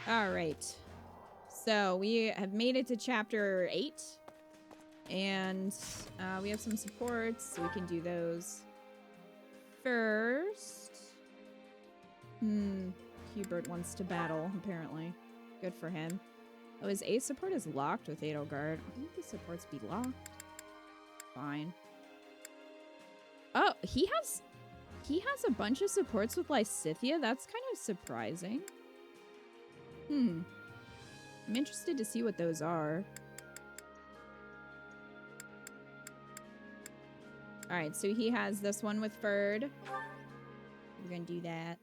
All right. So we have made it to chapter 8. And we have some supports, so we can do those first. Hubert wants to battle, apparently. Good for him. Oh, his A support is locked with Edelgard. I think the supports be locked. Fine. Oh, he has a bunch of supports with Lysithea. That's kind of surprising. I'm interested to see what those are. Alright, so he has this one with Ferd. We're gonna do that.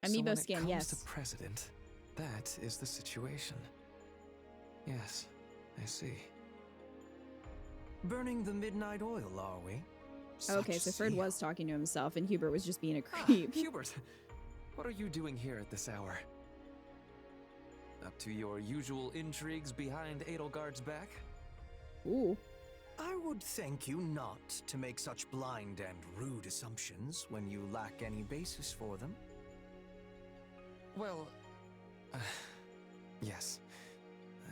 Amiibo skin, yes. So when it comes to precedent, that is the situation. Yes, I see. Burning the midnight oil, are we? Okay, so Ferd was talking to himself, and Hubert was just being a creep. Hubert, what are you doing here at this hour? Up to your usual intrigues behind Edelgard's back? Ooh. I would thank you not to make such blind and rude assumptions when you lack any basis for them. Well, yes.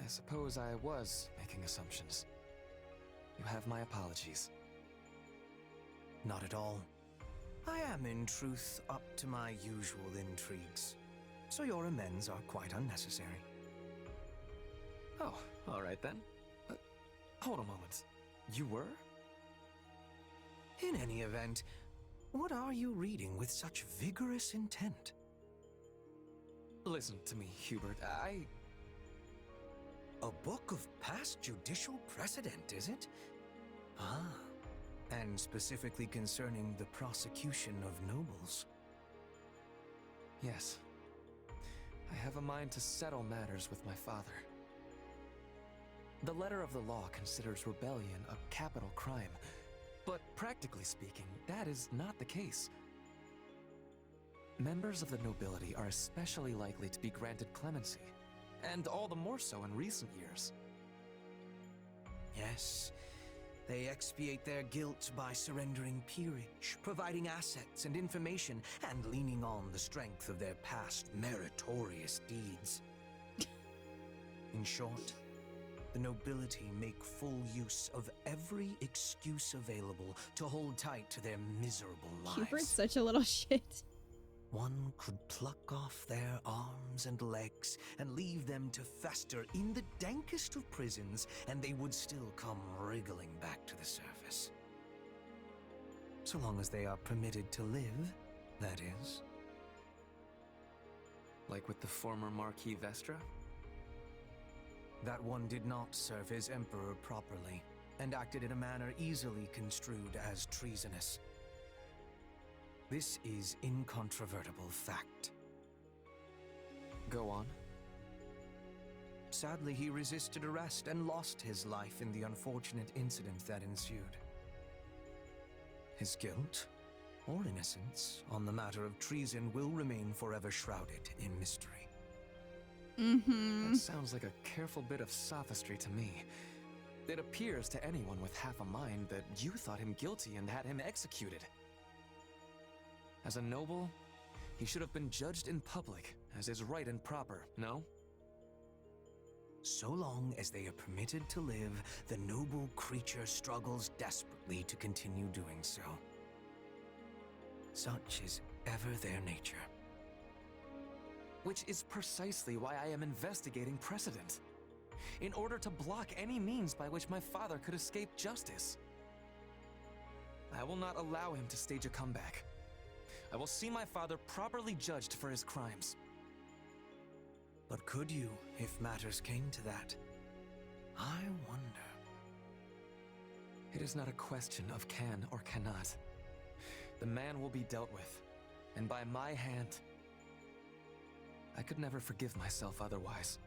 I suppose I was making assumptions. You have my apologies. Not at all. I am, in truth, up to my usual intrigues, so your amends are quite unnecessary. Oh, all right then. Hold a moment. You were? In any event, what are you reading with such vigorous intent? Listen to me, Hubert. A book of past judicial precedent, is it? Ah, and specifically concerning the prosecution of nobles. Yes. I have a mind to settle matters with my father. The letter of the law considers rebellion a capital crime, but practically speaking, that is not the case. Members of the nobility are especially likely to be granted clemency, and all the more so in recent years. Yes, they expiate their guilt by surrendering peerage, providing assets and information, and leaning on the strength of their past meritorious deeds. In short, the nobility make full use of every excuse available to hold tight to their miserable lives. Hubert's such a little shit. One could pluck off their arms and legs and leave them to fester in the dankest of prisons, and they would still come wriggling back to the surface. So long as they are permitted to live, that is. Like with the former Marquis Vestra? That one did not serve his emperor properly, and acted in a manner easily construed as treasonous. This is incontrovertible fact. Go on. Sadly, he resisted arrest and lost his life in the unfortunate incident that ensued. His guilt, or innocence, on the matter of treason will remain forever shrouded in mystery. That sounds like a careful bit of sophistry to me. It appears to anyone with half a mind that you thought him guilty and had him executed. As a noble, he should have been judged in public, as is right and proper, no? So long as they are permitted to live, the noble creature struggles desperately to continue doing so. Such is ever their nature. Which is precisely why I am investigating precedent. In order to block any means by which my father could escape justice. I will not allow him to stage a comeback. I will see my father properly judged for his crimes. But could you, if matters came to that? I wonder. It is not a question of can or cannot. The man will be dealt with, and by my hand. I could never forgive myself otherwise.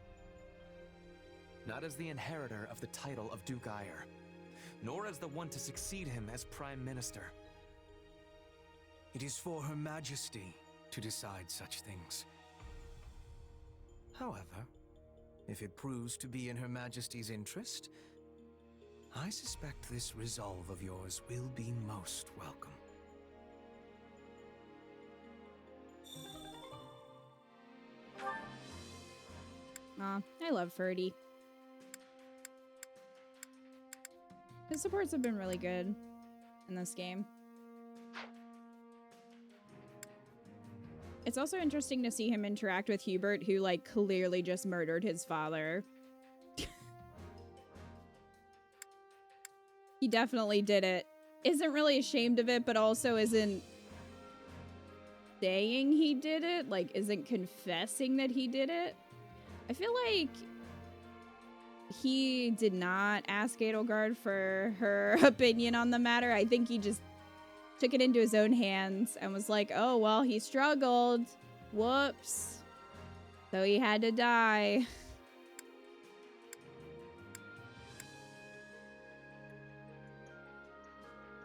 Not as the inheritor of the title of Duke Ire, nor as the one to succeed him as Prime Minister. It is for Her Majesty to decide such things. However, if it proves to be in Her Majesty's interest, I suspect this resolve of yours will be most welcome. Aw, I love Ferdy. His supports have been really good in this game. It's also interesting to see him interact with Hubert, who, like, clearly just murdered his father. He definitely did it. Isn't really ashamed of it, but also isn't saying he did it. Like, isn't confessing that he did it. I feel like he did not ask Edelgard for her opinion on the matter. I think he just took it into his own hands and was like, oh, well, he struggled. Whoops. So he had to die.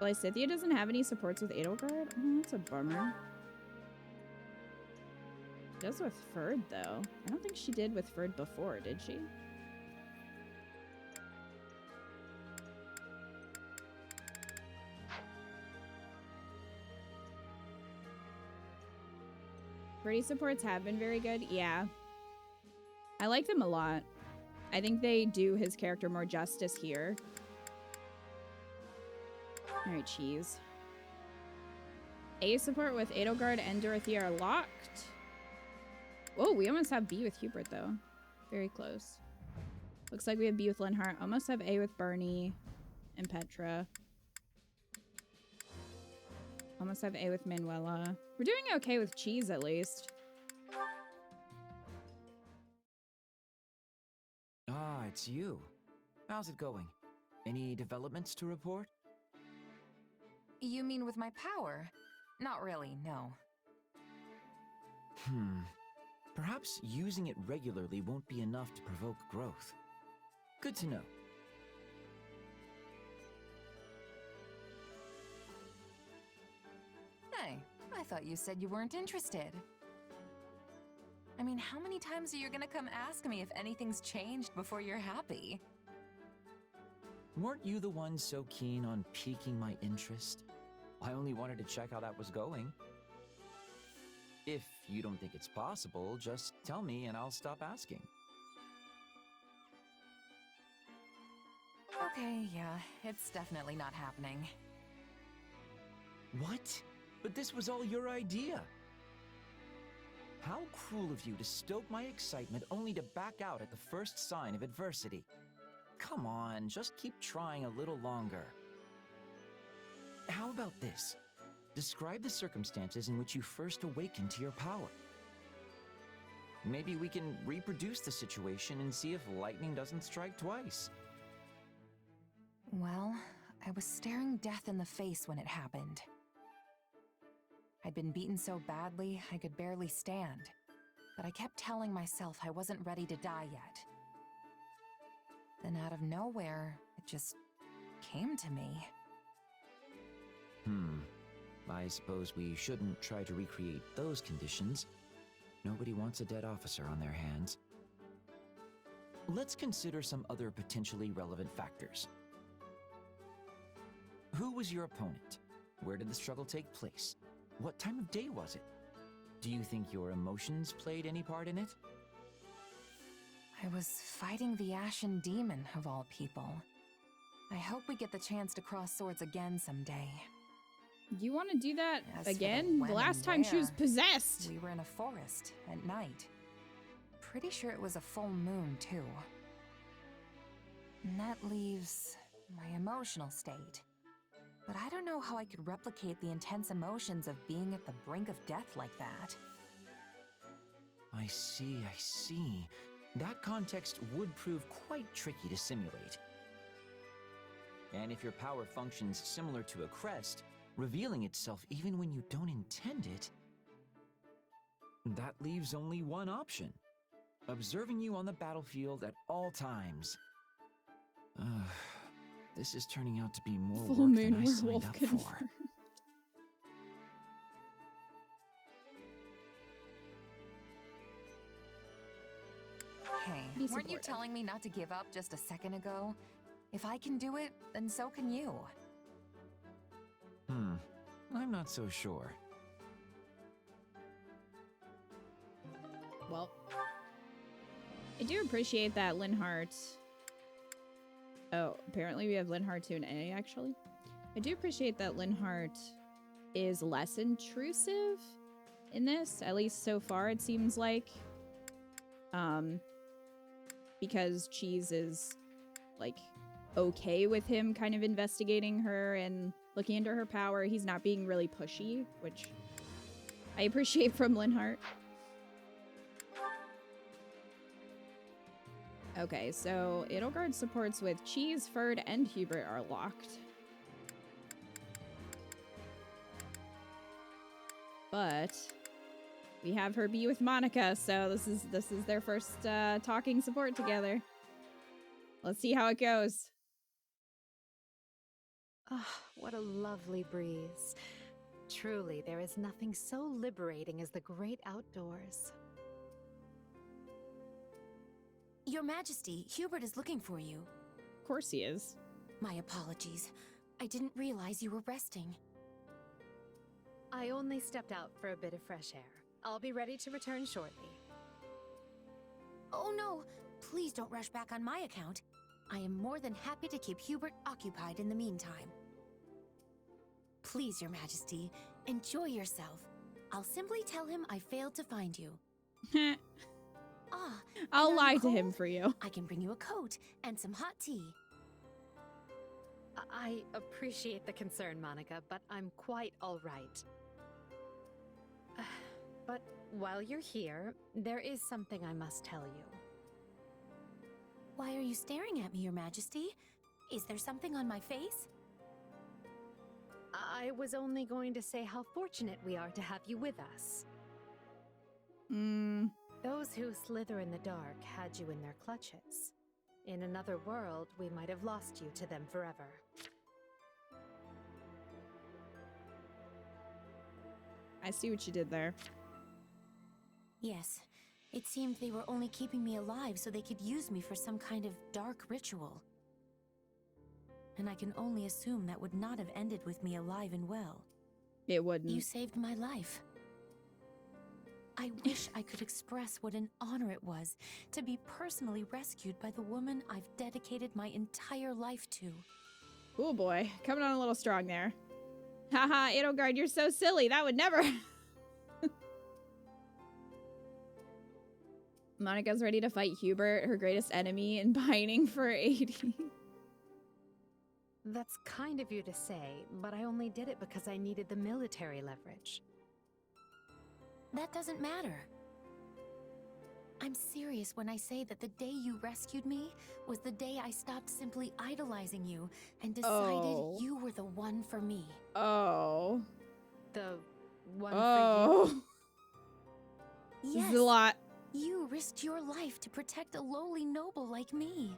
Lysithea doesn't have any supports with Edelgard? Oh, that's a bummer. She does with Ferd, though. I don't think she did with Ferd before, did she? Freddy supports have been very good. Yeah. I like them a lot. I think they do his character more justice here. Alright, cheese. A support with Edelgard and Dorothea are locked. Whoa, we almost have B with Hubert, though. Very close. Looks like we have B with Linhart. Almost have A with Bernie and Petra. Almost have A with Manuela. We're doing okay with cheese, at least. Ah, it's you. How's it going? Any developments to report? You mean with my power? Not really, no. Perhaps using it regularly won't be enough to provoke growth. Good to know. Hey, I thought you said you weren't interested. I mean, how many times are you gonna come ask me if anything's changed before you're happy? Weren't you the one so keen on piquing my interest? I only wanted to check how that was going. If you don't think it's possible, just tell me and I'll stop asking. Okay, yeah, it's definitely not happening. What? But this was all your idea. How cruel of you to stoke my excitement only to back out at the first sign of adversity. Come on, just keep trying a little longer. How about this? Describe the circumstances in which you first awakened to your power. Maybe we can reproduce the situation and see if lightning doesn't strike twice. Well, I was staring death in the face when it happened. I'd been beaten so badly, I could barely stand. But I kept telling myself I wasn't ready to die yet. Then out of nowhere, it just came to me. I suppose we shouldn't try to recreate those conditions. Nobody wants a dead officer on their hands. Let's consider some other potentially relevant factors. Who was your opponent? Where did the struggle take place? What time of day was it? Do you think your emotions played any part in it? I was fighting the Ashen Demon, of all people. I hope we get the chance to cross swords again someday. You want to do that As for the again? when The last and time she was where, possessed. We were in a forest at night. Pretty sure it was a full moon, too. And that leaves my emotional state. But I don't know how I could replicate the intense emotions of being at the brink of death like that. I see. That context would prove quite tricky to simulate. And if your power functions similar to a crest, revealing itself even when you don't intend it, that leaves only one option. Observing you on the battlefield at all times. This is turning out to be more Full work moon than I signed werewolf up confirmed. for. Hey, Be weren't you supportive. telling me not to give up just a second ago? If I can do it, then so can you. I'm not so sure. Well, I do appreciate that Linhardt... Oh, apparently we have Linhardt to an A, actually. I do appreciate that Linhardt is less intrusive in this, at least so far it seems like. Because Cheese is, like, okay with him kind of investigating her and looking into her power. He's not being really pushy, which I appreciate from Linhardt. Okay, so Edelgard supports with Cheese, Ferd, and Hubert are locked. But we have her be with Monica, so this is their first talking support together. Let's see how it goes. Ah, what a lovely breeze. Truly, there is nothing so liberating as the great outdoors. Your Majesty, Hubert is looking for you. Of course he is. My apologies. I didn't realize you were resting. I only stepped out for a bit of fresh air. I'll be ready to return shortly. Oh no, please don't rush back on my account. I am more than happy to keep Hubert occupied in the meantime. Please, Your Majesty, enjoy yourself. I'll simply tell him I failed to find you. I'll and are lie you to him cold? for you. I can bring you a coat and some hot tea. I appreciate the concern, Monica, but I'm quite all right. But while you're here, there is something I must tell you. Why are you staring at me, Your Majesty? Is there something on my face? I was only going to say how fortunate we are to have you with us. Those who slither in the dark had you in their clutches. In another world, we might have lost you to them forever. I see what you did there. Yes. It seemed they were only keeping me alive so they could use me for some kind of dark ritual. And I can only assume that would not have ended with me alive and well. It wouldn't. You saved my life. I wish I could express what an honor it was to be personally rescued by the woman I've dedicated my entire life to. Oh boy, coming on a little strong there. Haha, Edelgard, you're so silly. That would never... Monica's ready to fight Hubert, her greatest enemy, and pining for 80. That's kind of you to say, but I only did it because I needed the military leverage. That doesn't matter. I'm serious when I say that the day you rescued me was the day I stopped simply idolizing you and decided you were the one for me. Oh. The one for you? This Yes. is a lot. You risked your life to protect a lowly noble like me.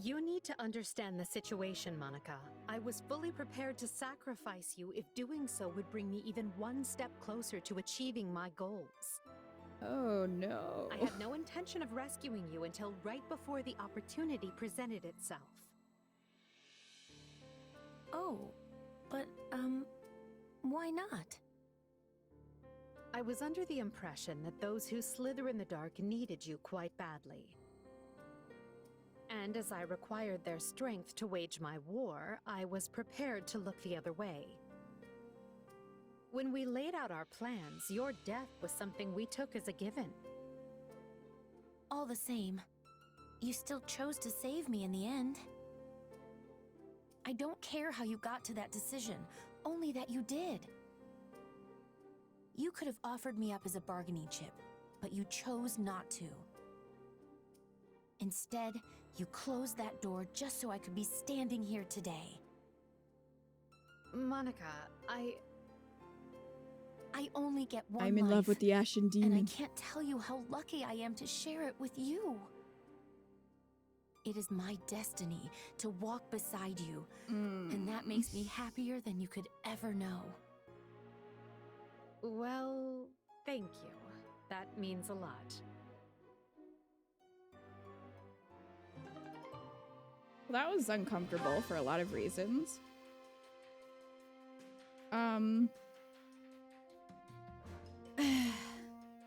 You need to understand the situation, Monica. I was fully prepared to sacrifice you if doing so would bring me even one step closer to achieving my goals. Oh no. I had no intention of rescuing you until right before the opportunity presented itself. Oh, but, why not? I was under the impression that those who slither in the dark needed you quite badly. And as I required their strength to wage my war, I was prepared to look the other way. When we laid out our plans, your death was something we took as a given. All the same, you still chose to save me in the end. I don't care how you got to that decision, only that you did. You could have offered me up as a bargaining chip, but you chose not to. Instead, you closed that door just so I could be standing here today. Monica, I only get one I'm in life, love with the Ashen and Demon. I can't tell you how lucky I am to share it with you. It is my destiny to walk beside you, and that makes me happier than you could ever know. Well, thank you. That means a lot. Well, that was uncomfortable for a lot of reasons.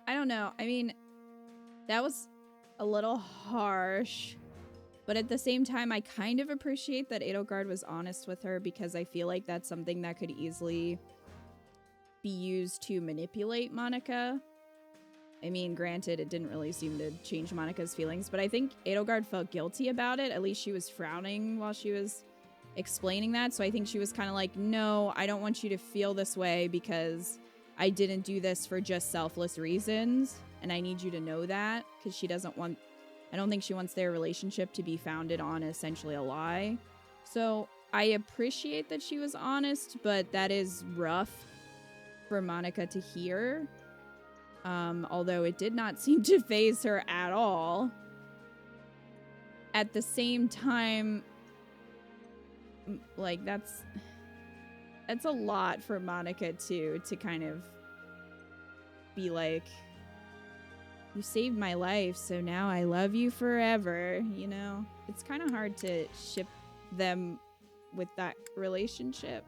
I don't know. I mean, That was a little harsh. But at the same time, I kind of appreciate that Edelgard was honest with her, because I feel like that's something that could easily be used to manipulate Monica. I mean, granted, it didn't really seem to change Monica's feelings, but I think Edelgard felt guilty about it. At least she was frowning while she was explaining that. So I think she was kind of like, no, I don't want you to feel this way because I didn't do this for just selfless reasons. And I need you to know that, because she doesn't want... I don't think she wants their relationship to be founded on essentially a lie. So I appreciate that she was honest, but that is rough for Monica to hear. Although it did not seem to faze her at all. At the same time, like, that's a lot for Monica to kind of be like, you saved my life, so now I love you forever, you know? It's kind of hard to ship them with that relationship,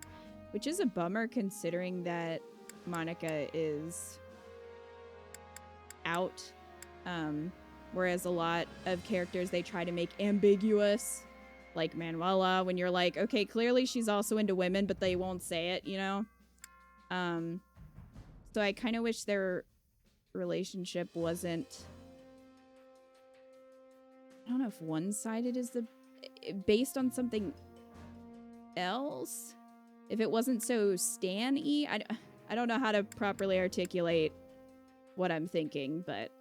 which is a bummer considering that Monica is out. Whereas a lot of characters they try to make ambiguous, like Manuela, when you're like, okay, clearly she's also into women, but they won't say it, you know? So I kind of wish their relationship wasn't, I don't know if one-sided is the based on something else, if it wasn't so Stan-y. I don't know how to properly articulate what I'm thinking, but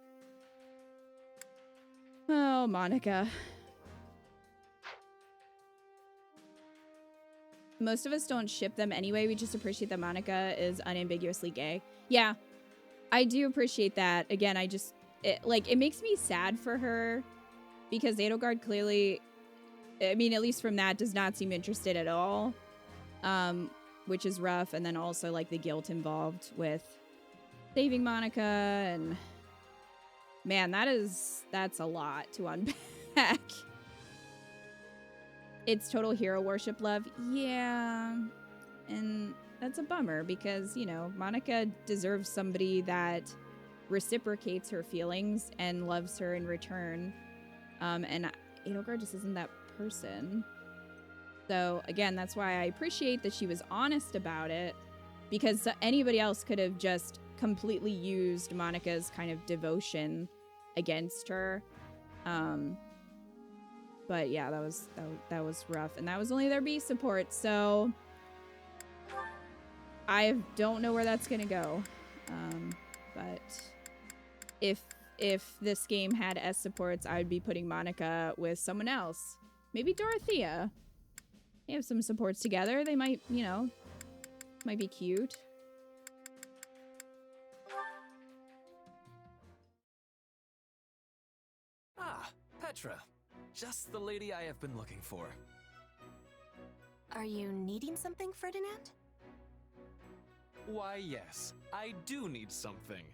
oh, Monica. Most of us don't ship them anyway. We just appreciate that Monica is unambiguously gay. Yeah, I do appreciate that. Again, it makes me sad for her because Edelgard clearly, I mean, at least from that, does not seem interested at all, which is rough. And then also like the guilt involved with saving Monica, and man, that's a lot to unpack. It's total hero worship love. Yeah. And that's a bummer because, you know, Monica deserves somebody that reciprocates her feelings and loves her in return. And Edelgard just isn't that person. So, again, that's why I appreciate that she was honest about it, because anybody else could have just completely used Monica's kind of devotion against her. But yeah, that was rough, and that was only their B support, so I don't know where that's gonna go. But if this game had S supports, I would be putting Monica with someone else. Maybe Dorothea. They have some supports together. They might, you know, might be cute. Ah, Petra. Just the lady I have been looking for. Are you needing something, Ferdinand? Why, yes, I do need something.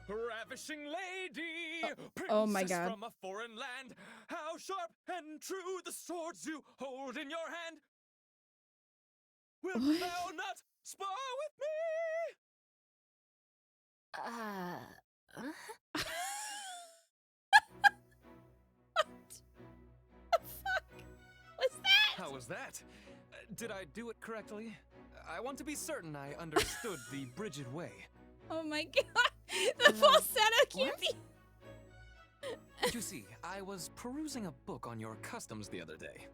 Ravishing lady, oh my princess God. from a foreign land, how sharp and true the swords you hold in your hand. Wilt What? thou not spar with me? What the fuck was that? How was that? Did I do it correctly? I want to be certain I understood the Bridget way. Oh my God. The falsetto can't what? be. You see, I was perusing a book on your customs the other day.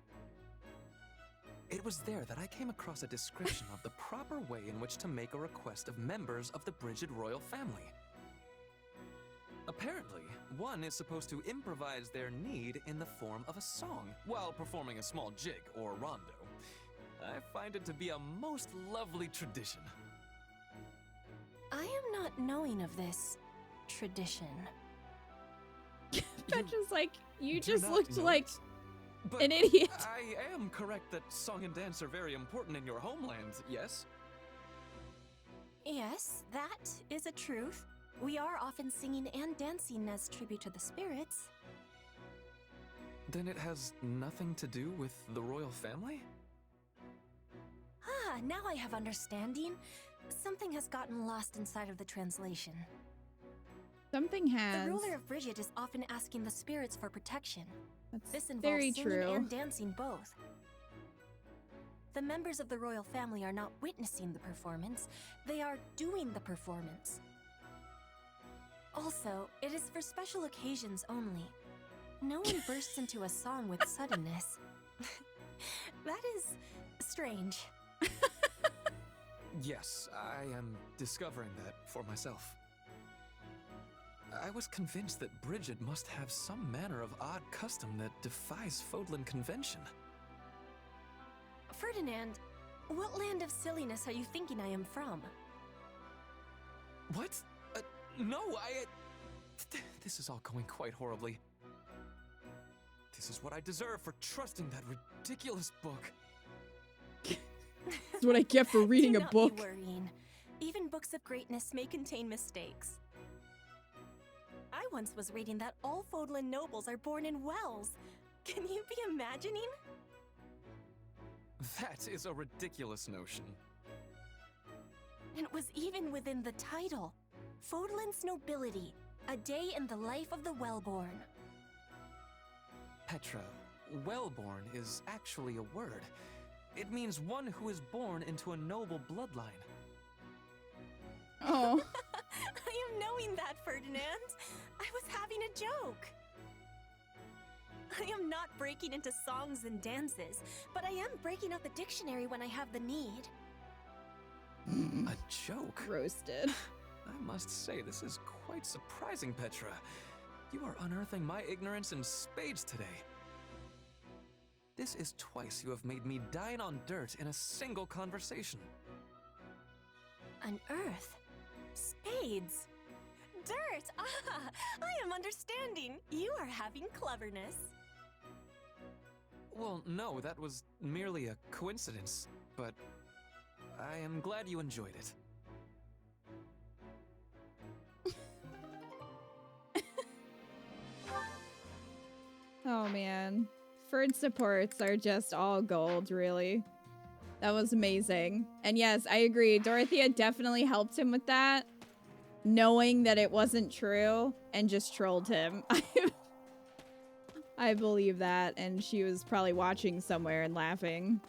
It was there that I came across a description of the proper way in which to make a request of members of the Bridget royal family. Apparently, one is supposed to improvise their need in the form of a song while performing a small jig or rondo. I find it to be a most lovely tradition. I am not knowing of this tradition. Petra's like, you do just not looked know like it? But an idiot. I am correct that song and dance are very important in your homeland, yes? Yes, that is a truth. We are often singing and dancing as tribute to the spirits. Then it has nothing to do with the royal family? Ah, now I have understanding. Something has gotten lost inside of the translation. Something has. The ruler of Bridget is often asking the spirits for protection. That's This involves very singing true. and dancing both. The members of the royal family are not witnessing the performance, they are doing the performance. Also, it is for special occasions only. No one bursts into a song with suddenness. That is strange. Yes, I am discovering that for myself. I was convinced that Bridget must have some manner of odd custom that defies Fodlan convention. Ferdinand, what land of silliness are you thinking I am from? What? No, This is all going quite horribly. This is what I deserve for trusting that ridiculous book. That's what I get for reading a book. Do not be worrying. Even books of greatness may contain mistakes. I once was reading that all Fodlan nobles are born in wells. Can you be imagining? That is a ridiculous notion. It was even within the title. Fodlan's Nobility, a day in the life of the Wellborn. Petra, wellborn is actually a word. It means one who is born into a noble bloodline. Oh. I am knowing that, Ferdinand. I was having a joke. I am not breaking into songs and dances, but I am breaking out the dictionary when I have the need. A joke? Roasted. I must say, this is quite surprising, Petra. You are unearthing my ignorance in spades today. This is twice you have made me dine on dirt in a single conversation. Unearth? Spades? Dirt! Ah, I am understanding. You are having cleverness. Well, no, that was merely a coincidence, but I am glad you enjoyed it. Oh man. Ferd supports are just all gold, really. That was amazing. And yes, I agree. Dorothea definitely helped him with that, knowing that it wasn't true, and just trolled him. I believe that, and she was probably watching somewhere and laughing.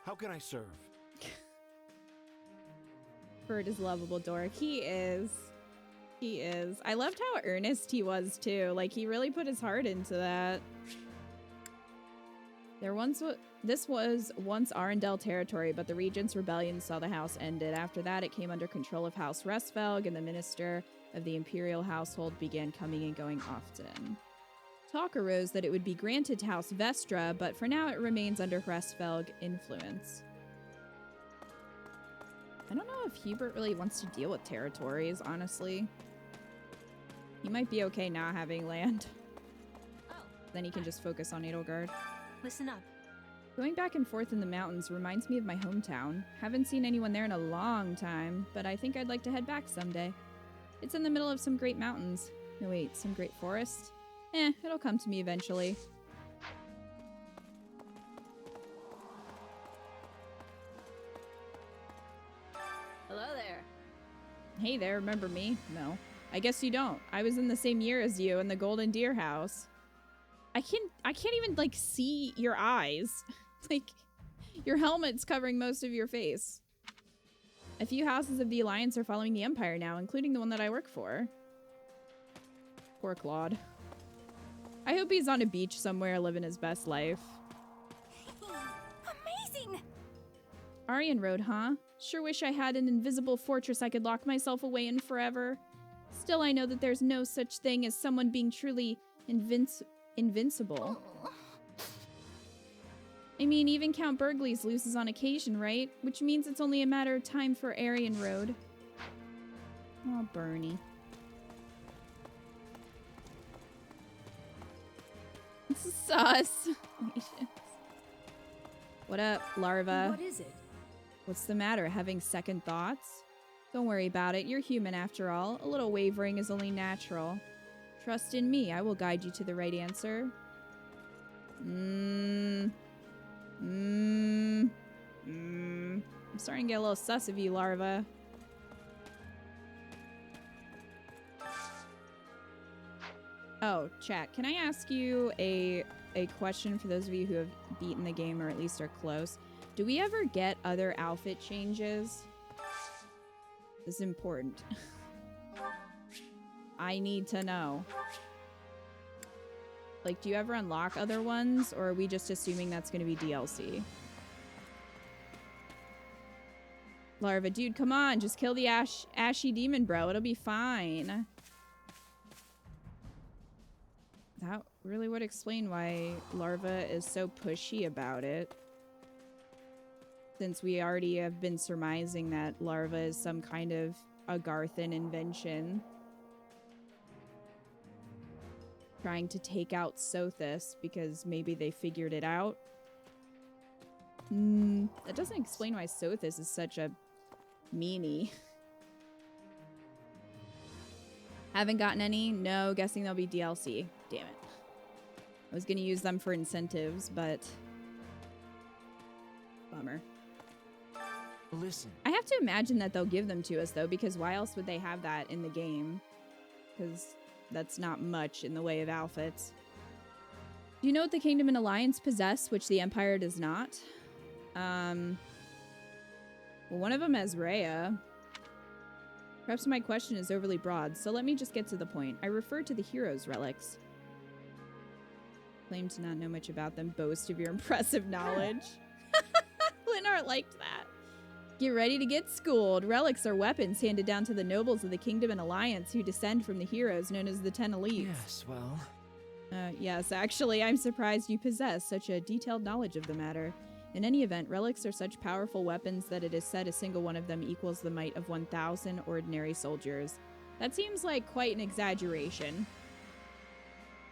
How can I serve? Ferd is lovable, Doric. He is. He is. I loved how earnest he was, too. Like, he really put his heart into that. This was once Arendelle territory, but the Regent's rebellion saw the house ended. After that, it came under control of House Restfelg, and the minister of the imperial household began coming and going often. Talk arose that it would be granted to House Vestra, but for now it remains under Restfelg influence. I don't know if Hubert really wants to deal with territories, honestly. He might be okay not having land. Then he can just focus on Edelgard. Listen up. Going back and forth in the mountains reminds me of my hometown. Haven't seen anyone there in a long time, but I think I'd like to head back someday. It's in the middle of some great mountains. No wait, some great forest? It'll come to me eventually. Hello there. Hey there, remember me? No. I guess you don't. I was in the same year as you in the Golden Deer House. I can't even, like, see your eyes. Like, your helmet's covering most of your face. A few houses of the Alliance are following the Empire now, including the one that I work for. Poor Claude. I hope he's on a beach somewhere living his best life. Amazing! Aryan Road, huh? Sure wish I had an invisible fortress I could lock myself away in forever. Still, I know that there's no such thing as someone being truly invincible. I mean, even Count Burgley's loses on occasion, right? Which means it's only a matter of time for Aryan Road. Oh, Bernie. Sus. What up, larva? What is it? What's the matter? Having second thoughts? Don't worry about it. You're human after all. A little wavering is only natural. Trust in me. I will guide you to the right answer. I'm starting to get a little sus of you, larva. Oh, chat, can I ask you a question for those of you who have beaten the game or at least are close? Do we ever get other outfit changes? This is important. I need to know. Like, do you ever unlock other ones, or are we just assuming that's going to be DLC? Larva, dude, come on. Just kill the ashy demon, bro. It'll be fine. That really would explain why Larva is so pushy about it. Since we already have been surmising that Larva is some kind of Agarthan invention. Trying to take out Sothis because maybe they figured it out. That doesn't explain why Sothis is such a meanie. Haven't gotten any? No, guessing they'll be DLC. Damn it. I was gonna use them for incentives, but... Bummer. Listen. I have to imagine that they'll give them to us, though, because why else would they have that in the game? Because that's not much in the way of outfits. Do you know what the Kingdom and Alliance possess, which the Empire does not? Well, one of them has Rhea. Perhaps my question is overly broad, so let me just get to the point. I refer to the heroes' relics. Claim to not know much about them. Boast of your impressive knowledge. Linhart liked that. Get ready to get schooled. Relics are weapons handed down to the nobles of the Kingdom and Alliance who descend from the heroes known as the 10 Elites. Yes, well... Yes, actually, I'm surprised you possess such a detailed knowledge of the matter. In any event, relics are such powerful weapons that it is said a single one of them equals the might of 1,000 ordinary soldiers. That seems like quite an exaggeration.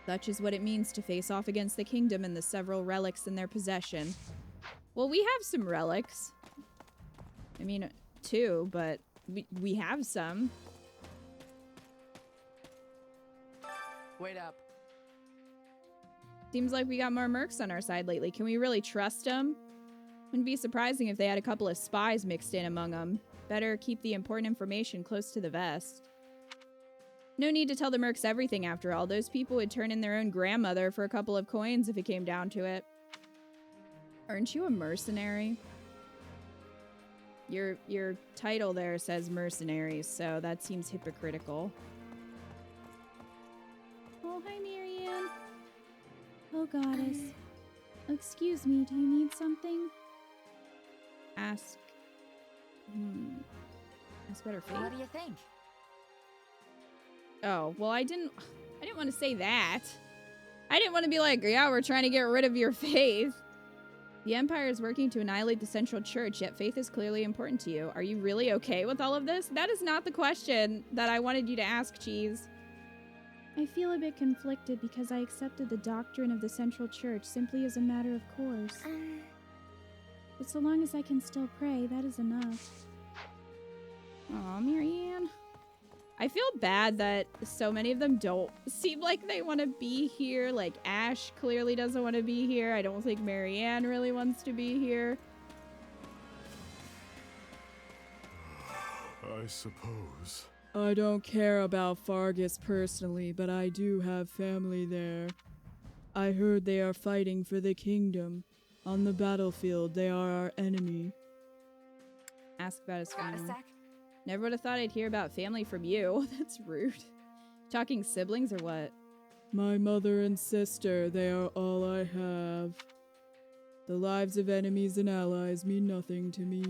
Such is what it means to face off against the Kingdom and the several relics in their possession. Well, we have some relics. I mean, 2, but we have some. Wait up. Seems like we got more mercs on our side lately. Can we really trust them? Wouldn't be surprising if they had a couple of spies mixed in among them. Better keep the important information close to the vest. No need to tell the mercs everything, after all. Those people would turn in their own grandmother for a couple of coins if it came down to it. Aren't you a mercenary? Your title there says mercenaries, so that seems hypocritical. Oh, hi, Marianne. Oh, goddess. Excuse me, do you need something? Ask better fate. What do you think? Oh, well, I didn't want to say that. I didn't want to be like, yeah, we're trying to get rid of your faith. The Empire is working to annihilate the Central Church, yet faith is clearly important to you. Are you really okay with all of this? That is not the question that I wanted you to ask, Cheese. I feel a bit conflicted because I accepted the doctrine of the Central Church simply as a matter of course. But so long as I can still pray, that is enough. Aw, Marianne. I feel bad that so many of them don't seem like they want to be here. Like, Ash clearly doesn't want to be here. I don't think Marianne really wants to be here. I suppose. I don't care about Fargus personally, but I do have family there. I heard they are fighting for the kingdom. On the battlefield, they are our enemy. Ask about his family. Got a sec? Never would have thought I'd hear about family from you. That's rude. Talking siblings or what? My mother and sister, they are all I have. The lives of enemies and allies mean nothing to me,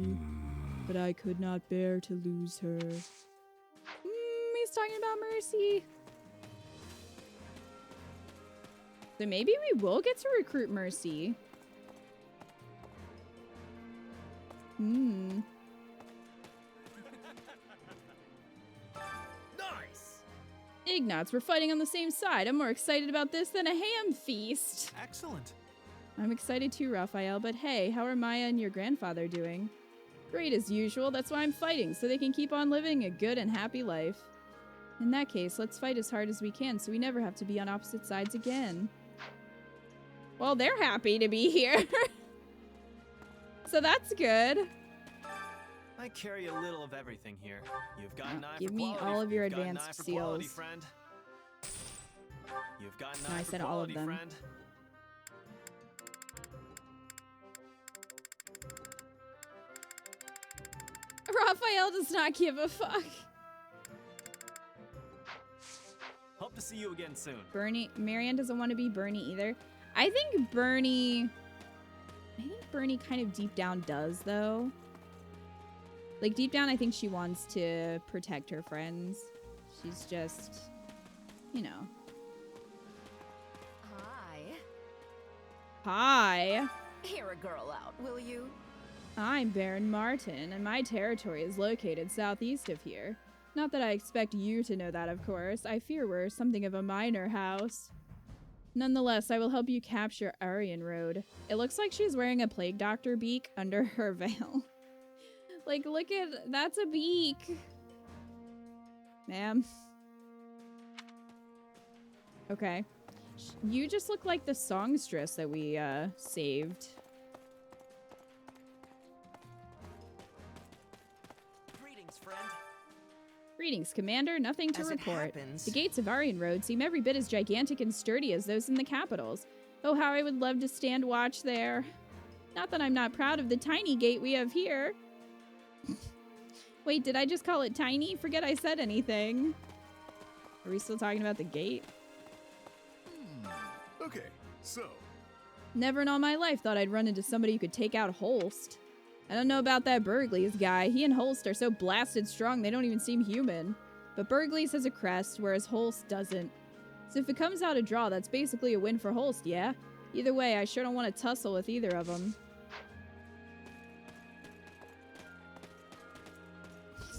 but I could not bear to lose her. He's talking about Mercy. So maybe we will get to recruit Mercy. Ignatz, we're fighting on the same side. I'm more excited about this than a ham feast. Excellent. I'm excited too, Raphael, but hey, how are Maya and your grandfather doing? Great as usual, that's why I'm fighting, so they can keep on living a good and happy life. In that case, let's fight as hard as we can so we never have to be on opposite sides again. Well, they're happy to be here. So that's good. I carry a little of everything here. You've got an eye Give for me quality, all of your you've got an advanced eye for quality, seals. friend. You've got an No, eye I for said all of quality, them. friend. Raphael does not give a fuck. Hope to see you again soon. Bernie, Marianne doesn't want to be Bernie either. I think Bernie kind of deep down does, though. Like, deep down, I think she wants to protect her friends. She's just, you know. Hi. Hi, Hear a girl out, will you? I'm Baron Martin, and my territory is located southeast of here. Not that I expect you to know that, of course. I fear we're something of a minor house. Nonetheless, I will help you capture Aryan Road. It looks like she's wearing a plague doctor beak under her veil. Like, look at... that's a beak! Ma'am. Okay. You just look like the songstress that we, saved. Greetings, friend. Greetings, Commander. Nothing to As it report. happens- The gates of Aryan Road seem every bit as gigantic and sturdy as those in the capitals. Oh, how I would love to stand watch there. Not that I'm not proud of the tiny gate we have here. Wait, did I just call it tiny? Forget I said anything. Are we still talking about the gate? Okay, so Never in all my life thought I'd run into somebody who could take out Holst. I don't know about that Burgleys guy. He and Holst are so blasted strong they don't even seem human. But Burgleys has a crest, whereas Holst doesn't. So if it comes out a draw, that's basically a win for Holst, yeah? Either way, I sure don't want to tussle with either of them.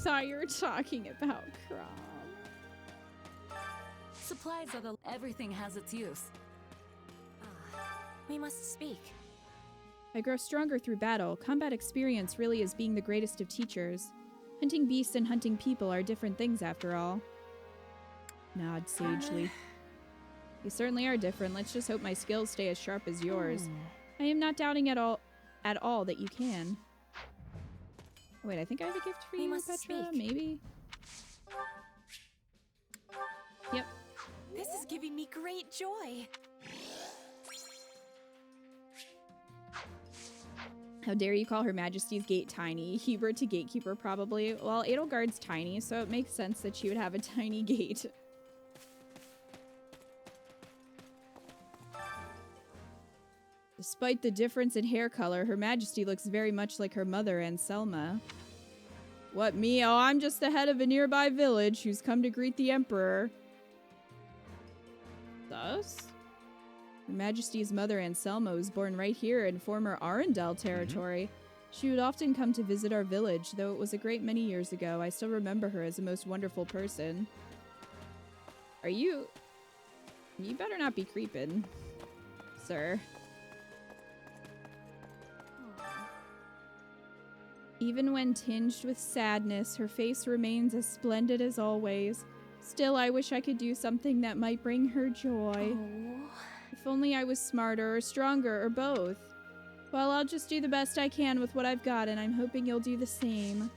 Thought you were talking about Crom. Supplies are the... Everything has its use. We must speak. I grow stronger through battle. Combat experience really is being the greatest of teachers. Hunting beasts and hunting people are different things after all. Nod sagely. You certainly are different. Let's just hope my skills stay as sharp as yours. I am not doubting at all that you can. Wait, I think I have a gift for We you, must Petra? speak. Maybe? Yep. This is giving me great joy. How dare you call Her Majesty's gate tiny? Hubert to gatekeeper, probably. Well, Edelgard's tiny, so it makes sense that she would have a tiny gate. Despite the difference in hair color, Her Majesty looks very much like her mother, Anselma. What, me? Oh, I'm just the head of a nearby village who's come to greet the Emperor. Thus? Her Majesty's mother, Anselma, was born right here in former Arundel territory. She would often come to visit our village, though it was a great many years ago. I still remember her as a most wonderful person. Are you... You better not be creeping, sir. Even when tinged with sadness, her face remains as splendid as always. Still, I wish I could do something that might bring her joy. Oh. If only I was smarter or stronger or both. Well, I'll just do the best I can with what I've got, and I'm hoping you'll do the same.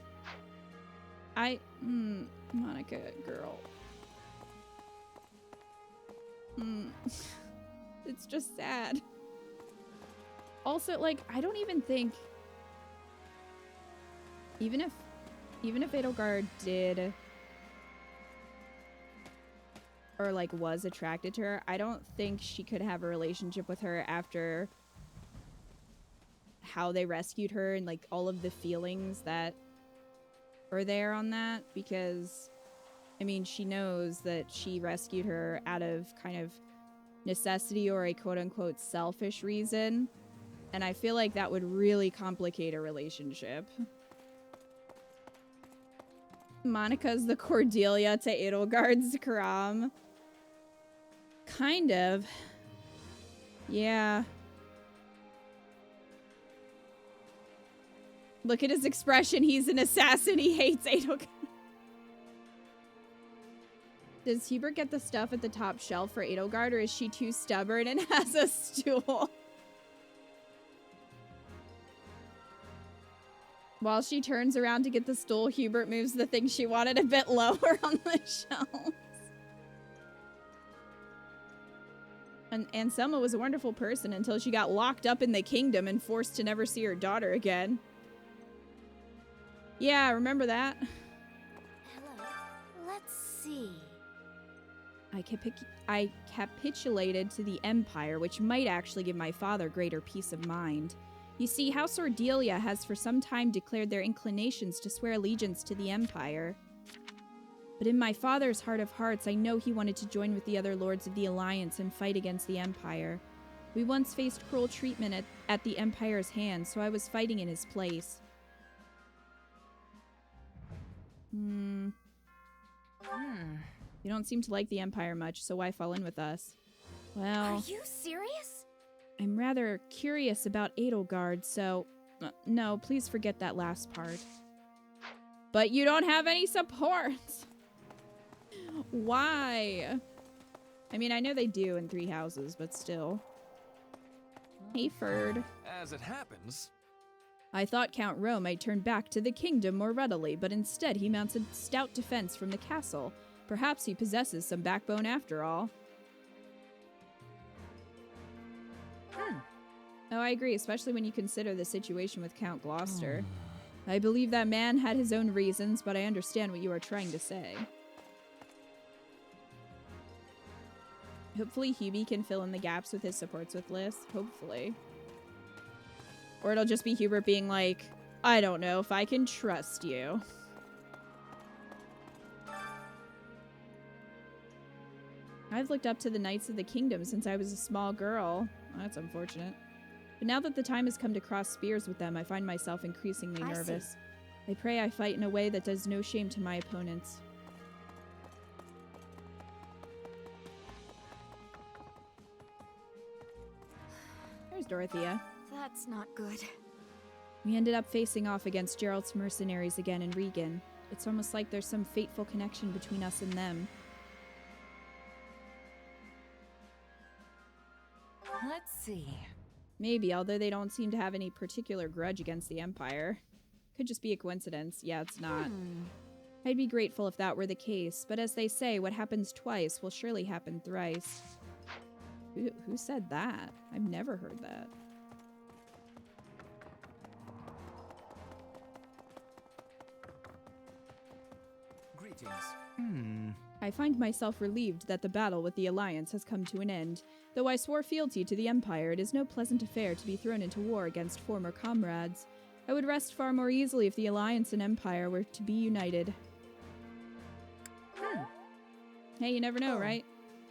Monica, girl. It's just sad. Also, like, I don't even think... Even if Edelgard did... or, like, was attracted to her, I don't think she could have a relationship with her after how they rescued her and, like, all of the feelings that are there on that, because, I mean, she knows that she rescued her out of kind of necessity or a quote-unquote selfish reason, and I feel like that would really complicate a relationship. Monica's the Cordelia to Edelgard's Karam. Kind of. Yeah. Look at his expression. He's an assassin. He hates Edelgard. Does Hubert get the stuff at the top shelf for Edelgard, or is she too stubborn and has a stool? While she turns around to get the stool, Hubert moves the thing she wanted a bit lower on the shelf. And Selma was a wonderful person until she got locked up in the kingdom and forced to never see her daughter again. Yeah, remember that? Hello. Let's see. I capitulated to the Empire, which might actually give my father greater peace of mind. You see, House Ordelia has for some time declared their inclinations to swear allegiance to the Empire. But in my father's heart of hearts, I know he wanted to join with the other lords of the Alliance and fight against the Empire. We once faced cruel treatment at the Empire's hands, so I was fighting in his place. You don't seem to like the Empire much, so why fall in with us? Well... Are you serious? I'm rather curious about Edelgard, so... no, please forget that last part. But you don't have any support! Why? I mean, I know they do in 3 houses, but still. Hey, Ferd. As it happens... I thought Count Ro might turn back to the kingdom more readily, but instead he mounts a stout defense from the castle. Perhaps he possesses some backbone after all. Oh, I agree, especially when you consider the situation with Count Gloucester. I believe that man had his own reasons, but I understand what you are trying to say. Hopefully Hubie can fill in the gaps with his supports with Liz. Hopefully. Or it'll just be Hubert being like, I don't know if I can trust you. I've looked up to the Knights of the Kingdom since I was a small girl. Oh, that's unfortunate. But now that the time has come to cross spears with them, I find myself increasingly nervous. I pray I fight in a way that does no shame to my opponents. There's Dorothea. That's not good. We ended up facing off against Geralt's mercenaries again in Regan. It's almost like there's some fateful connection between us and them. Let's see. Maybe, although they don't seem to have any particular grudge against the Empire. Could just be a coincidence. Yeah, it's not. I'd be grateful if that were the case, but as they say, what happens twice will surely happen thrice. Who said that? I've never heard that. Greetings. I find myself relieved that the battle with the Alliance has come to an end. Though I swore fealty to the Empire, it is no pleasant affair to be thrown into war against former comrades. I would rest far more easily if the Alliance and Empire were to be united. Hey, you never know, right?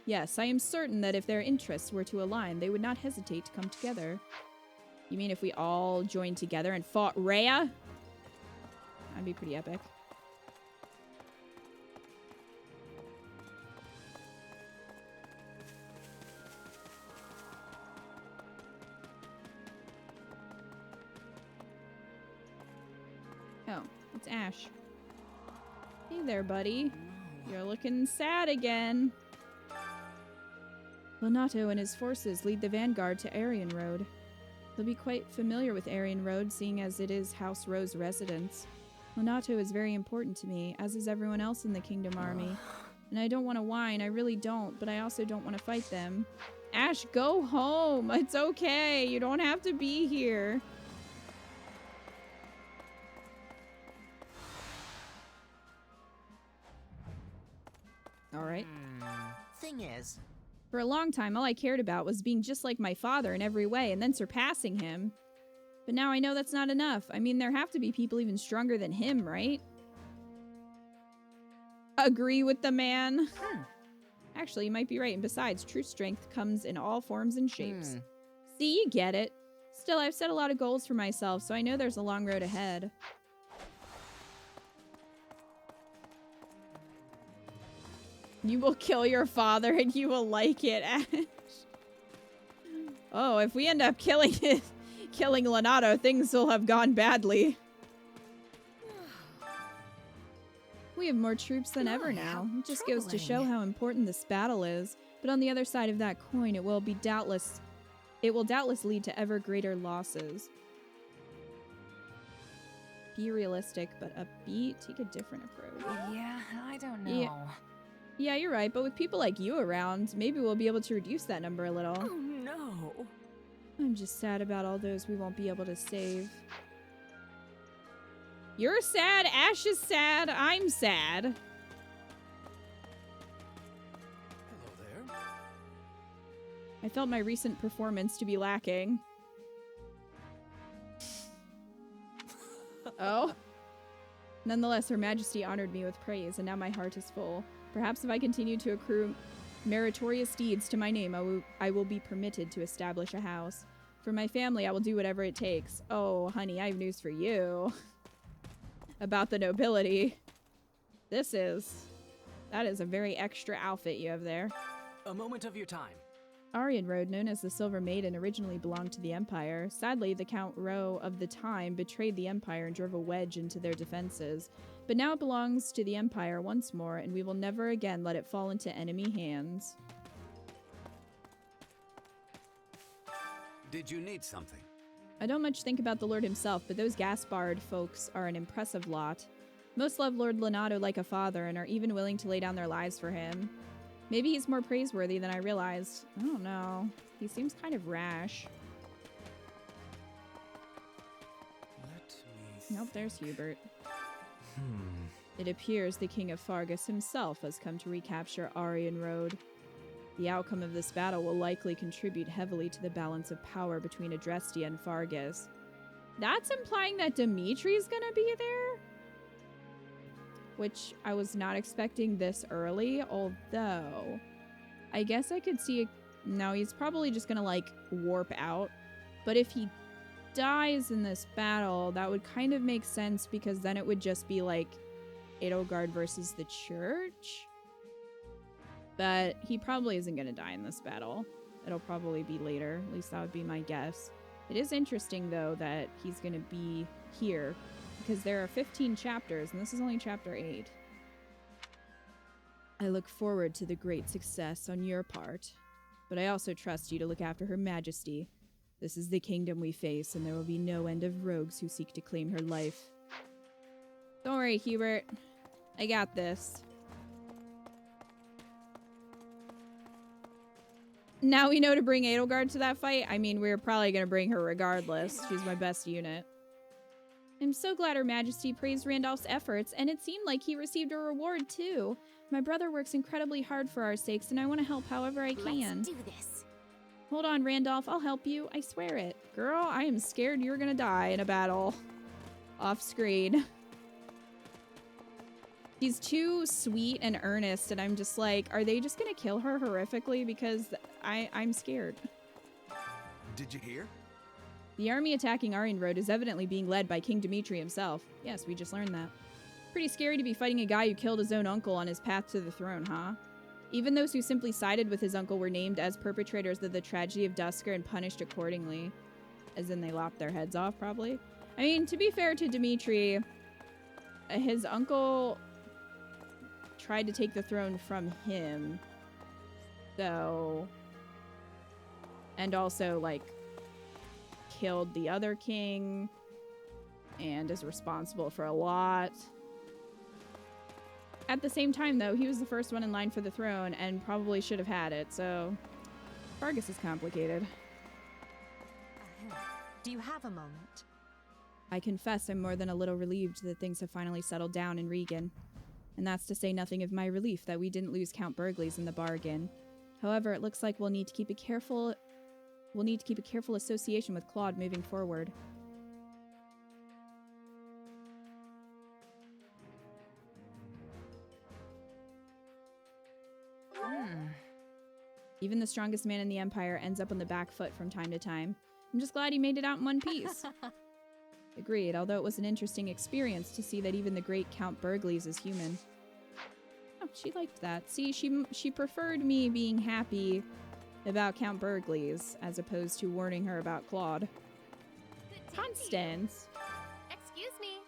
Yes, I am certain that if their interests were to align, they would not hesitate to come together. You mean if we all joined together and fought Rhea? That'd be pretty epic. Oh, it's Ash. Hey there, buddy. You're looking sad again. Lonato and his forces lead the vanguard to Aryan Road. They'll be quite familiar with Aryan Road, seeing as it is House Ro's residence. Lonato is very important to me, as is everyone else in the Kingdom Army. And I don't want to whine, I really don't, but I also don't want to fight them. Ash, go home! It's okay, you don't have to be here. Alright. Thing is, For a long time, all I cared about was being just like my father in every way and then surpassing him. But now I know that's not enough. I mean, there have to be people even stronger than him, right? Agree with the man. Actually, you might be right. And besides, true strength comes in all forms and shapes. See, you get it. Still, I've set a lot of goals for myself, so I know there's a long road ahead. You will kill your father and you will like it, Ash. Oh, if we end up killing Lonato, things will have gone badly. We have more troops than ever now. It just goes to show how important this battle is. But on the other side of that coin, it will doubtless lead to ever greater losses. Be realistic, but upbeat. Take a different approach. Yeah, I don't know. Yeah. Yeah, you're right, but with people like you around, maybe we'll be able to reduce that number a little. Oh no. I'm just sad about all those we won't be able to save. You're sad, Ash is sad, I'm sad. Hello there. I felt my recent performance to be lacking. Oh. Nonetheless, Her Majesty honored me with praise, and now my heart is full. Perhaps if I continue to accrue meritorious deeds to my name, I will be permitted to establish a house. For my family, I will do whatever it takes. Oh, honey, I have news for you. About the nobility. That is a very extra outfit you have there. A moment of your time. Aryan Road, known as the Silver Maiden, originally belonged to the Empire. Sadly, the Count Rowe of the time betrayed the Empire and drove a wedge into their defenses. But now it belongs to the Empire once more, and we will never again let it fall into enemy hands. Did you need something? I don't much think about the Lord himself, but those Gaspard folks are an impressive lot. Most love Lord Lenato like a father and are even willing to lay down their lives for him. Maybe he's more praiseworthy than I realized. I don't know. He seems kind of rash. Nope, there's Hubert. It appears the King of Fargus himself has come to recapture Aryan Road. The outcome of this battle will likely contribute heavily to the balance of power between Adrestia and Fargus. That's implying that Dimitri's gonna be there? Which I was not expecting this early, although I guess I could see no, he's probably just gonna like warp out. But if he dies in this battle, that would kind of make sense because then it would just be like Edelgard versus the church. But he probably isn't gonna die in this battle. It'll probably be later, at least that would be my guess. It is interesting though that he's gonna be here, because there are 15 chapters, and this is only chapter 8. I look forward to the great success on your part, but I also trust you to look after Her Majesty. This is the kingdom we face, and there will be no end of rogues who seek to claim her life. Don't worry, Hubert. I got this. Now we know to bring Edelgard to that fight. I mean, we're probably going to bring her regardless. She's my best unit. I'm so glad Her Majesty praised Randolph's efforts, and it seemed like he received a reward, too. My brother works incredibly hard for our sakes, and I want to help however I can. Let's do this. Hold on, Randolph. I'll help you. I swear it. Girl, I am scared you're gonna die in a battle. Off screen. He's too sweet and earnest, and I'm just like, are they just gonna kill her horrifically? Because I'm scared. Did you hear? The army attacking Aryan Road is evidently being led by King Dimitri himself. Yes, we just learned that. Pretty scary to be fighting a guy who killed his own uncle on his path to the throne, huh? Even those who simply sided with his uncle were named as perpetrators of the tragedy of Duscur and punished accordingly. As in they lopped their heads off, probably. I mean, to be fair to Dimitri, his uncle tried to take the throne from him. So... And also, like, killed the other king. And is responsible for a lot. At the same time, though, he was the first one in line for the throne and probably should have had it, so... Fargus is complicated. Do you have a moment? I confess I'm more than a little relieved that things have finally settled down in Regan. And that's to say nothing of my relief that we didn't lose Count Burghley's in the bargain. However, it looks like we'll need to keep a careful association with Claude moving forward. Even the strongest man in the Empire ends up on the back foot from time to time. I'm just glad he made it out in one piece. Agreed, although it was an interesting experience to see that even the great Count Burghley's is human. Oh, she liked that. See, she preferred me being happy about Count Burghley's as opposed to warning her about Claude. Constance! Excuse me.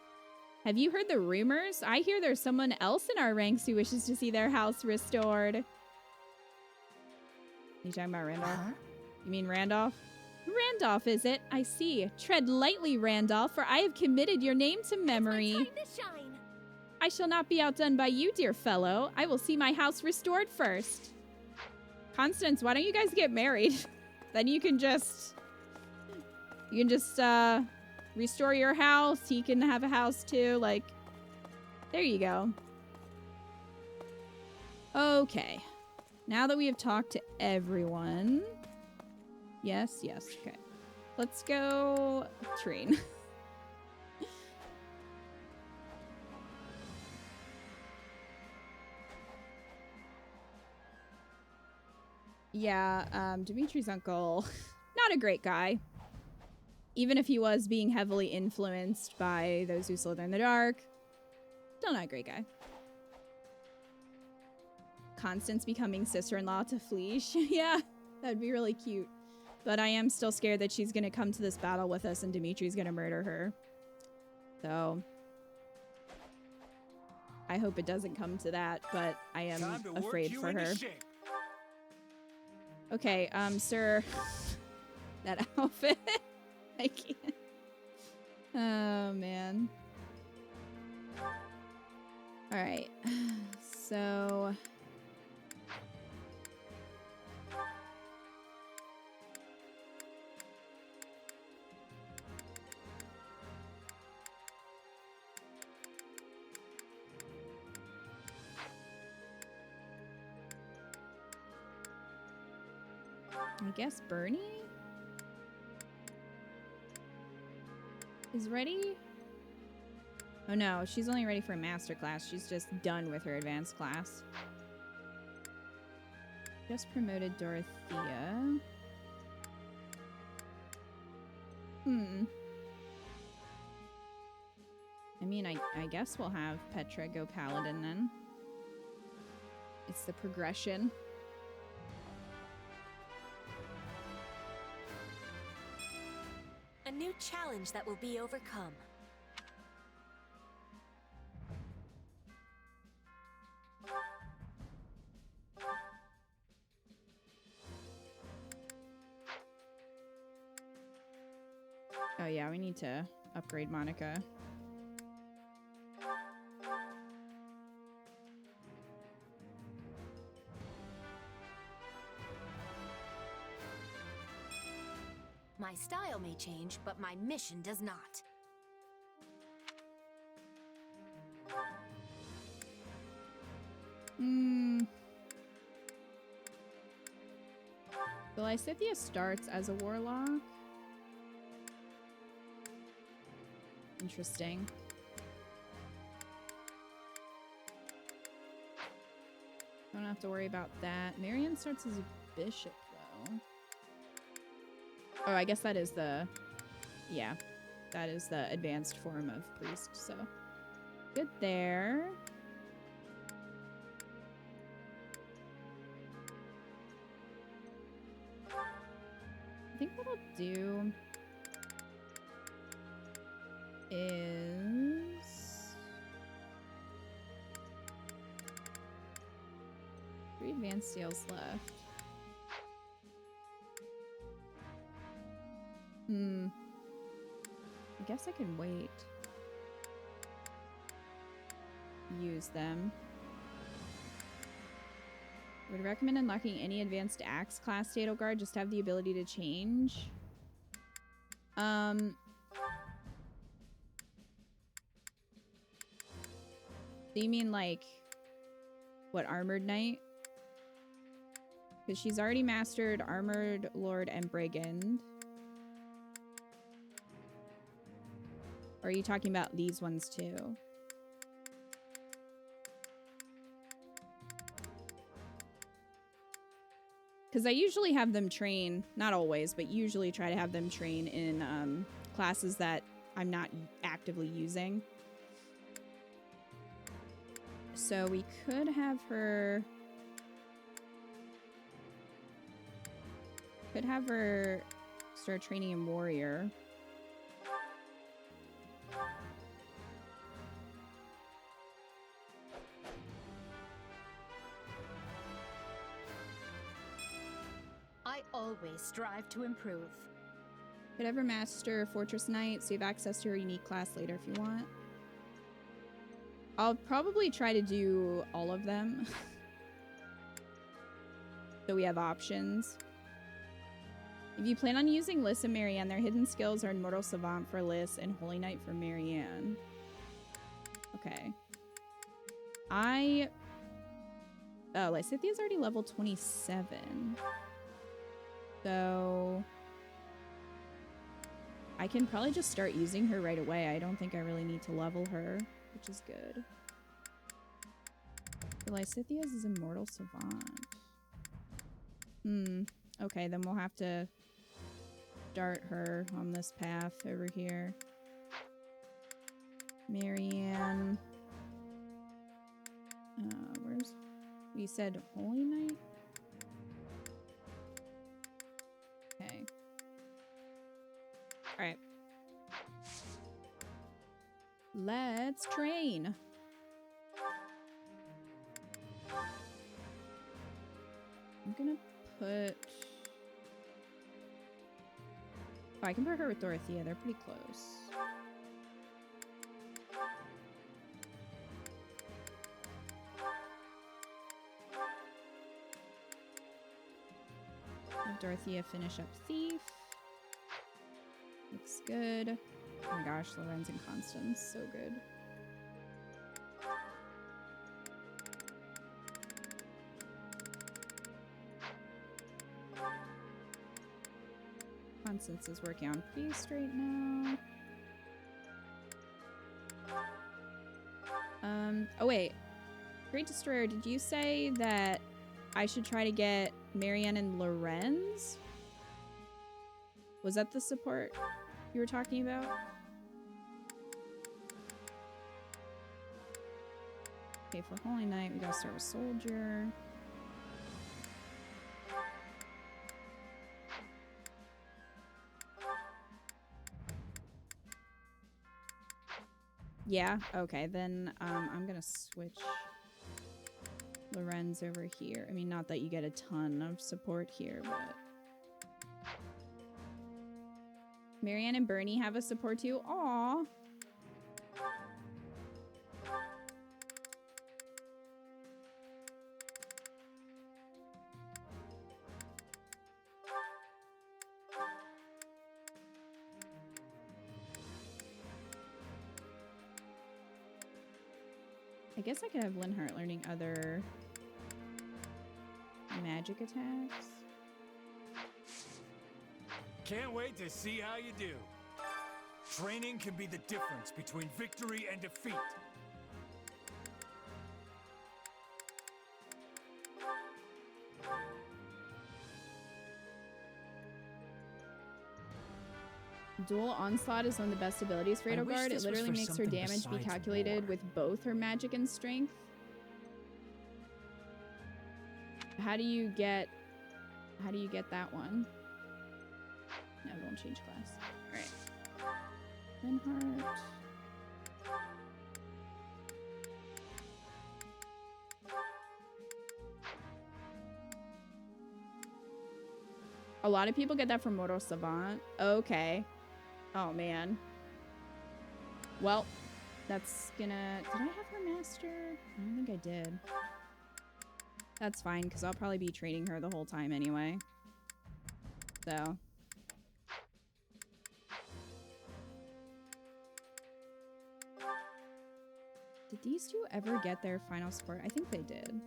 Have you heard the rumors? I hear there's someone else in our ranks who wishes to see their house restored. You talking about Randolph? Huh? You mean Randolph? Randolph, is it? I see. Tread lightly, Randolph, for I have committed your name to memory. It's my time to shine. I shall not be outdone by you, dear fellow. I will see my house restored first. Constance, why don't you guys get married? Then you can just restore your house. He can have a house too. Like, there you go. Okay. Now that we have talked to everyone. Yes, okay. Let's go train. Yeah, Dimitri's uncle, not a great guy. Even if he was being heavily influenced by those who slither in the dark, still not a great guy. Constance becoming sister-in-law to Fleesh. Yeah, that'd be really cute. But I am still scared that she's gonna come to this battle with us and Dimitri's gonna murder her. So I hope it doesn't come to that, but I am afraid for her. Okay, sir. That outfit. I can't. Oh, man. Alright. So... I guess Bernie is ready. Oh no, she's only ready for a master class. She's just done with her advanced class. Just promoted Dorothea. I mean, I guess we'll have Petra go Paladin then. It's the progression. A new challenge that will be overcome. Oh yeah, we need to upgrade Monica. My style may change, but my mission does not. Lysithea starts as a warlock. Interesting. Don't have to worry about that. Marion starts as a bishop, though. Oh, I guess that is the... Yeah. That is the advanced form of priest, so... Good there. I think what I'll do... is... 3 advanced sales left. I guess I can wait. Use them. Would recommend unlocking any advanced axe class to Edelgard, just have the ability to change. Do you mean like what, Armored Knight? Because she's already mastered Armored Lord and Brigand. Or are you talking about these ones too? Because I usually have them train, not always, but usually try to have them train in classes that I'm not actively using. So we could have her... Could have her start training in Warrior. I always strive to improve. Could ever master Fortress Knight, so you have access to her unique class later if you want. I'll probably try to do all of them. So we have options. If you plan on using Liss and Marianne, their hidden skills are Immortal Savant for Liss and Holy Knight for Marianne. Okay. Oh, Lysithia's already level 27. So I can probably just start using her right away. I don't think I really need to level her, which is good. So Lysithia's is Immortal Savant. Okay, then we'll have to start her on this path over here. Marianne. Where's... We said Holy Knight? Okay. Alright. Let's train. I'm gonna put... Oh, I can put her with Dorothea. They're pretty close. Let Dorothea finish up Thief. Looks good. Oh my gosh, Lorenz and Constance. So good. Constance is working on Feast right now. Oh wait. Great Destroyer, did you say that I should try to get Marianne and Lorenz? Was that the support you were talking about? Okay, for Holy Knight, we gotta start with Soldier. Yeah, okay, then I'm gonna switch Lorenz over here. I mean, not that you get a ton of support here, but... Marianne and Bernie have a support too? Aww! I guess I could have Linhart learning other magic attacks. Can't wait to see how you do. Training can be the difference between victory and defeat. Dual Onslaught is one of the best abilities for Edelgard. It literally makes her damage be calculated with both her magic and strength. How do you get that one? No, it won't change class. Alright. Linhart. A lot of people get that from Mortal Savant. Okay. Oh, man. Well, that's gonna... Did I have her master? I don't think I did. That's fine, because I'll probably be training her the whole time anyway. So... Did these two ever get their final support? I think they did.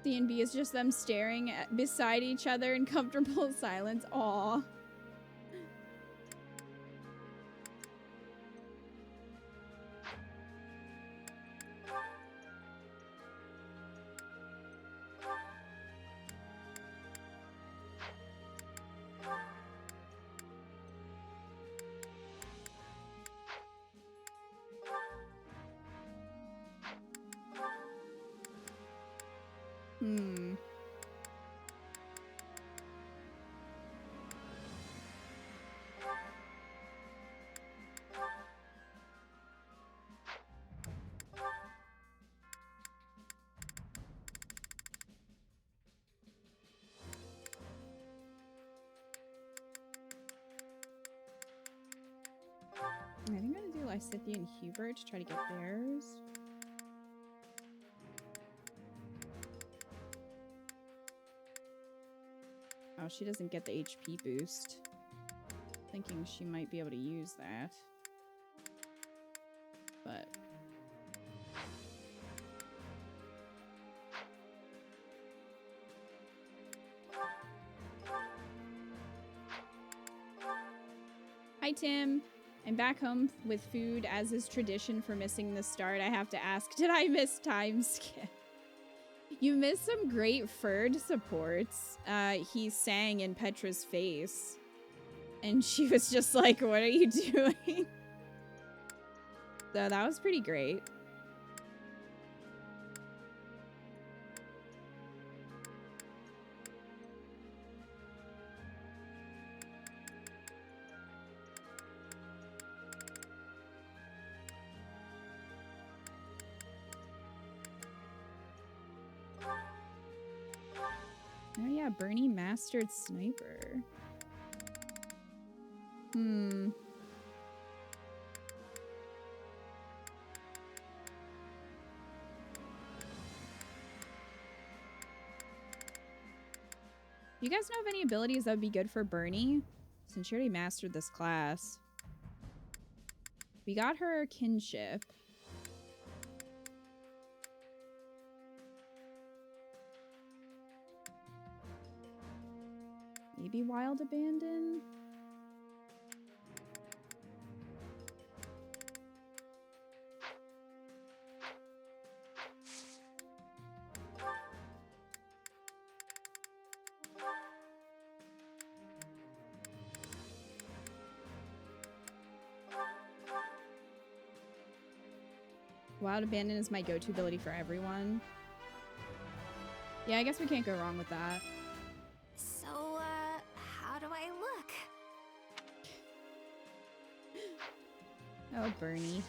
D&B is just them staring beside each other in comfortable silence. Aww. Hmm. I think I'm gonna do Lysithea and Hubert to try to get theirs. Oh, she doesn't get the HP boost. Thinking she might be able to use that. But hi, Tim. I'm back home with food, as is tradition for missing the start. I have to ask, did I miss time skip? You missed some great Ferd supports. He sang in Petra's face. And she was just like, what are you doing? So that was pretty great. Oh yeah, Bernie mastered sniper. Hmm. You guys know of any abilities that would be good for Bernie? Since she already mastered this class. We got her kinship. Maybe Wild Abandon? Wild Abandon is my go-to ability for everyone. Yeah, I guess we can't go wrong with that. So, how do I look? Oh, Bernie.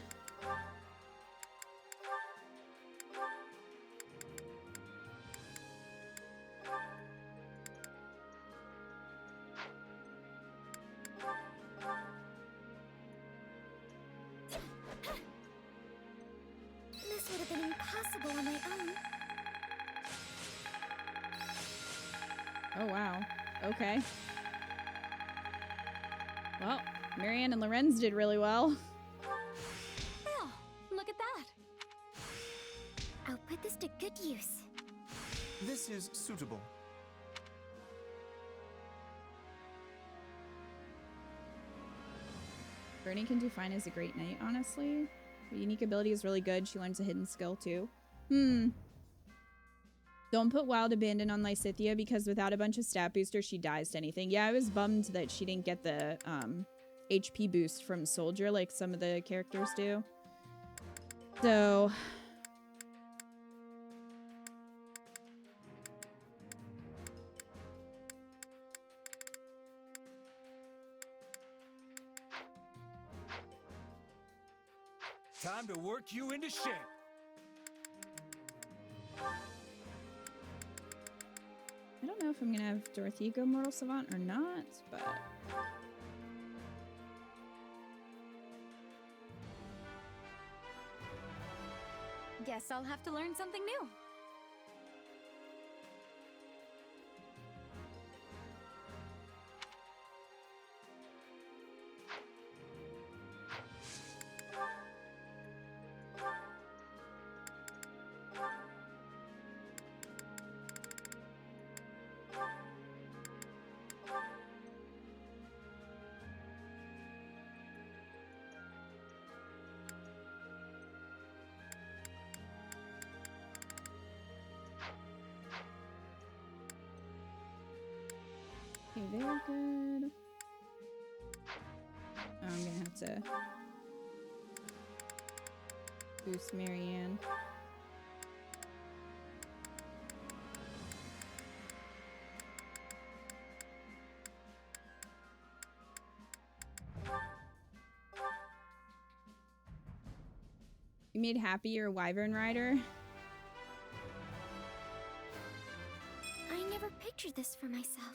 This would have been impossible on my own. Oh, wow. Okay. Well, Marianne and Lorenz did really well. Oh, look at that. I'll put this to good use. This is suitable. Bernie can do fine as a great knight, honestly. Her unique ability is really good. She learns a hidden skill, too. Don't put Wild Abandon on Lysithea because without a bunch of stat boosters, she dies to anything. Yeah, I was bummed that she didn't get the HP boost from Soldier like some of the characters do. So... Time to work you into shape. I don't know if I'm gonna have Dorothea go Mortal Savant or not, but... Guess I'll have to learn something new. Okay, very good. Oh, I'm gonna have to boost Marianne. You made Happy your Wyvern Rider? I never pictured this for myself.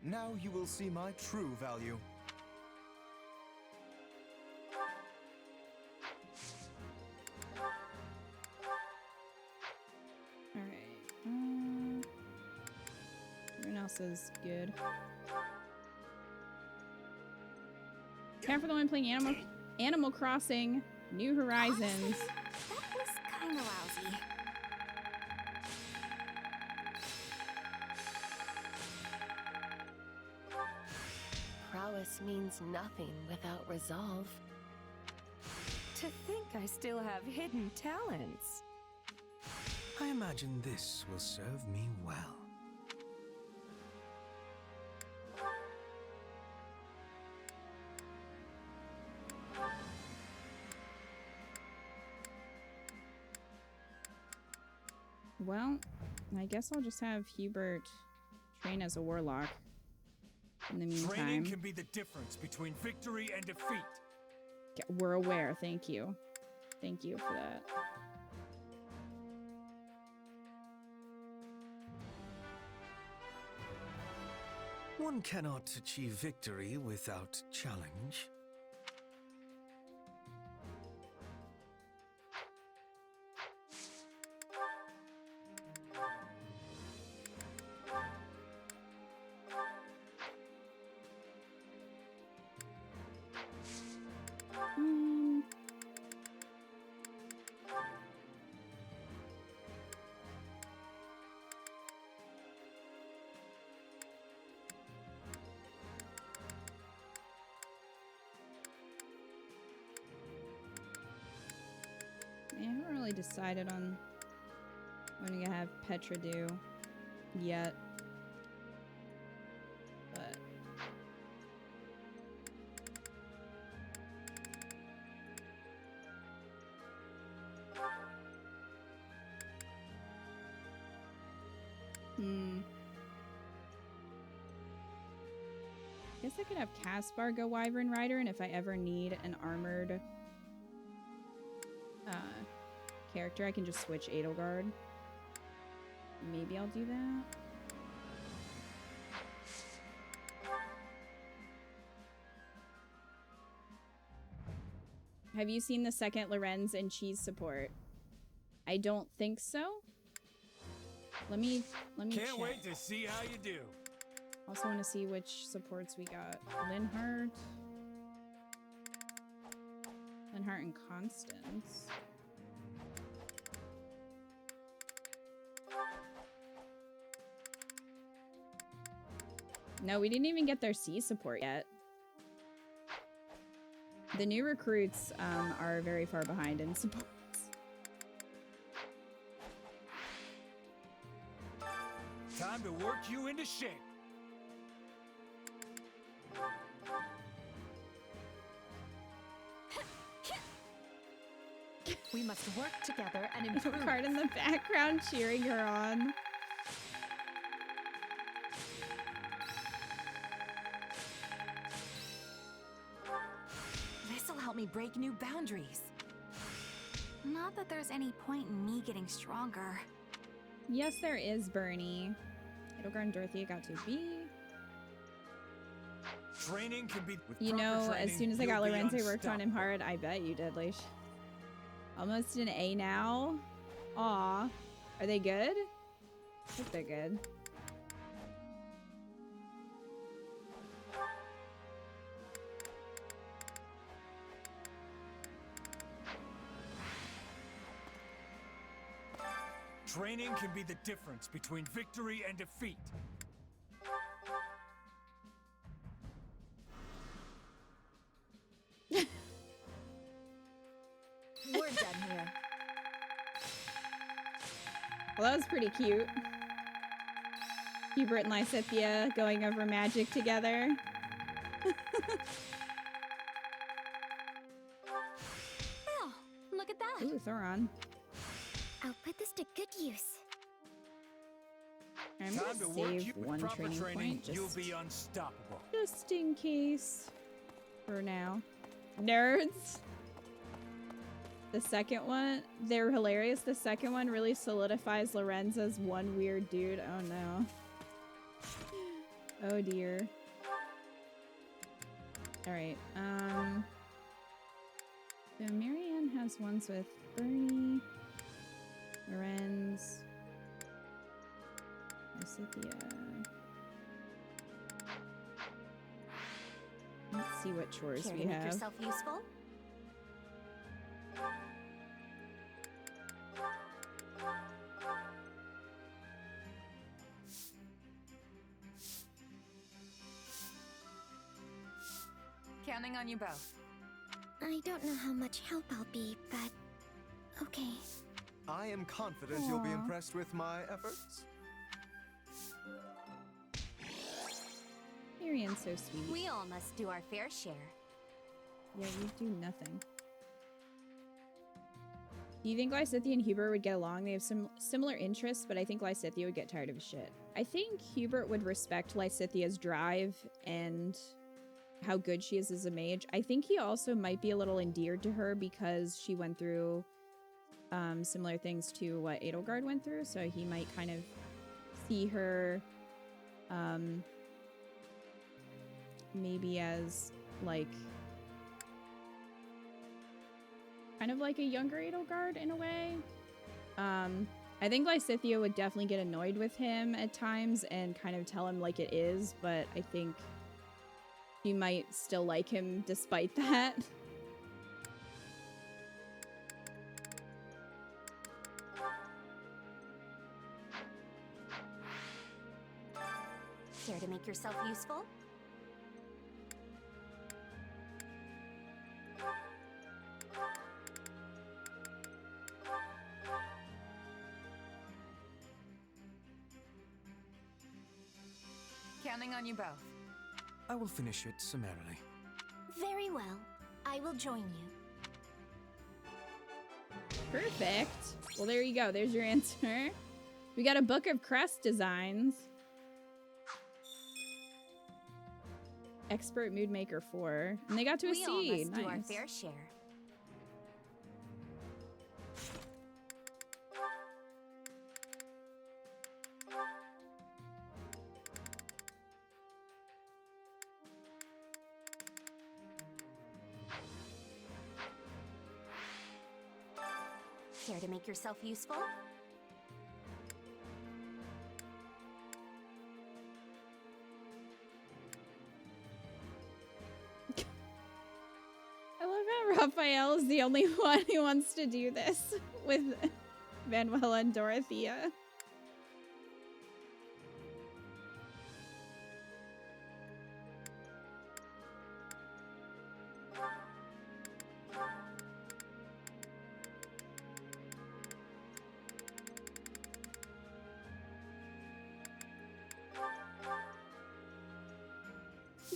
Now you will see my true value. Alright. Everyone else is good. Time for the one playing Animal Crossing New Horizons. Honestly, that was kinda lousy. Prowess means nothing without resolve. To think I still have hidden talents. I imagine this will serve me well. Well, I guess I'll just have Hubert train as a warlock in the meantime. Training can be the difference between victory and defeat. Yeah, we're aware. Thank you. Thank you for that. One cannot achieve victory without challenge. I haven't really decided on what I'm gonna have Petra do yet. But guess I could have Caspar go Wyvern Rider, and if I ever need an armored character, I can just switch Edelgard. Maybe I'll do that. Have you seen the second Lorenz and Cheese support? I don't think so. Let me Can't check. wait to see how you do. Also want to see which supports we got. Linhart and Constance. No, we didn't even get their C support yet. The new recruits are very far behind in supports. Time to work you into shape. We must work together and improve. Edelgard in the background cheering her on. This'll help me break new boundaries. Not that there's any point in me getting stronger. Yes, there is, Bernie. Edelgard and Dorothea got to B. Training can be with You proper know, training, as soon as I got you'll be Lorenzo, I worked on him unstoppable. hard. I bet you did, Leish. Almost an A now. Aw. Are they good? I think they're good. Training can be the difference between victory and defeat. We're done here. Well, that was pretty cute. Hubert and Lysithea going over magic together. Oh, look at that. Ooh, Thoron. I'll put this to good use. I'm Time gonna to work save you with one proper training training, point you'll be unstoppable. just in case. For now. Nerds. The second one, they're hilarious. The second one really solidifies Lorenz as one weird dude. Oh no. Oh dear. Alright, so Marianne has ones with Bernie, Lorenz, Lysithea. Let's see what chores Care we to make have. yourself useful? Counting on you both. I don't know how much help I'll be, but okay. I am confident you'll be Aw. impressed with my efforts. Marianne's so sweet. We all must do our fair share. Yeah, we do nothing. Do you think Lysithea and Hubert would get along? They have some similar interests, but I think Lysithea would get tired of his shit. I think Hubert would respect Lysithea's drive and how good she is as a mage. I think he also might be a little endeared to her because she went through similar things to what Edelgard went through, so he might kind of see her maybe as like kind of like a younger Edelgard in a way. I think Lysithea would definitely get annoyed with him at times and kind of tell him like it is, but I think he might still like him despite that. Care to make yourself useful? Counting on you both. I will finish it summarily. Very well. I will join you. Perfect. Well, there you go. There's your answer. We got a book of crest designs. Expert Mood Maker 4. And they got to a We all C. must do our Nice. fair share. Care to make yourself useful? I love how Raphael is the only one who wants to do this with Manuela and Dorothea.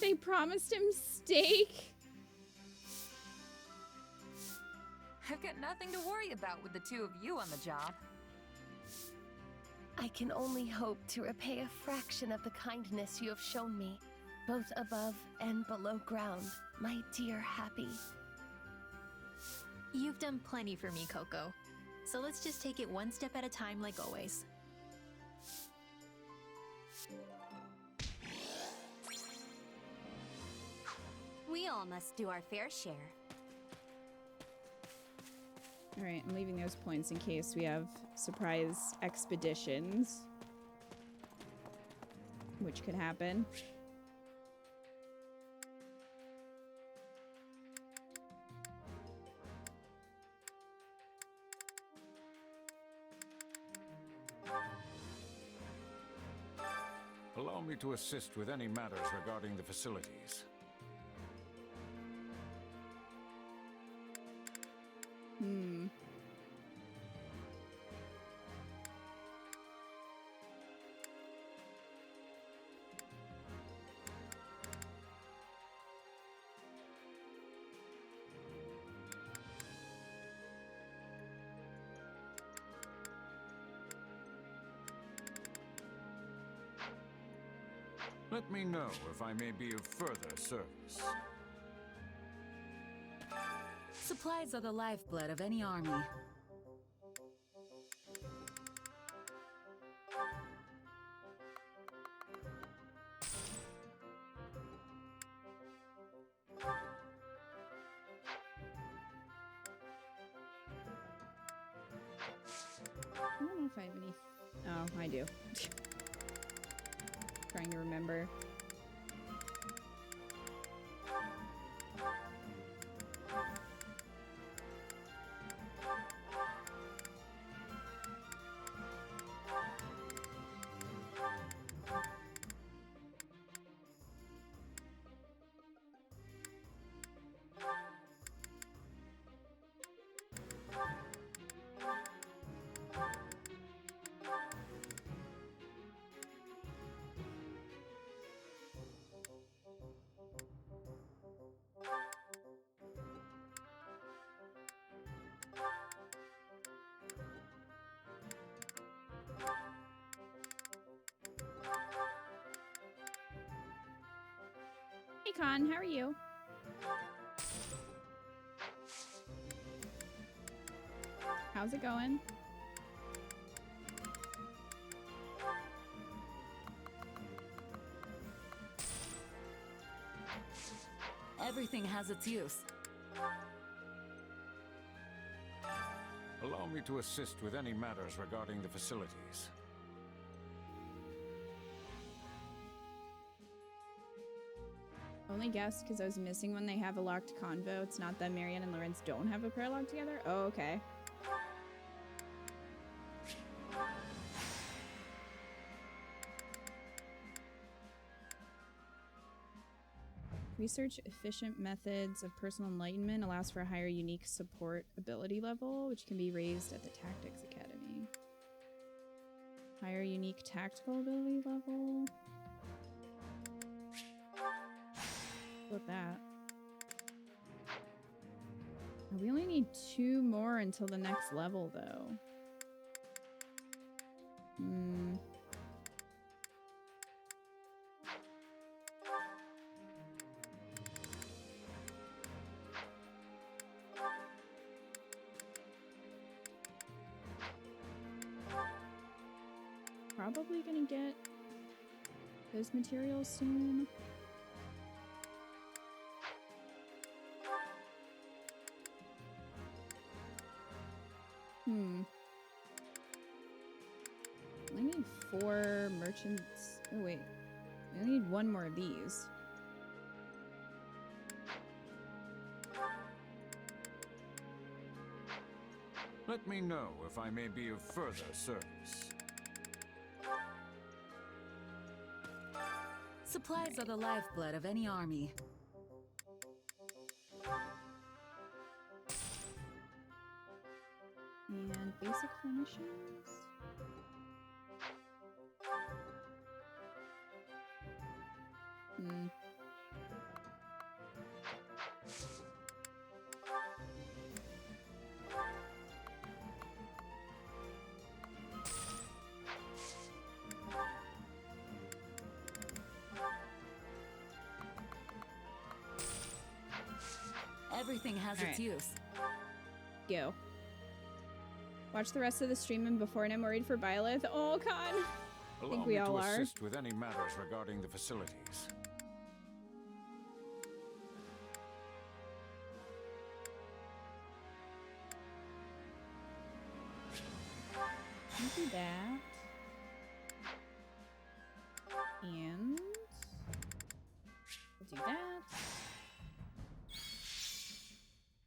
They promised him steak. I've got nothing to worry about with the two of you on the job. I can only hope to repay a fraction of the kindness you have shown me, both above and below ground, my dear Happy. You've done plenty for me, Coco. So let's just take it one step at a time like always. We all must do our fair share. Alright, I'm leaving those points in case we have surprise expeditions. Which could happen. Allow me to assist with any matters regarding the facilities. Hmm. Let me know if I may be of further service. Supplies are the lifeblood of any army. I don't know if I have any. Oh, I do. Trying to remember. Hey Con, how are you? How's it going? Everything has its use. Allow me to assist with any matters regarding the facilities. Only guessed because I was missing when they have a locked convo. It's not that Marianne and Lorenz don't have a prayer log together? Oh, okay. Research efficient methods of personal enlightenment allows for a higher unique support ability level, which can be raised at the Tactics Academy. Higher unique tactical ability level. With that. We only need 2 more until the next level, though. Probably gonna get those materials soon. I need 4 merchants. Oh wait, I need 1 more of these. Let me know if I may be of further service. Supplies are the lifeblood of any army. And basic furnishings. Everything has its use. Go. Watch the rest of the stream and before and I'm worried for Byleth. Oh, Con! I think we all are. Assist with any matters regarding the facilities. We'll do that. And we'll do that.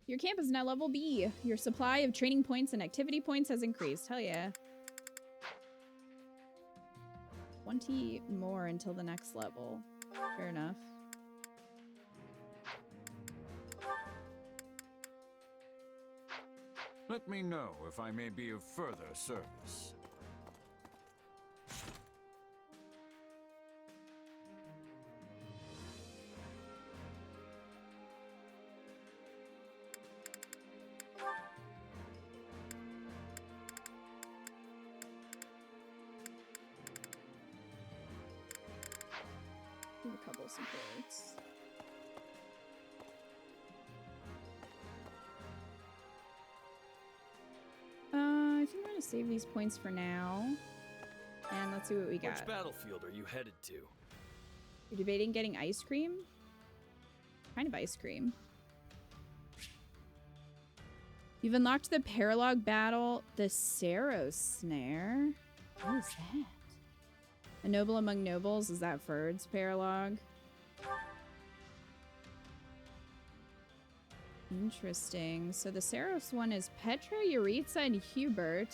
Your camp is now level B. Your supply of training points and activity points has increased. Hell yeah. 20 more until the next level. Fair enough. Let me know if I may be of further service. Do a couple supports. I think I'm gonna save these points for now. And let's see what we got. Which battlefield are you headed to? You're debating getting ice cream? What kind of ice cream? You've unlocked the paralog battle, the Saros snare. What is that? A noble among nobles? Is that Ferd's paralog? Interesting. So the Saros one is Petra, Yuritsa, and Hubert.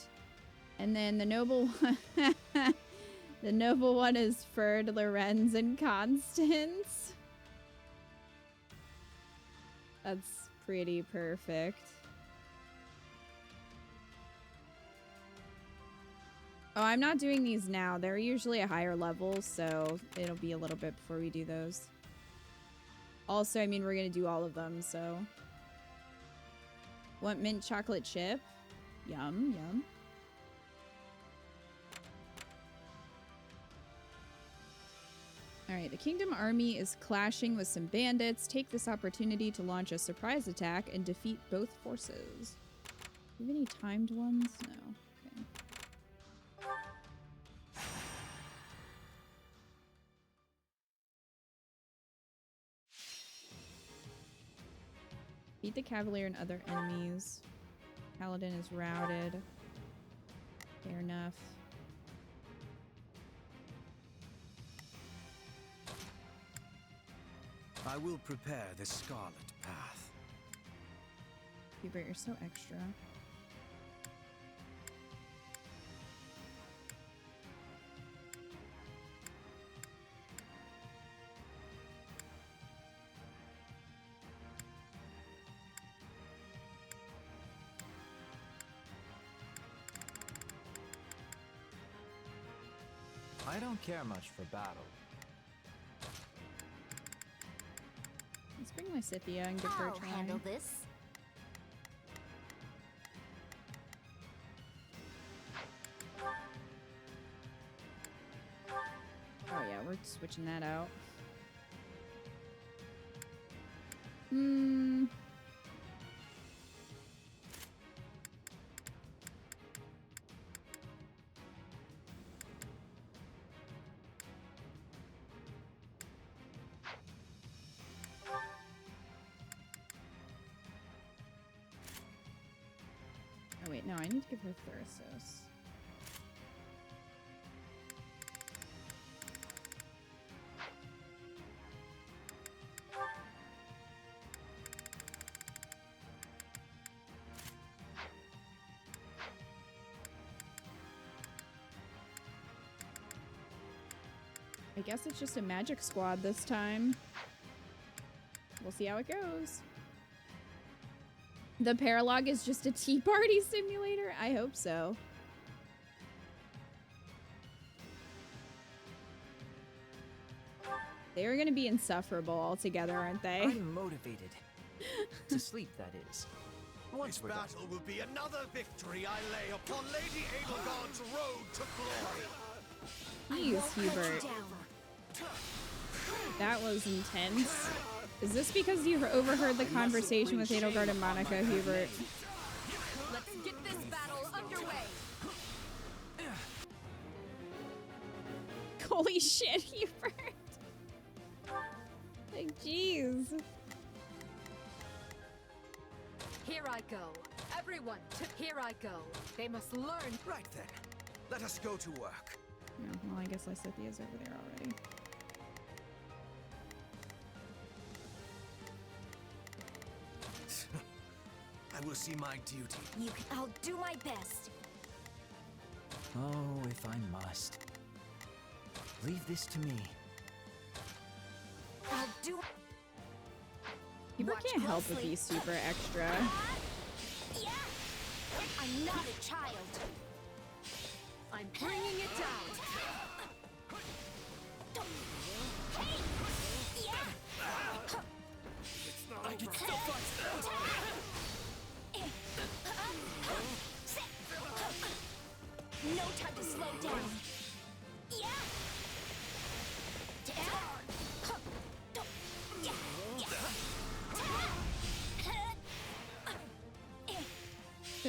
And then the noble one the noble one is Ferd, Lorenz, and Constance. That's pretty perfect. Oh, I'm not doing these now. They're usually a higher level, so it'll be a little bit before we do those. Also, I mean, we're gonna do all of them, so. Want mint chocolate chip? Yum, yum. Alright, the Kingdom Army is clashing with some bandits. Take this opportunity to launch a surprise attack and defeat both forces. Do you have any timed ones? No. Okay. Beat the Cavalier and other enemies. Paladin is routed. Fair enough. I will prepare the Scarlet Path. Hubert, you're so extra. I don't care much for battle. Let's bring my Scythia and give her a I'll try. handle this. Oh yeah, we're switching that out. Hmm. Oh wait, no, I need to give her Thyrsos. I guess it's just a magic squad this time. We'll see how it goes. The Paralog is just a tea party simulator? I hope so. They are going to be insufferable altogether, aren't they? I'm motivated. To sleep, that is. Once This we're done. battle will be another victory I lay upon Lady Edelgard's road to glory. Jeez, Hubert. That was intense. Is this because you overheard the conversation with Edelgard and Monica, Hubert? Let's get this battle underway. Holy shit, Hubert. Like, jeez. Here I go. Everyone, here I go. They must learn. Right then, let us go to work. Yeah, well, I guess Lysithia's over there already. I will see my duty. I'll do my best. Oh, if I must. Leave this to me. I'll do. Hubert can't help but be super extra. Yeah. I'm not a child. I'm bringing it down. Hey! Yeah. I can still fight. No time to slow down. Yeah.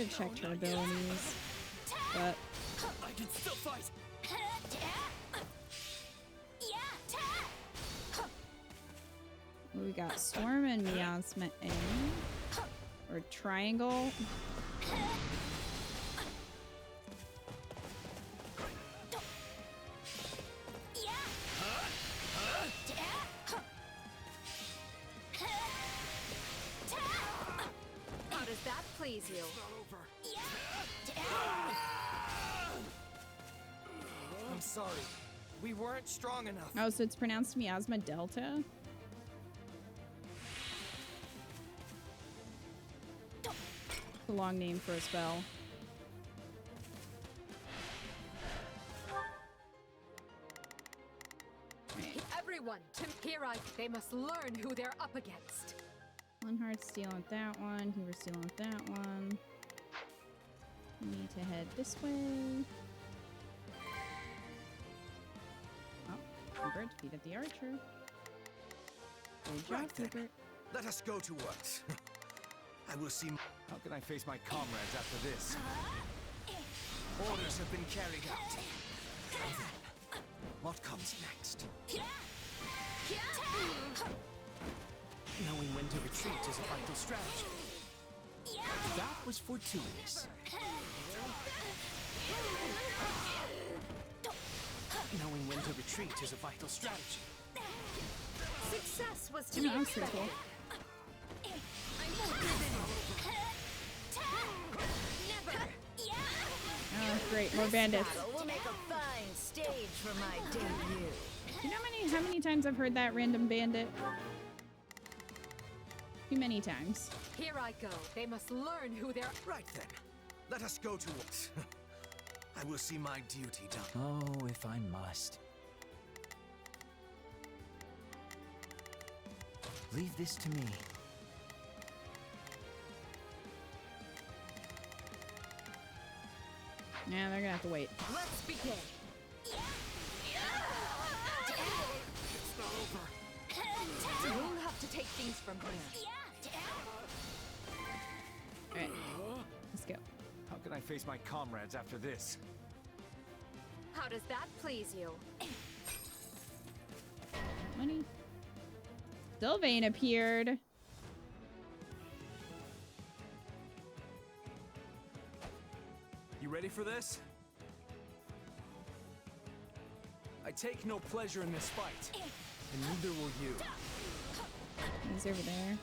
should have checked her abilities. But I can still fight. we got Storm and Miasma in. Or Triangle. How does that please you? I'm sorry. We weren't strong enough. Oh, so it's pronounced Miasma Delta? A long name for a spell. Everyone, here they must learn who they're up against. Linhardt's stealing with that one. Hubert's stealing with that one. We need to head this way. Oh, Hubert defeated the archer. Good job, Right then. Hubert. Let us go to work. I will see. How can I face my comrades after this? Orders have been carried out. And then, what comes next? Knowing when to retreat is a vital strategy. That was fortuitous. Knowing when to retreat is a vital strategy. Success was to Yeah, be that was pretty expected. cool. Oh, great, more bandits. We'll make a fine stage for my debut. Do you know how many times I've heard that random bandit? Too many times. Here I go. They must learn who they're. Right then. Let us go to work. I will see my duty done. Oh, if I must. Leave this to me. Yeah, they're gonna have to wait. Let's begin. It's not over. We'll have to take things from here. Alright, let's go. How can I face my comrades after this? How does that please you? Money. Sylvain appeared. You ready for this? I take no pleasure in this fight, and neither will you. He's over there.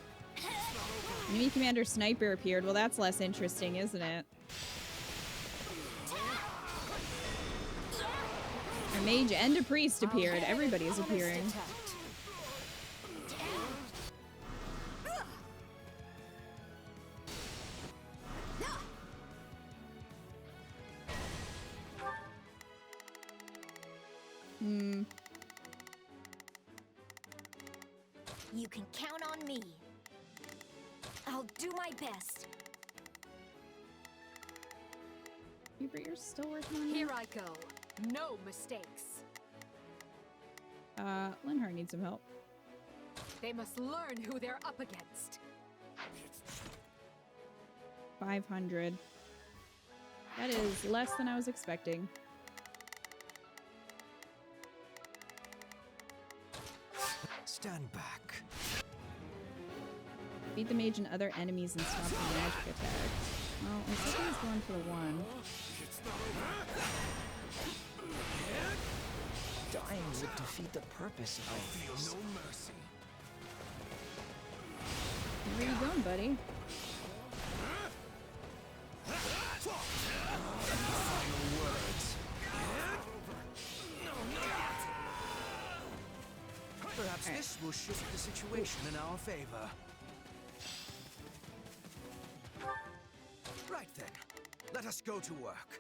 Enemy Commander Sniper appeared. Well, that's less interesting, isn't it? A mage and a priest appeared. Everybody's appearing. You can count on me. I'll do my best. Hubert, you're still working on Here that? I go. No mistakes. Linhardt needs some help. They must learn who they're up against. 500. That is less than I was expecting. Stand back. Beat the mage and other enemies and stop the magic attacks. Well, I think he's going for the one. Dying would defeat the purpose of all this. No mercy. Where are you going, buddy? Final words. Perhaps this will shift the situation in our favor. Right then. Let us go to work.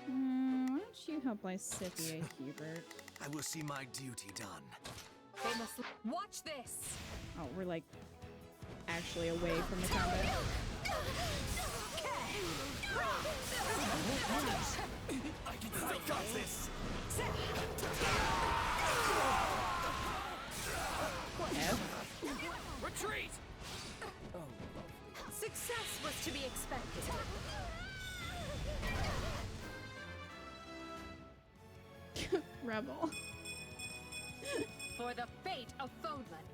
Why don't you help Lysithia, Hubert? I will see my duty done. They must watch this. Oh, we're like actually away from the combat. I can still got this. F. Retreat! Success Rebel. For the fate of Fodlan.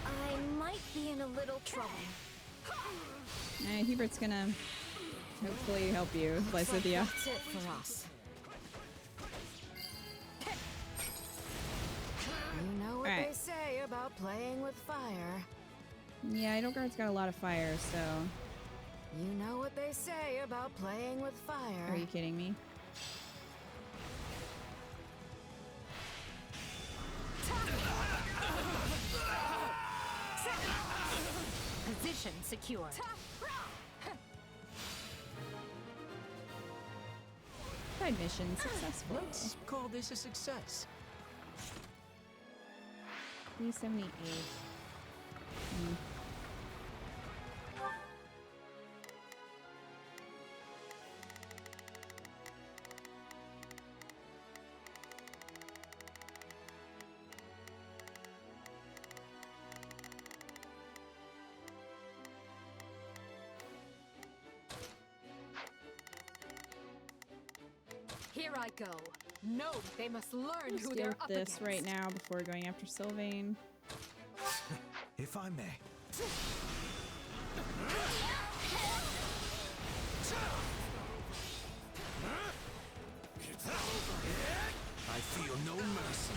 I might be in a little trouble. Hubert's gonna hopefully help you, Lysithia. That's it for us. You know what they say about playing with fire. Yeah, Edelgard's got a lot of fire, so... You know what they say about playing with fire. Are you kidding me? Position secure. Side mission successful. Let's call this a success. 378. Here I go. No, they must learn who they're up this against. right now before going after Sylvain. If I may. I feel no mercy.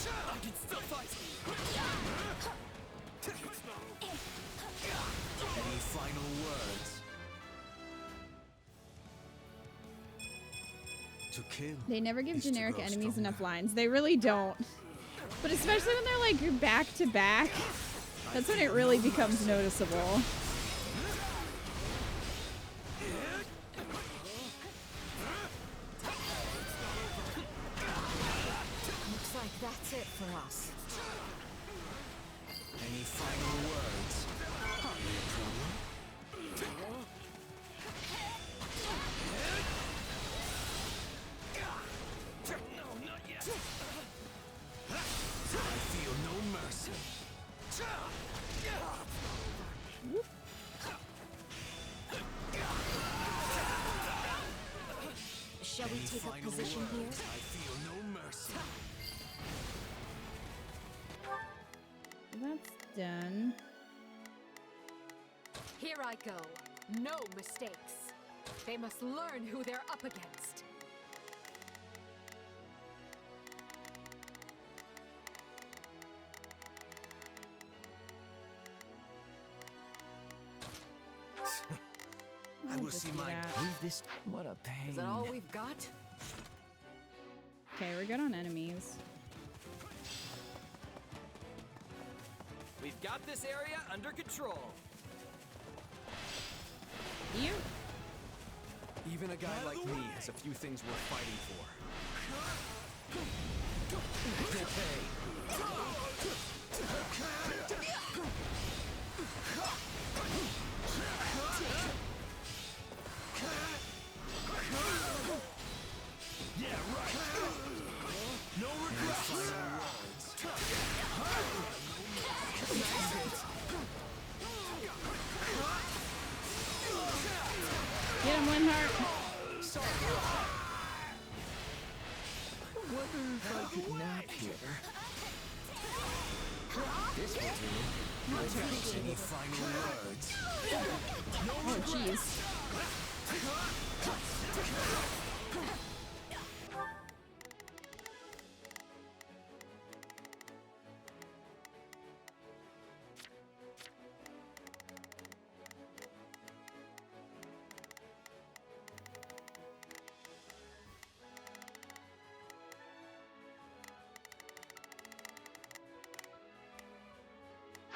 I can still fight. Any final words? To kill. They never give is to generic grow enemies stronger. enough lines. They really don't. But especially when they're like back to back, that's when it really becomes noticeable. Looks like that's it for us. Any final words? Hardly a problem. No, not yet. I feel no mercy. Shall we Any take up final position words? here? I feel no mercy. That's done. Here I go. No mistakes. They must learn who they're up against. I will see my Leave this. What a pain. Is that all we've got? Okay, we're good on enemies. We've got this area under control. You? Even a guy like me has a few things worth fighting for. Yeah, right. No regrets. Get him, Linhardt. I wonder if I could nap here. This will do. Any final words? Oh, jeez.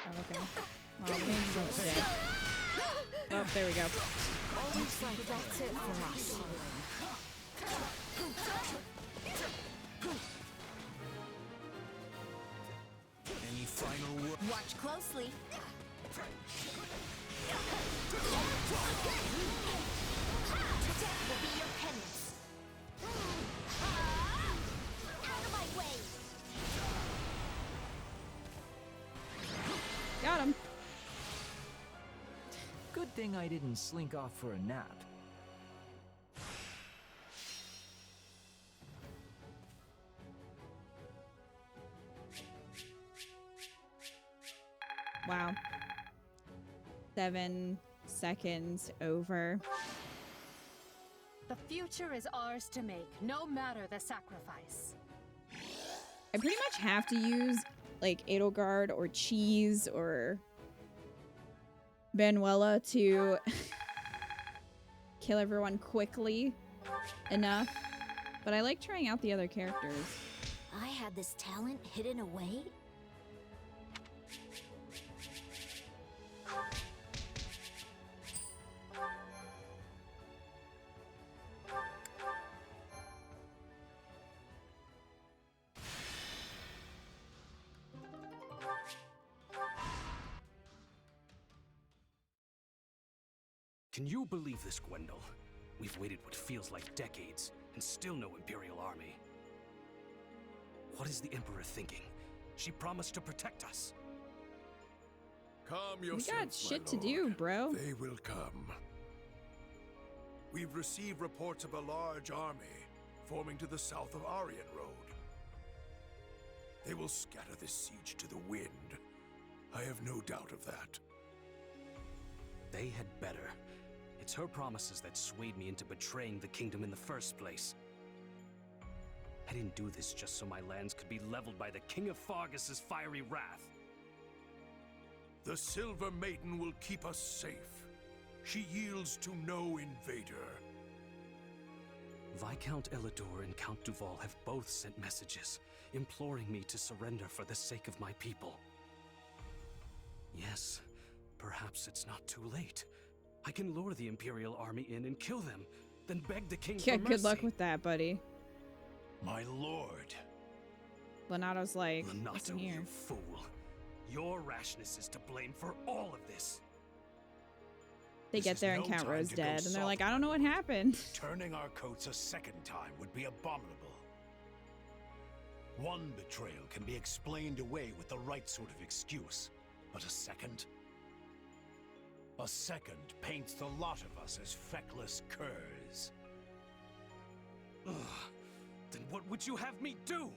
Oh, okay. Well, Pain's almost dead. Oh, there we go. Looks like that's it for us. Any final words? Watch closely. Death will be your penance. Out of my way. got him. Good thing I didn't slink off for a nap. Wow. 7 seconds over. The future is ours to make, no matter the sacrifice. I pretty much have to use like Edelgard or Cheese or Benuela to kill everyone quickly enough. But I like trying out the other characters. I had this talent hidden away? Can you believe this, Gwendol? We've waited what feels like decades, and still no Imperial army. What is the Emperor thinking? She promised to protect us. Calm We yourself, got shit to do, bro. They will come. We've received reports of a large army forming to the south of Aryan Road. They will scatter this siege to the wind. I have no doubt of that. They had better. It's her promises that swayed me into betraying the kingdom in the first place. I didn't do this just so my lands could be leveled by the King of Fargus's fiery wrath. The Silver Maiden will keep us safe. She yields to no invader. Viscount Elidor and Count Duval have both sent messages, imploring me to surrender for the sake of my people. Yes, perhaps it's not too late. I can lure the Imperial army in and kill them, then beg the king Yeah, for mercy. good luck with that, buddy. My lord. Lenato's like, Lenato, listen here. you fool. Your rashness is to blame for all of this. They get there and Count Rose dead, and they're like, I don't know what happened. Turning our coats a second time would be abominable. One betrayal can be explained away with the right sort of excuse, but a second paints the lot of us as feckless curs. Ugh. Then what would you have me do?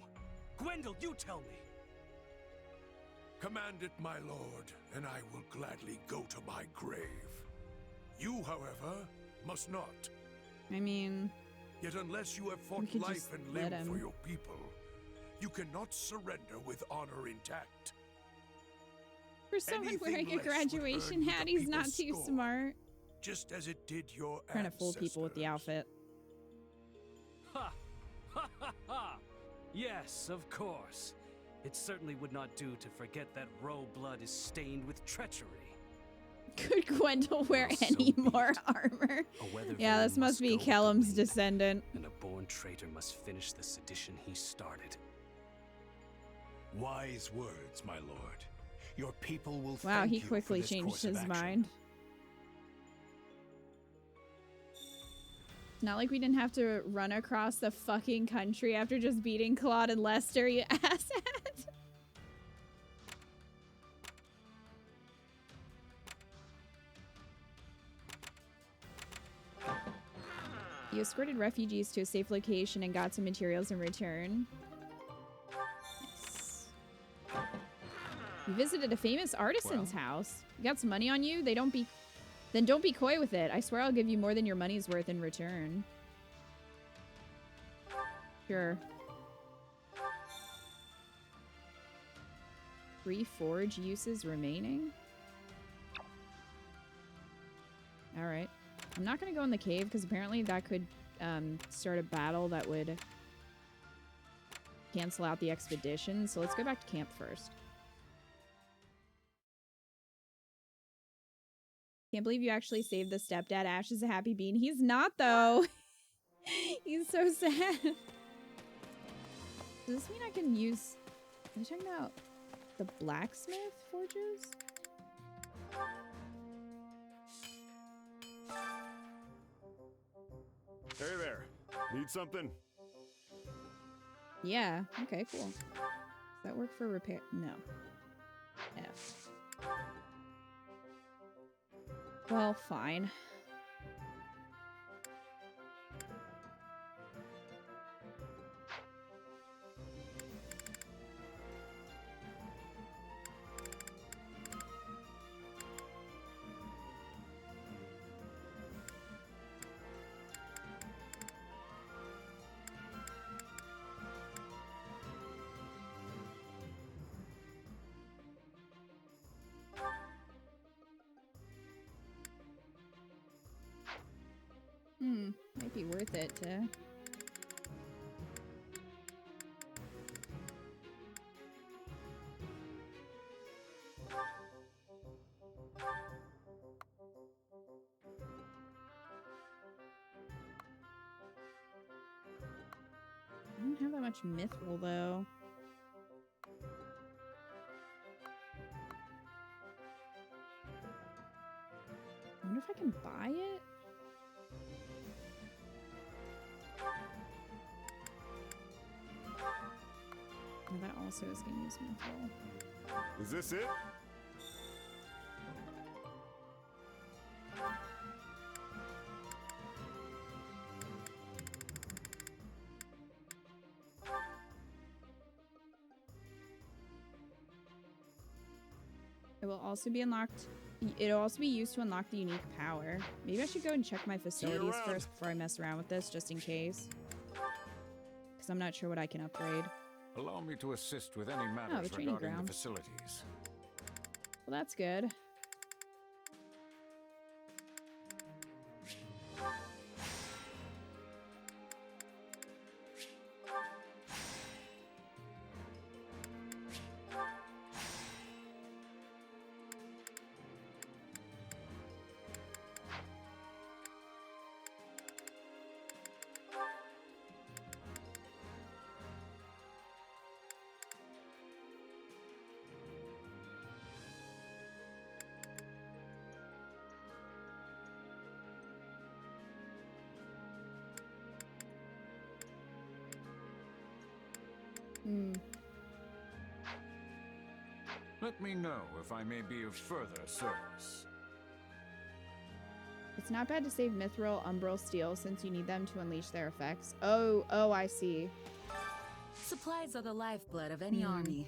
Gwendol, you tell me. Command it, my lord, and I will gladly go to my grave. You, however, must not. I mean... Yet unless you have we fought could life just and let limb for him. your people, you cannot surrender with honor intact. For someone Anything wearing a less would graduation earn you hat, the he's not people's too scorn, smart. Just as it did your Trying to fool people with the outfit. Ha! Ha ha ha! Yes, of course. It certainly would not do to forget that roe blood is stained with treachery. Could Gwendol wear any more armor? Yeah, this must be Kellum's descendant. And a born traitor must finish the sedition he started. Wise words, my lord. Your people will Wow, thank he you for quickly this changed course of his action. mind. It's not like we didn't have to run across the fucking country after just beating Claude and Lester, you asshat. You escorted refugees to a safe location and got some materials in return. Nice. You visited a famous artisan's house. You got some money on you? Then don't be coy with it. I swear I'll give you more than your money's worth in return. Sure. 3 forge uses remaining? Alright. I'm not gonna go in the cave because apparently that could start a battle that would cancel out the expedition. So let's go back to camp first. Can't believe you actually saved the stepdad. Ash is a happy bean. He's not, though. He's so sad. Does this mean I can use... Are you talking about the blacksmith forges? Hey there. Need something? Yeah. Okay, cool. Does that work for repair? No. F. Well, fine. Might be worth it to... I don't have that much mithril, though. I wonder if I can buy it? Oh, that also is going to use mithril. Is this it? It will also be unlocked. It'll also be used to unlock the unique power. Maybe I should go and check my facilities first before I mess around with this, just in case. Because I'm not sure what I can upgrade. Allow me to assist with any matters the training regarding ground. the facilities. Well, that's good. Let me know if I may be of further service. It's not bad to save mithril, umbral, steel, since you need them to unleash their effects. Oh, I see. Supplies are the lifeblood of any army.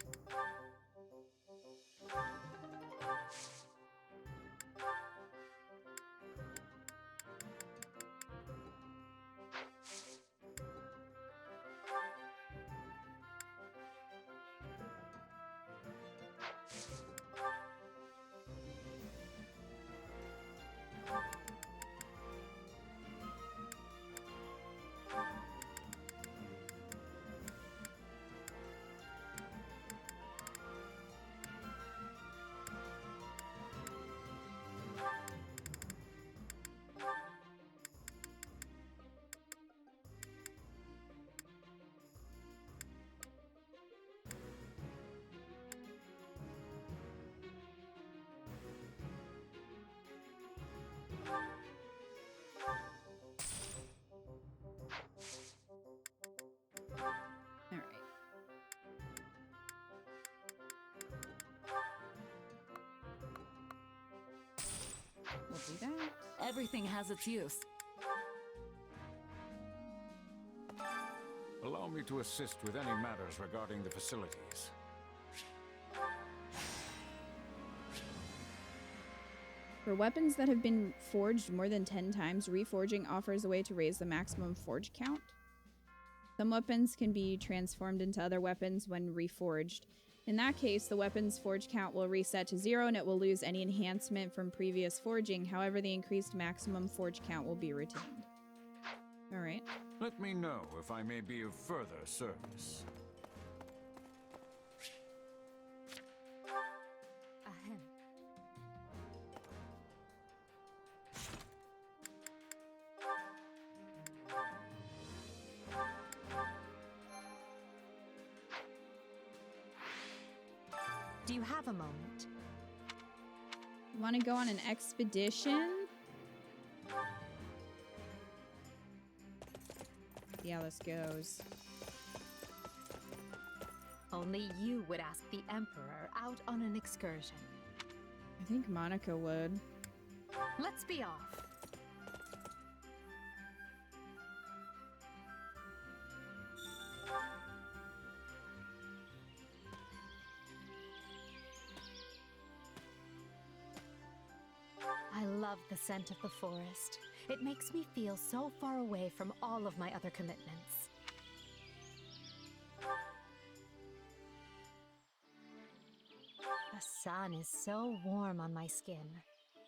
We'll do that. Everything has its use. Allow me to assist with any matters regarding the facilities. For weapons that have been forged more than 10 times, reforging offers a way to raise the maximum forge count. Some weapons can be transformed into other weapons when reforged. In that case, the weapon's forge count will reset to 0 and it will lose any enhancement from previous forging. However, the increased maximum forge count will be retained. Alright. Let me know if I may be of further service. Do you have a moment? Want to go on an expedition? See how this goes. Only you would ask the Emperor out on an excursion. I think Monica would. Let's be off. I love the scent of the forest. It makes me feel so far away from all of my other commitments. The sun is so warm on my skin.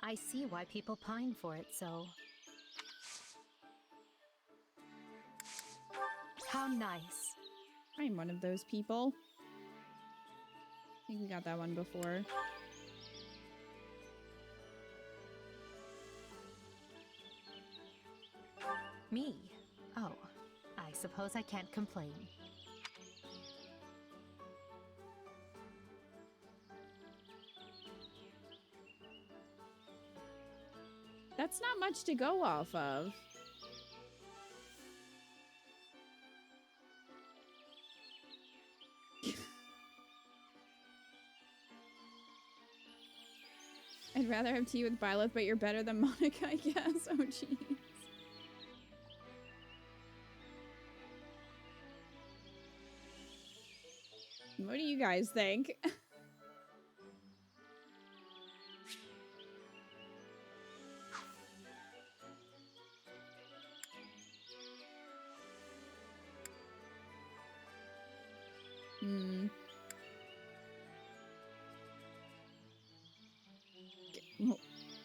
I see why people pine for it so. How nice. I'm one of those people. I think we got that one before. Me? Oh, I suppose I can't complain. That's not much to go off of. I'd rather have tea with Byleth, but you're better than Monica, I guess. Oh, jeez. What do you guys think?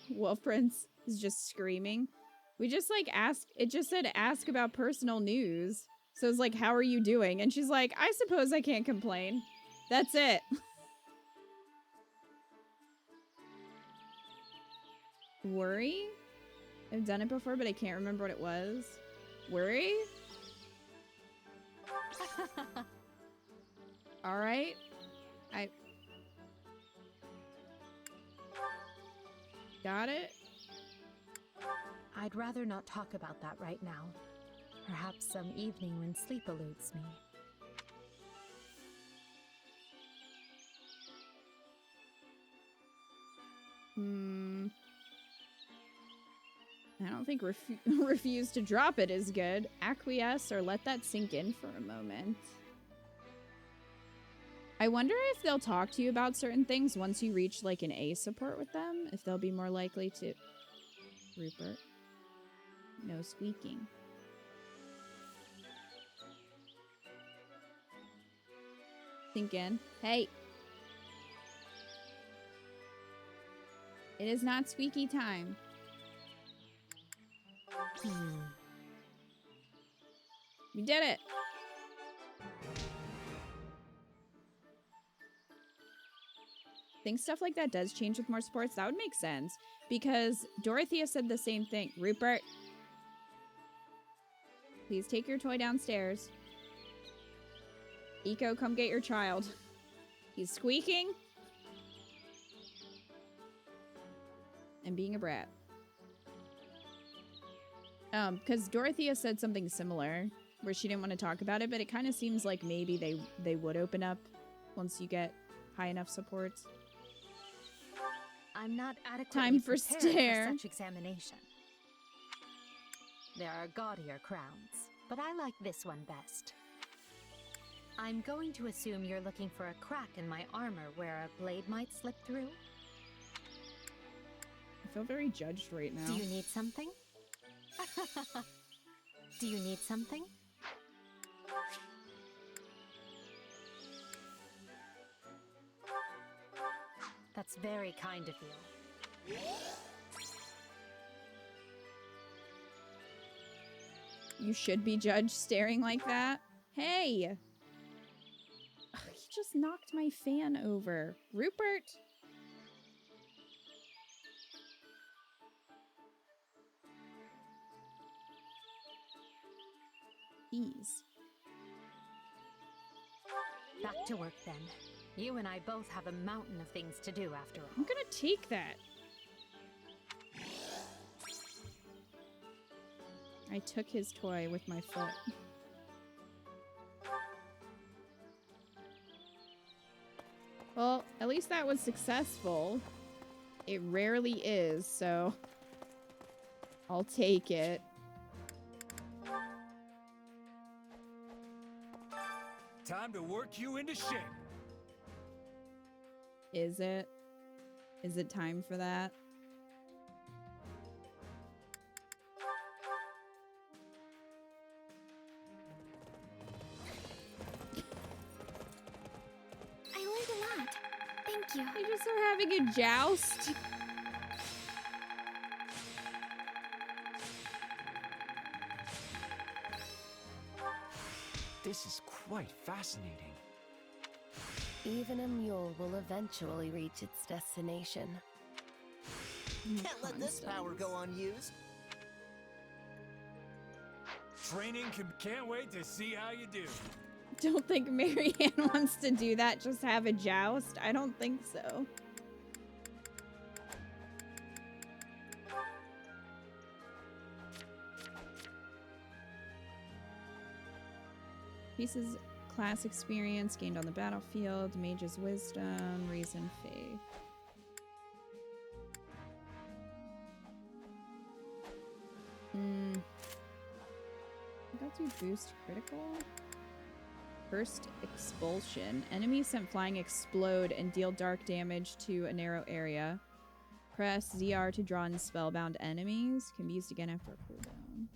Wolf Prince is just screaming. We just like asked, it just said ask about personal news. So it's like, how are you doing? And she's like, I suppose I can't complain. That's it. Worry? I've done it before, but I can't remember what it was. Worry? All right. Got it. I'd rather not talk about that right now. Perhaps some evening when sleep eludes me. I don't think refuse to drop it is good. Acquiesce or let that sink in for a moment. I wonder if they'll talk to you about certain things once you reach like an A support with them. If they'll be more likely to... Rupert. No squeaking. Sink in. Hey! It is not squeaky time. We did it! Think stuff like that does change with more sports? That would make sense. Because Dorothea said the same thing. Rupert, please take your toy downstairs. Eco, come get your child. He's squeaking. And being a brat. Because Dorothea said something similar, where she didn't want to talk about it, but it kind of seems like maybe they would open up once you get high enough supports. I'm not adequately Time for prepared stare. for such examination. There are gaudier crowns, but I like this one best. I'm going to assume you're looking for a crack in my armor where a blade might slip through. I feel very judged right now. Do you need something? Do you need something? That's very kind of you. You should be judged staring like that. Hey! Ugh, he just knocked my fan over. Rupert! Jeez. Back to work then. You and I both have a mountain of things to do after all. I'm gonna take that. I took his toy with my foot. Well, at least that was successful. It rarely is, so I'll take it. Time to work you into shape. Is it? Is it time for that? I learned a lot. Thank you. You just are having a joust. This is quite fascinating. Even a mule will eventually reach its destination. Can't let this power go unused. Training can't wait to see how you do. Don't think Marianne wants to do that, just have a joust. I don't think so. Pieces class experience gained on the battlefield, mage's wisdom, reason, faith. Got to boost critical. First expulsion. Enemies sent flying explode and deal dark damage to a narrow area. Press ZR to draw in spellbound enemies. Can be used again after a cooldown.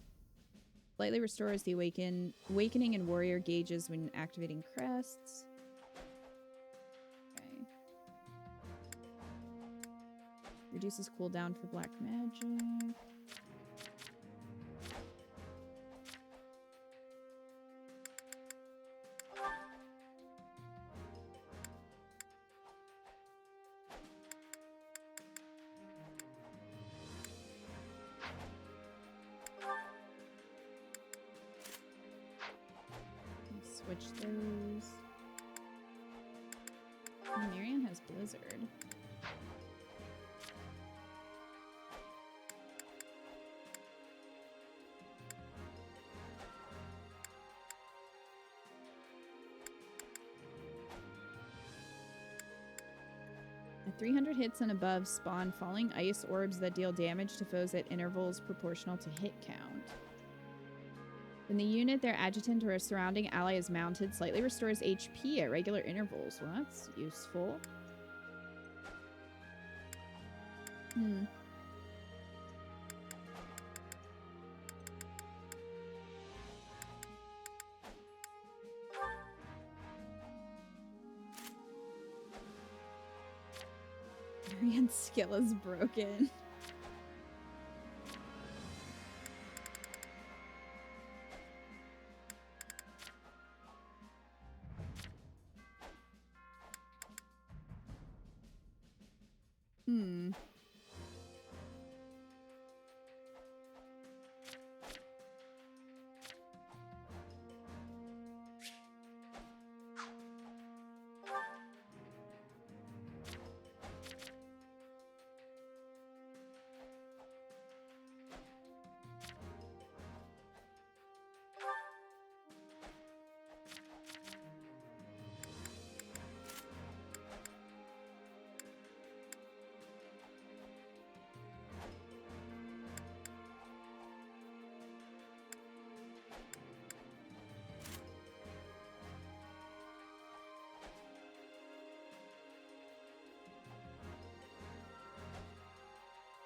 Slightly restores the awakening and warrior gauges when activating crests. Okay. Reduces cooldown for black magic. Switch those. Oh, Marianne has Blizzard. At 300 hits and above, spawn falling ice orbs that deal damage to foes at intervals proportional to hit count. When the unit, their adjutant, or a surrounding ally is mounted, slightly restores HP at regular intervals. Well, that's useful. Marianne's skill is broken.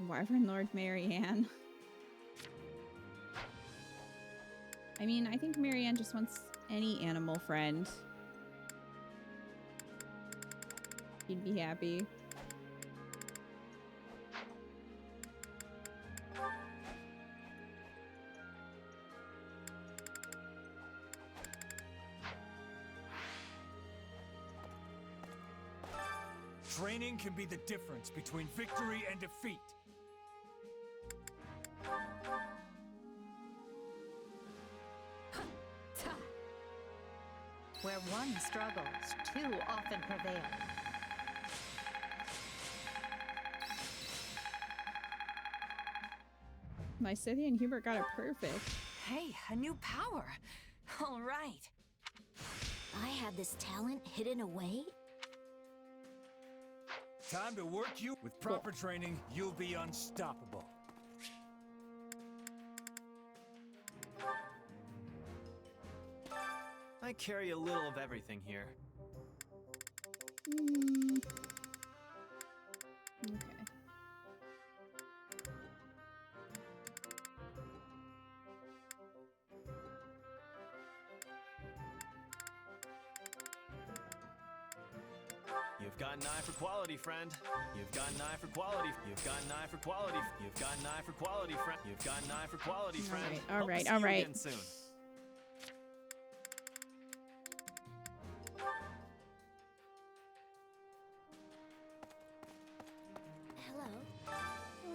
Wyvern Lord Marianne. I mean, I think Marianne just wants any animal friend. He'd be happy. Training can be the difference between victory and defeat. Where one struggles, two often prevail. My Scythia and Hubert got it perfect. Hey, a new power. All right. I had this talent hidden away? Time to work you. With proper training, you'll be unstoppable. I carry a little of everything here. Okay. You've got an eye for quality, friend. You've got an eye for quality. You've got an eye for quality. You've got an eye for quality, friend. You've got an eye for quality, friend. All right, Hope to all see you right. again soon. Hello.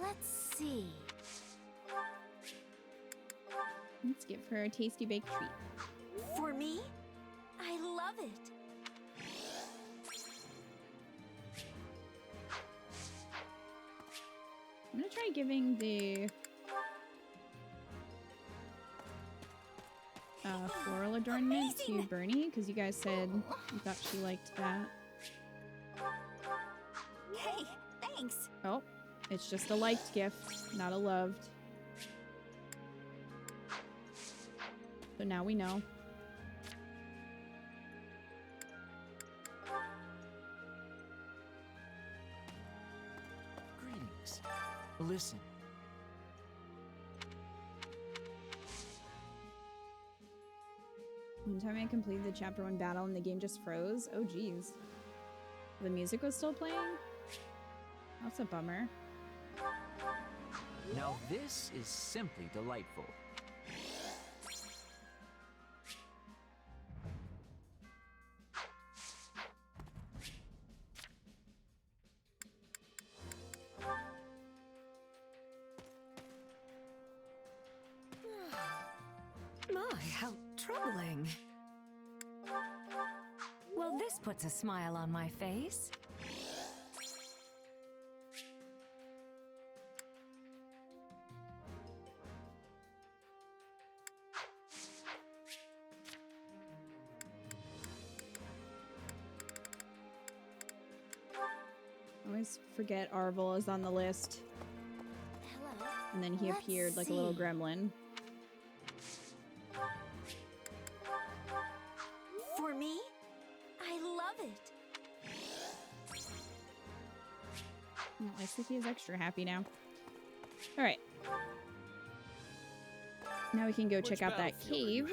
Let's see. Let's give her a tasty baked treat. For me? I love it. I'm gonna try giving the floral adornment to Bernie, because you guys said you thought she liked that. Hey, thanks. Oh, it's just a liked gift, not a loved. So now we know. Greetings. Listen. One time I completed the chapter 1 battle and the game just froze. Oh geez. The music was still playing? That's a bummer. Now this is simply delightful. My, how troubling. Well, this puts a smile on my face. I always forget Arvel is on the list. Hello. And then he appeared like a little gremlin. For me? I love it. Well, I think he's extra happy now. Alright. Now we can go check out that cave.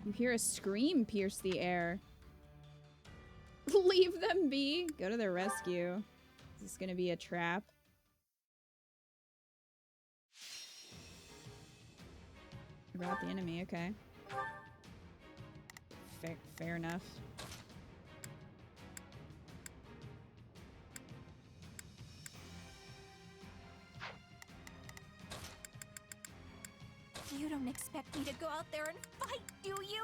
You hear a scream pierce the air. Leave them be. Go to their rescue. Is this gonna be a trap? About the enemy, okay. Fair enough. You don't expect me to go out there and fight, do you?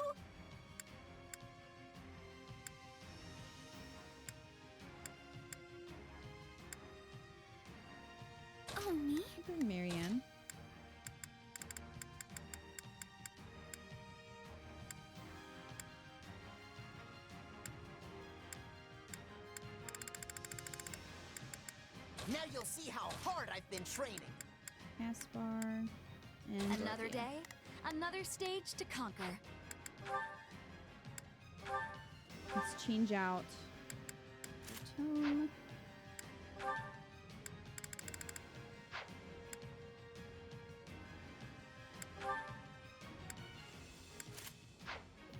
Oh, me? Marianne. Now you'll see how hard I've been training. Caspar. And Another day, another stage to conquer. Let's change out the tone.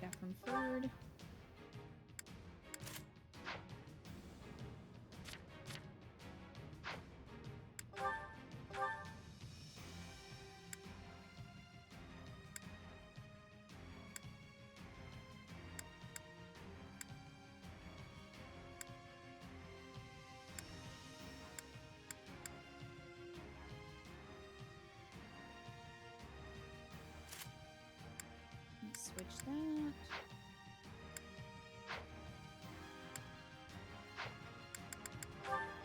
Get that from Ferd. Switch that.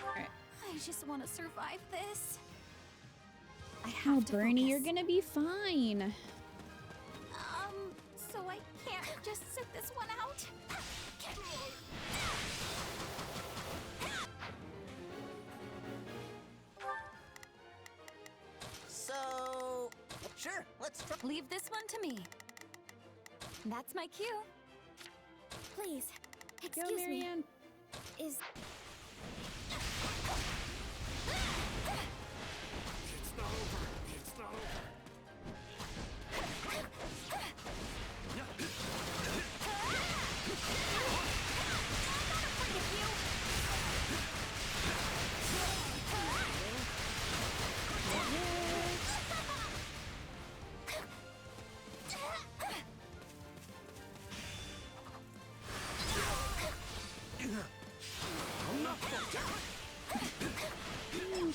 Alright. I just want to survive this. I Oh, have to Bernie, focus. you're gonna be fine. So I can't just sit this one out? Leave this one to me. That's my cue. Please, excuse me. Marianne. Is... It's not over. It's not over.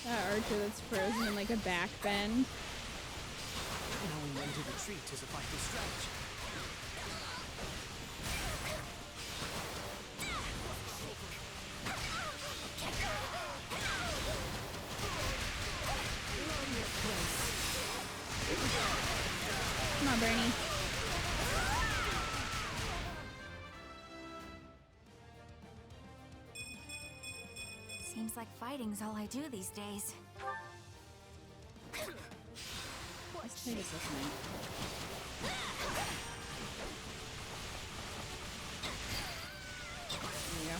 That archer that's frozen in like a back bend. Knowing when to retreat is a vital strategy. Come on, Bernie. Seems like fighting's all I do these days. Let's play this with me. There you go.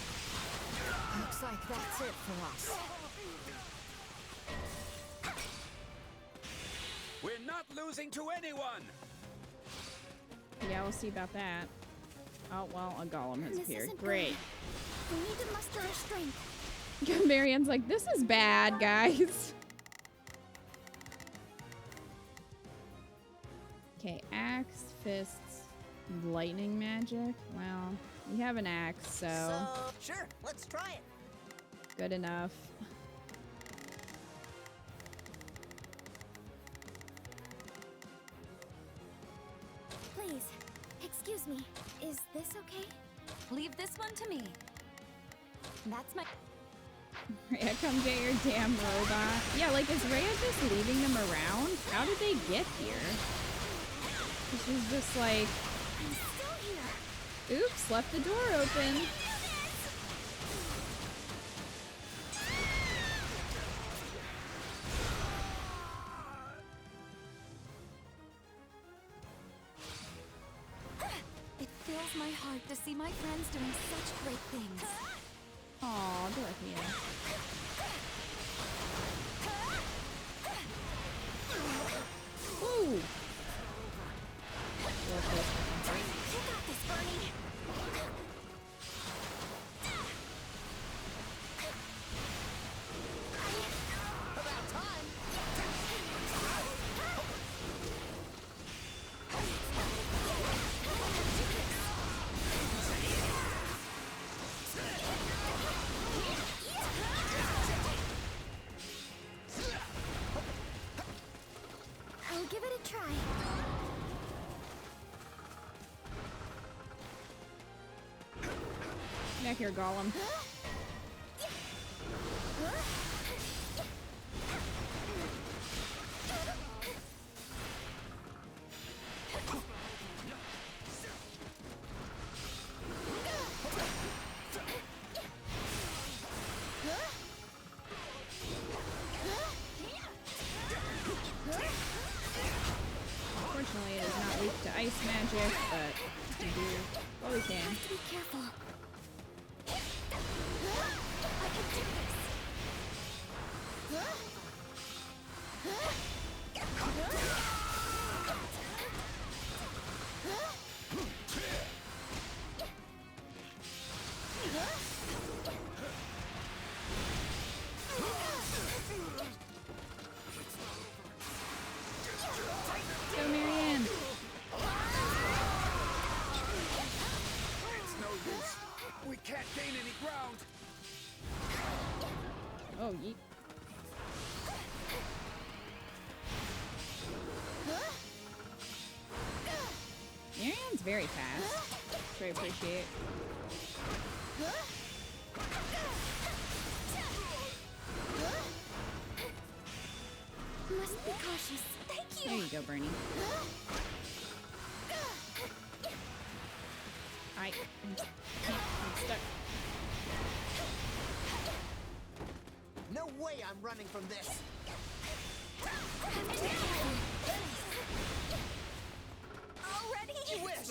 Looks like that's it for us. We're not losing to anyone! Yeah, we'll see about that. Oh, well, a golem has This appeared. isn't Great. good. We need to muster our strength. Marianne's like, this is bad, guys. Okay, axe, fists, lightning magic. Well, we have an axe, so sure, let's try it. good enough. Please, excuse me. Is this okay? Leave this one to me. That's my... Rhea, come get your damn robot. Yeah, like, is Rhea just leaving them around? How did they get here? She's just like... I'm still here. Oops, left the door open. It fills my heart to see my friends doing such great things. Aw, Dorothea. Woo! You got this, Bernie. About time. I'll give it a try. Back here, Golem. Unfortunately, it is not weak to ice magic, but we do what we can. Be careful. I can do this. Go, Marianne. It's no use. We can't gain any ground. Oh, yeet. Marianne's very fast, which I appreciate. Must be cautious. Thank you. There you go, Bernie. I'm stuck. No way I'm running from this.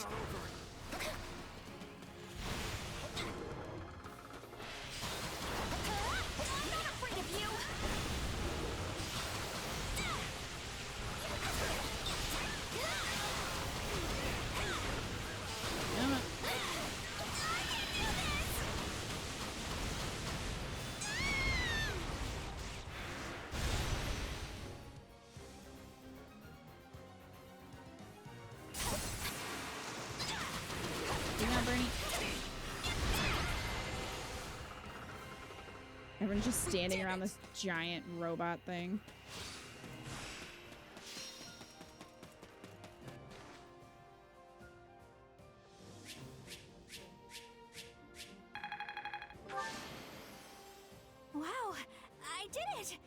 not over. I'm not afraid of you! Everyone's just standing around this giant robot thing. Wow, I did it!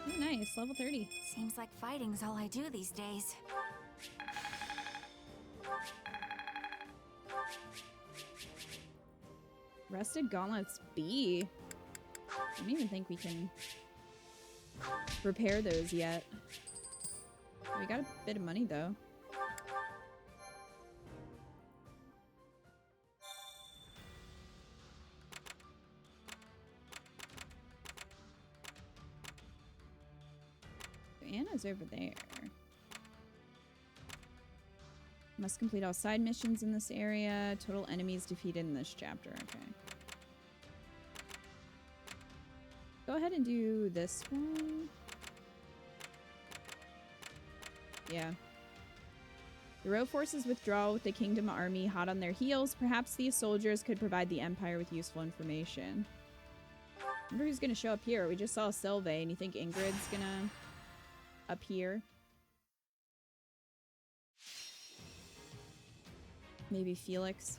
Oh, nice, level 30. Seems like fighting's all I do these days. Rusted gauntlets B. I don't even think we can repair those yet. We got a bit of money though. Anna's over there. Must complete all side missions in this area. Total enemies defeated in this chapter. Okay. Go ahead and do this one. Yeah. The row forces withdraw with the kingdom army hot on their heels. Perhaps these soldiers could provide the empire with useful information. I wonder who's gonna show up here. We just saw Sylvain. You think Ingrid's gonna appear? Maybe Felix.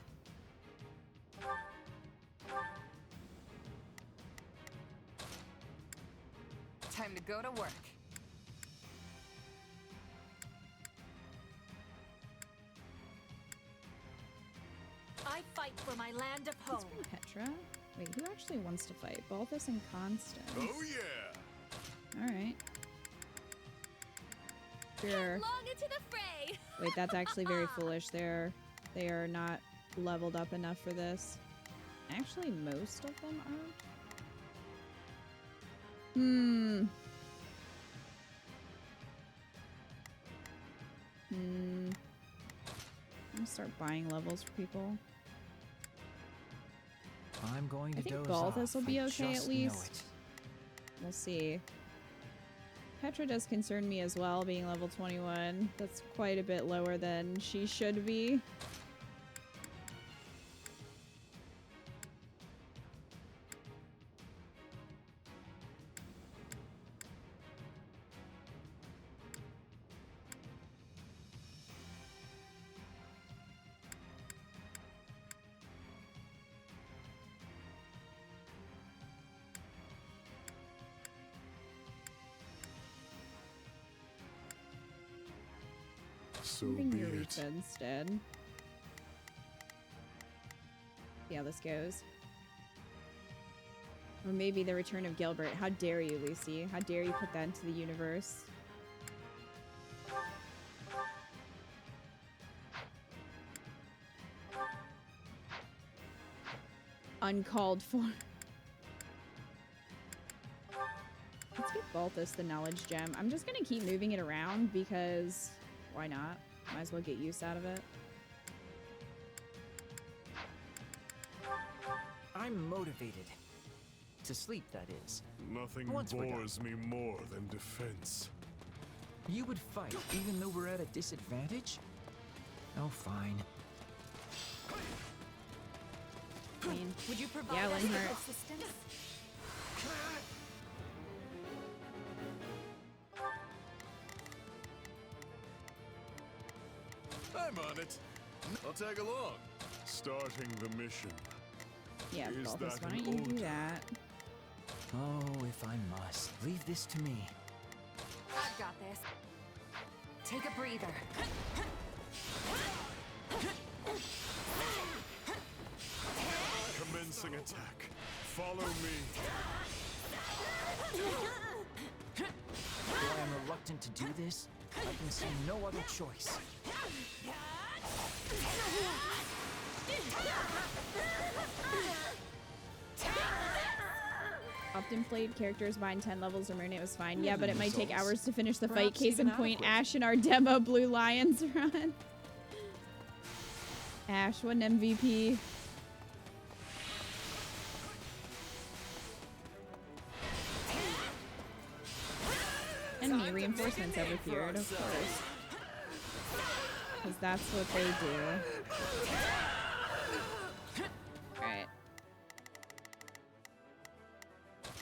Time to go to work. I fight for my land of home. Let's bring Petra. Wait, who actually wants to fight? Balthus and Constance. Oh yeah. All right. Sure. Long into the fray. Wait, that's actually very foolish. They are not leveled up enough for this. Actually, most of them are. I'm gonna start buying levels for people. I'm going to I think doze Balthus off. will be I okay just at know least. it. We'll see. Petra does concern me as well, being level 21. That's quite a bit lower than she should be. So Bring be Eureka it. instead. See how this goes. Or maybe the return of Gilbert. How dare you, Lucy? How dare you put that into the universe? Uncalled for. Let's get Balthus the knowledge gem. I'm just gonna keep moving it around because why not? Might as well get use out of it. I'm motivated. To sleep, that is. Nothing Once we're done. bores me more than defense. You would fight even though we're at a disadvantage? Oh, fine. I mean, Would you provide yeah, us letting with her. assistance? I'm on it. I'll tag along. Starting the mission. Yeah, Is Balthus, that why an don't you do order? that? Oh, if I must. Leave this to me. I've got this. Take a breather. Commencing attack. Follow me. Though I am reluctant to do this, I can see no other choice. Often played characters bind 10 levels or marinate was fine. Yeah, but it might take hours to finish the fight. Case in point, Ash in our demo Blue Lions run. Ash, what an MVP. Enemy reinforcements have appeared, of course. Because that's what they do. Alright.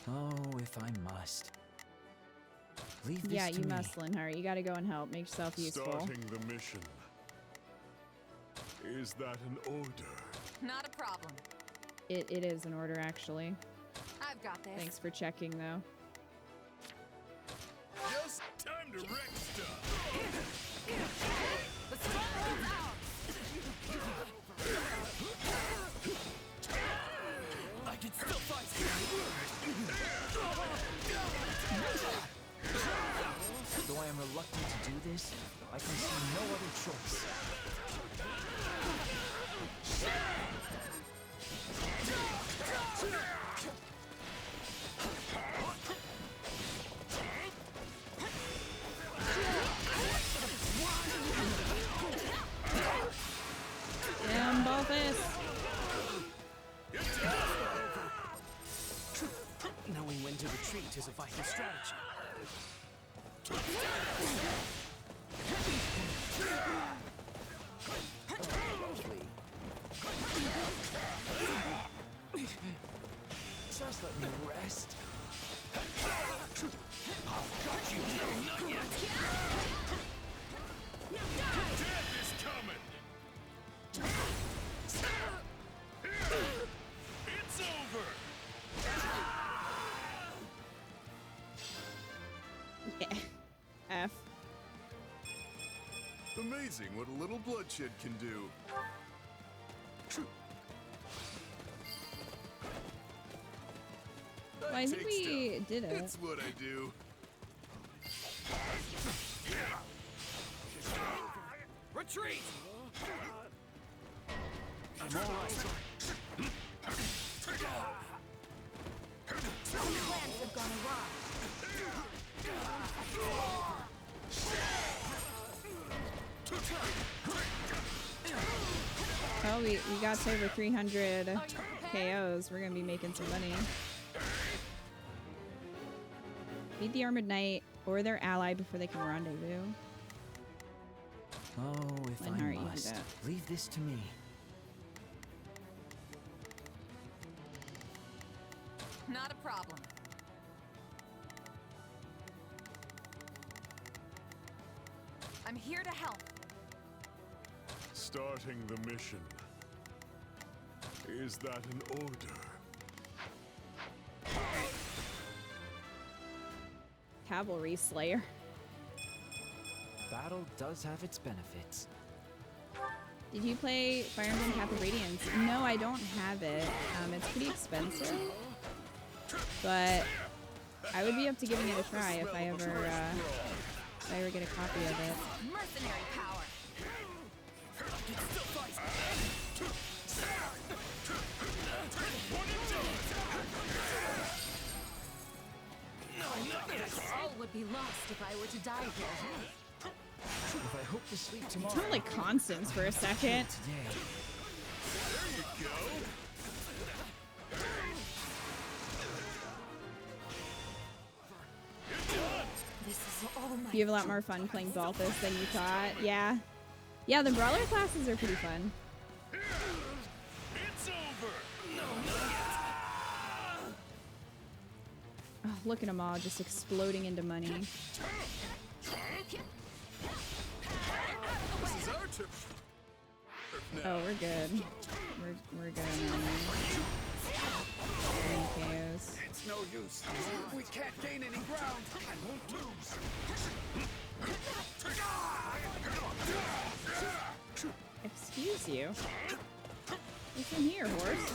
Oh, if I must. Leave this Yeah, to you me. must, Linhart. You gotta go and help. Make yourself useful. Starting the mission. Is that an order? Not a problem. It is an order, actually. I've got this. Thanks for checking, though. Just time to wreck stuff. The stronghold's out. I can still fight. Though I am reluctant to do this, I can see no other choice. Damn, Balthus! Knowing when to retreat is a vital strategy. Just let me rest. Got you. Not yet. Death is coming. It's over. Yeah. F. Amazing what a little bloodshed can do. Well, I think we did it. It's what I do. Retreat! I'm all right. Plans have gone awry. Oh, we got to over 300 KOs. We're gonna be making some money. Beat the Armored Knight or their ally before they can rendezvous. Oh, if Linhart, I you do must. that. Leave this to me. Not a problem. I'm here to help. Starting the mission. Is that an order? Cavalry Slayer. Battle does have its benefits. Did you play Fire Emblem Path of Radiance? No, I don't have it. It's pretty expensive. But I would be up to giving it a try if I ever get a copy of it. Mercenary power. All would be lost if I were to die here. If I hope to sleep tomorrow. Sounded like Constance for a second. Today. There you go. This is all my You have a lot more fun playing Balthus than you thought. Yeah. Yeah, the brawler classes are pretty fun. It's over. Oh, look at them all just exploding into money. This is our turn. Oh, we're good. We're good on money. 3 KOs. It's no use. We can't gain any ground. I won't lose. Excuse you. Listen here, horse.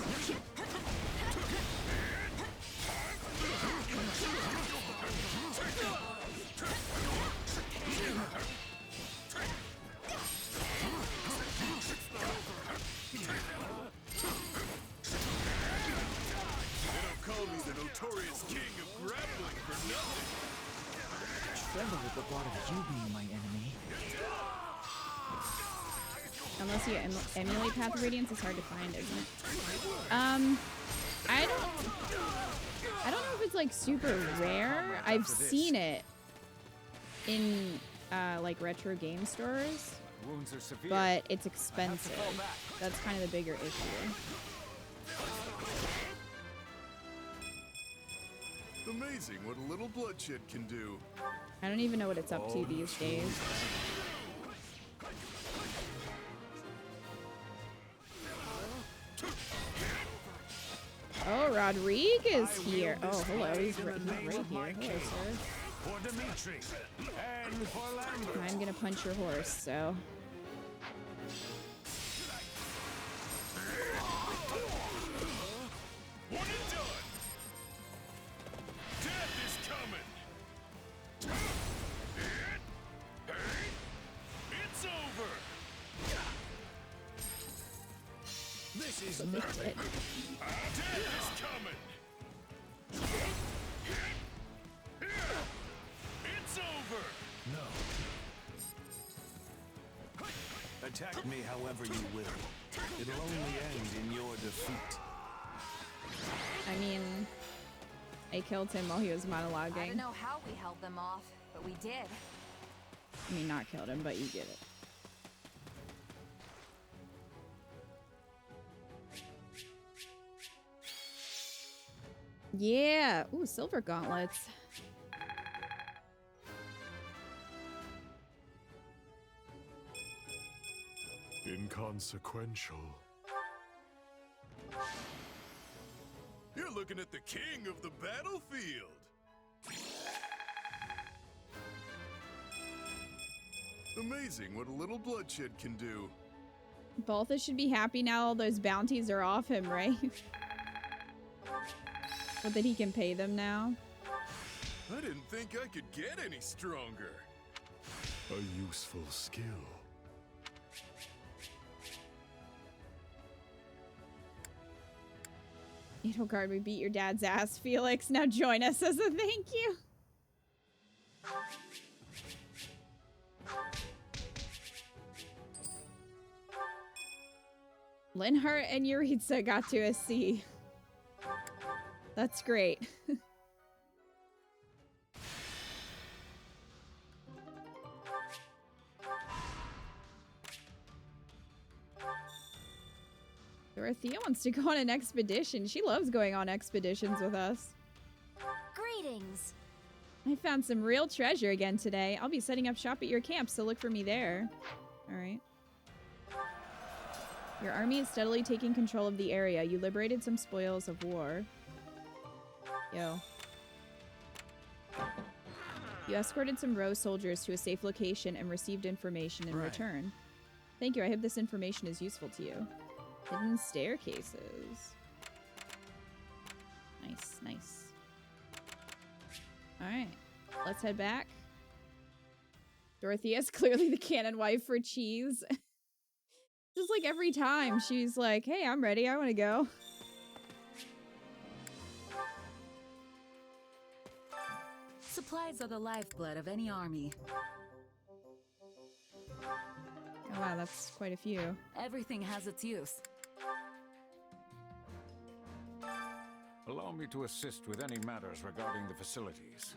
notorious king of grappling for nothing. Tremble at the thought of you being my enemy. Unless you emulate Path of Radiance, it's hard to find, isn't it? I don't know if it's like super rare. I've seen it in like retro game stores, but it's expensive. That's kind of the bigger issue. Amazing what a little bloodshed can do. I don't even know what it's up to these days. Oh, Rodriguez here. Oh, hello. He's right here. Hello, sir. I'm gonna punch your horse, so. One and done. Death is coming. It's over. This is nothing. Death is coming. It's over. No. Attack me however you will. It'll only end in your defeat. I mean, I killed him while he was monologuing. I don't know how we held them off, but we did. I mean, not killed him, but you get it. Yeah! Ooh, silver gauntlets. Inconsequential. You're looking at the king of the battlefield. Amazing what a little bloodshed can do. Balthus should be happy now all those bounties are off him, right? But that he can pay them now. I didn't think I could get any stronger. A useful skill. Edelgard, we beat your dad's ass, Felix. Now join us as a thank you. Linhart and Yuritsa got to a C. That's great. Dorothea wants to go on an expedition. She loves going on expeditions with us. Greetings. I found some real treasure again today. I'll be setting up shop at your camp, so look for me there. Alright. Your army is steadily taking control of the area. You liberated some spoils of war. Yo. You escorted some Rose soldiers to a safe location and received information in return. Thank you. I hope this information is useful to you. Hidden staircases. Nice, nice. Alright. Let's head back. Dorothea's clearly the canon wife for cheese. Just like every time, she's like, hey, I'm ready. I want to go. Supplies are the lifeblood of any army. Oh wow, that's quite a few. Everything has its use. Allow me to assist with any matters regarding the facilities.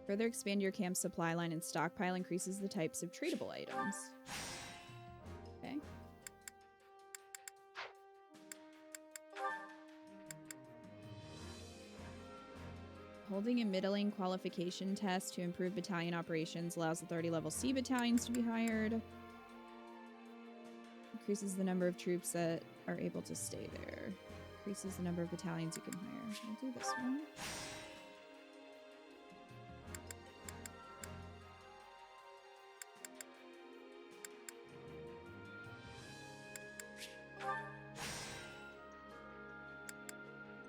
Further expand your camp supply line and stockpile increases the types of tradable items. Okay. Holding a middling qualification test to improve battalion operations allows the 30-level C battalions to be hired. Increases the number of troops that are able to stay there. Increases the number of battalions you can hire. I'll do this one.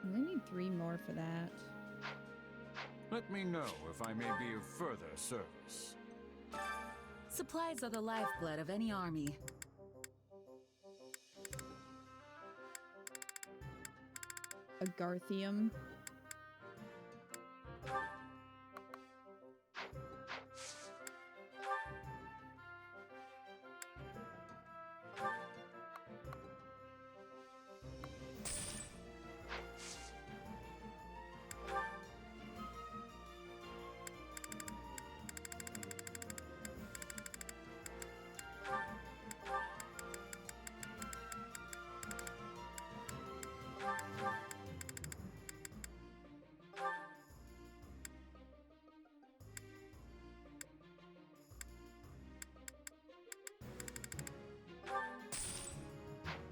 I only need 3 more for that. Let me know if I may be of further service. Supplies are the lifeblood of any army. Agarthium.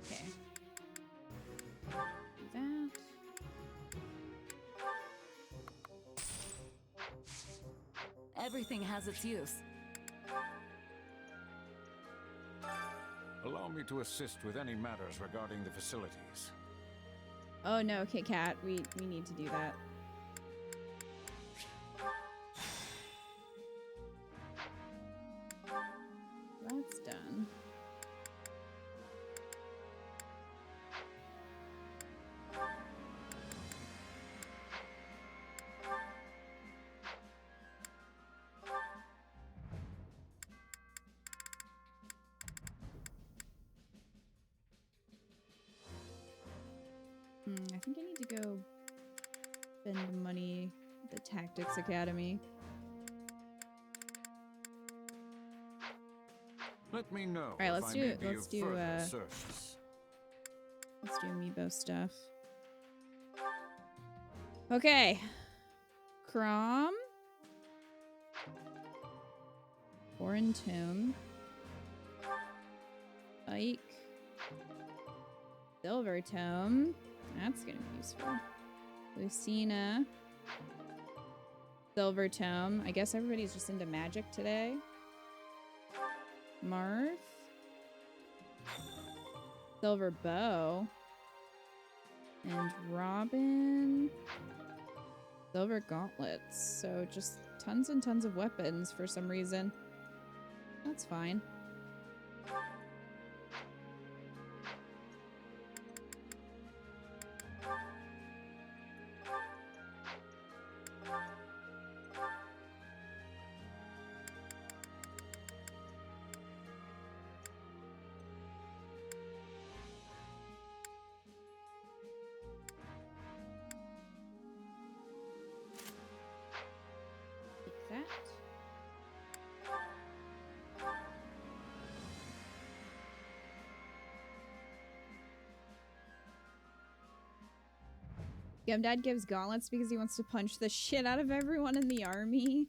Okay. That. Everything has its use. Allow me to assist with any matters regarding the facilities. Oh no, okay, Cat. We need to do that. That's done. I think I need to go spend money at the Tactics Academy. Let me know. All right, let's do service. let's do amiibo stuff. Okay. Crom. Foreign Tome. Ike. Silver Tome. That's gonna be useful. Lucina. Silver Tome. I guess everybody's just into magic today. Marth. Silver Bow. And Robin. Silver Gauntlets. So just tons and tons of weapons for some reason. That's fine. That. Gumdad gives gauntlets because he wants to punch the shit out of everyone in the army.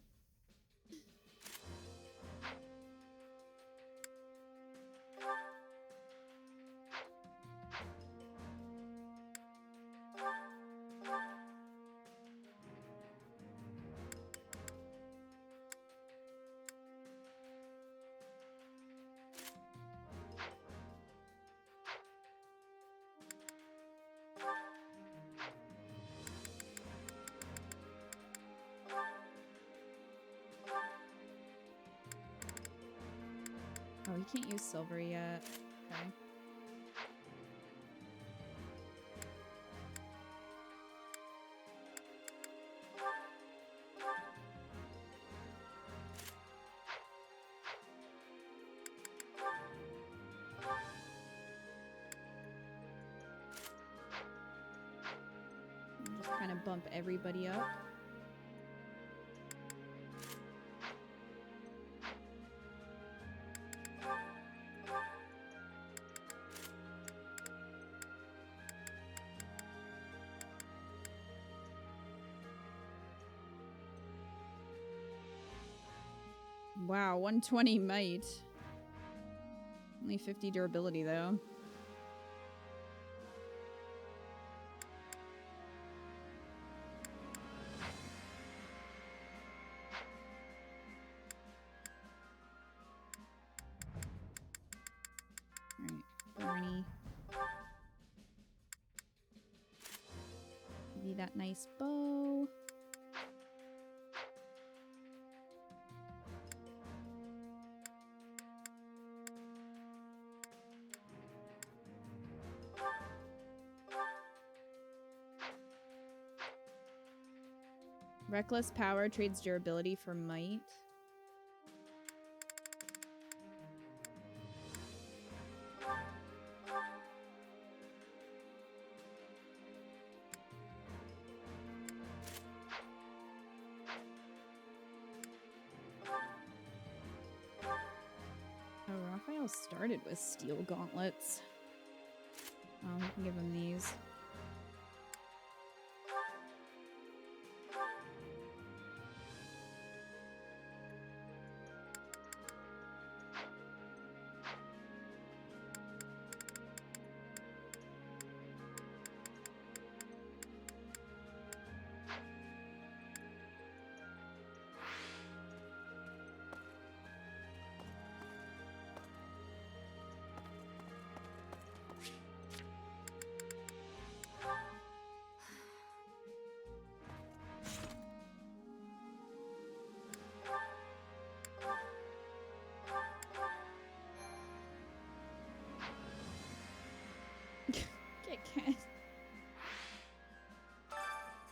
Oh, he can't use silver yet. Okay. Just kind of bump everybody up. Wow, 120 might. Only 50 durability, though. Alright, Bernie. Give you that nice bow. Reckless power trades durability for might. Oh, Raphael started with steel gauntlets. Oh, we can give him these.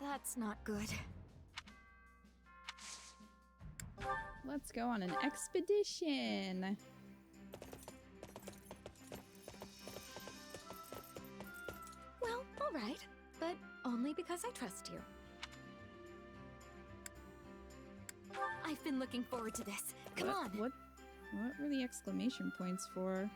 That's not good. Let's go on an expedition. Well, all right, but only because I trust you. I've been looking forward to this. Come on. What were the exclamation points for?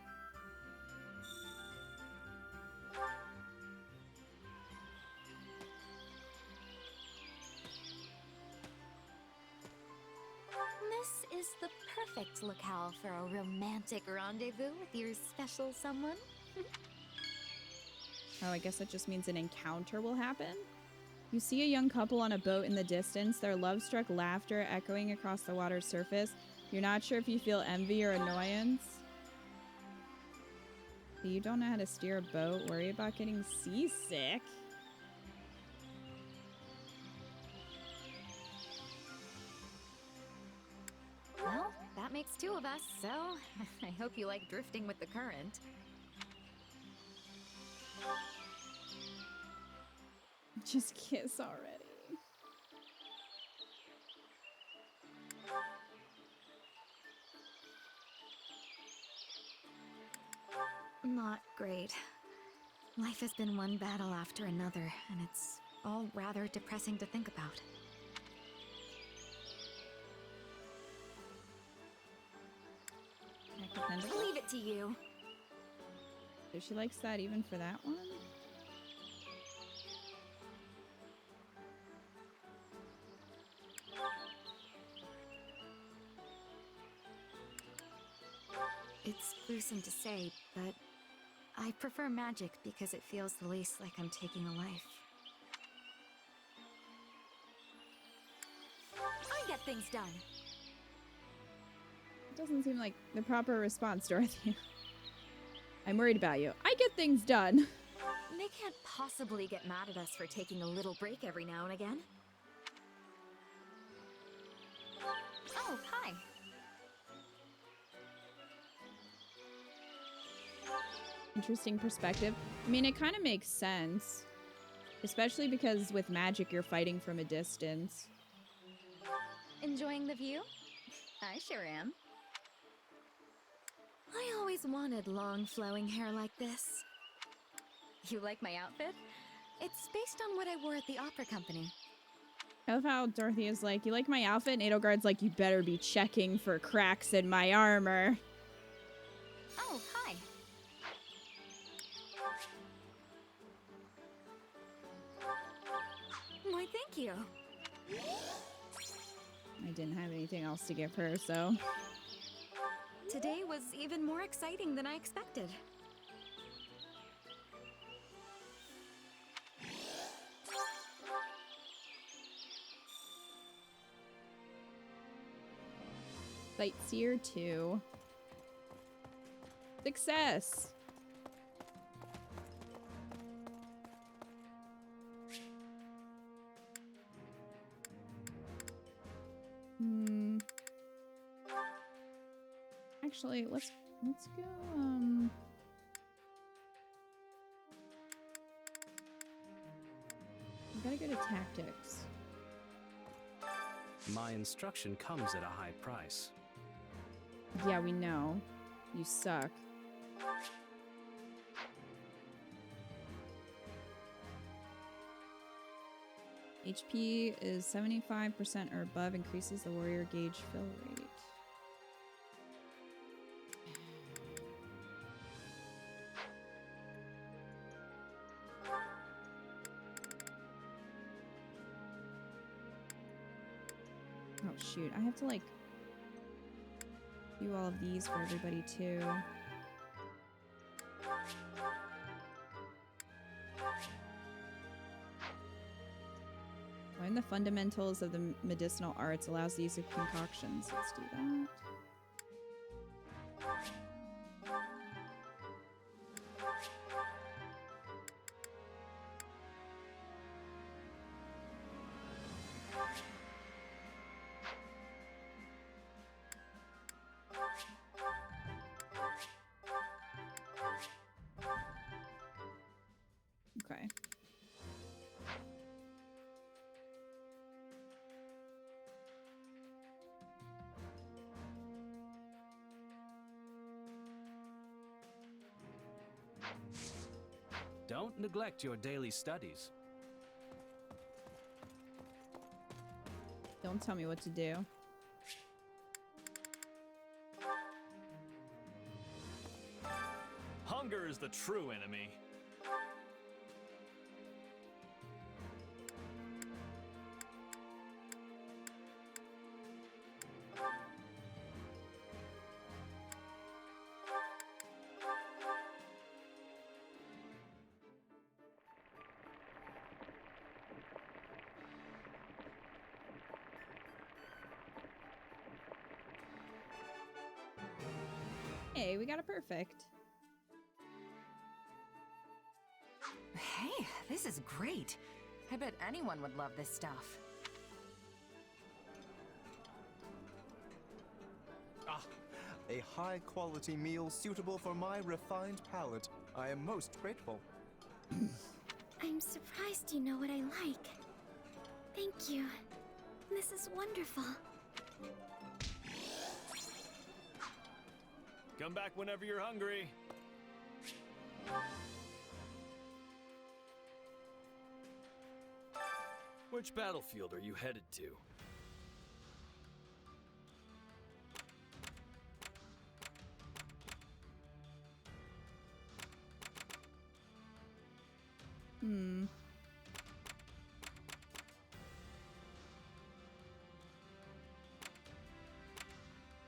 This is the perfect locale for a romantic rendezvous with your special someone. Oh, I guess that just means an encounter will happen? You see a young couple on a boat in the distance, their love-struck laughter echoing across the water's surface. You're not sure if you feel envy or annoyance. You don't know how to steer a boat, worry about getting seasick. Well, that makes two of us, so I hope you like drifting with the current. Just kiss already. Not great. Life has been one battle after another, and it's all rather depressing to think about. I'll leave it to you. So she likes that even for that one? It's gruesome to say, but I prefer magic because it feels the least like I'm taking a life. I get things done. Doesn't seem like the proper response, Dorothy. I'm worried about you. I get things done. They can't possibly get mad at us for taking a little break every now and again. Oh, hi. Interesting perspective. I mean, it kind of makes sense. Especially because with magic, you're fighting from a distance. Enjoying the view? I sure am. I always wanted long flowing hair like this. You like my outfit? It's based on what I wore at the opera company. I love how Dorothy is like, you like my outfit? And Edelgard's like, you better be checking for cracks in my armor. Oh, hi. Why, thank you. I didn't have anything else to give her, so... Today was even more exciting than I expected. Sightseer 2. Success! Actually, let's go, we gotta go to tactics. My instruction comes at a high price. Yeah, we know. You suck. HP is 75% or above, increases the warrior gauge fill rate. Oh shoot, I have to like do all of these for everybody too. Learn the fundamentals of the medicinal arts, allows the use of concoctions. Let's do that. Okay. Don't neglect your daily studies. Don't tell me what to do. Hunger is the true enemy. Hey, we got a perfect. Hey, this is great. I bet anyone would love this stuff. Ah, a high-quality meal suitable for my refined palate. I am most grateful. I'm surprised you know what I like. Thank you. This is wonderful. Come back whenever you're hungry. Which battlefield are you headed to?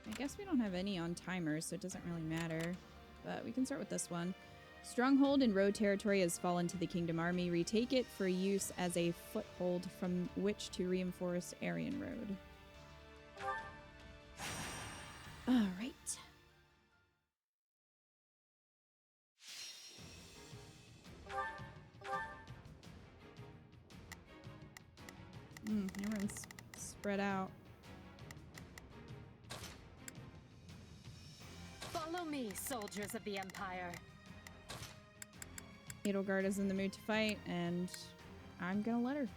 I guess we don't have any on timers, so it doesn't really matter. But we can start with this one. Stronghold in road territory has fallen to the Kingdom Army. Retake it for use as a foothold from which to reinforce Aryan Road. Alright. Everyone's spread out. Follow me, soldiers of the Empire. Edelgard is in the mood to fight, and I'm gonna let her.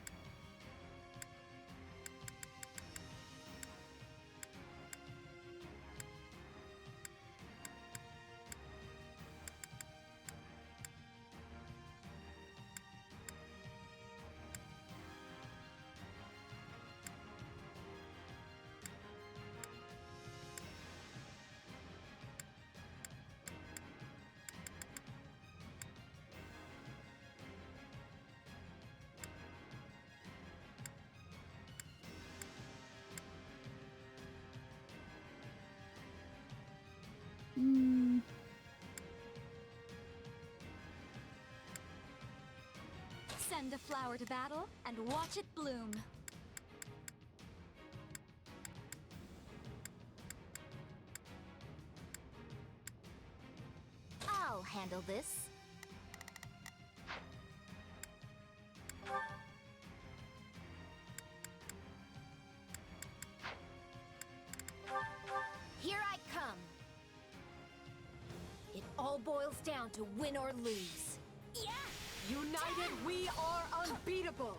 Send a flower to battle and watch it bloom. I'll handle this. Here I come. It all boils down to win or lose. Yeah! United, we are unbeatable!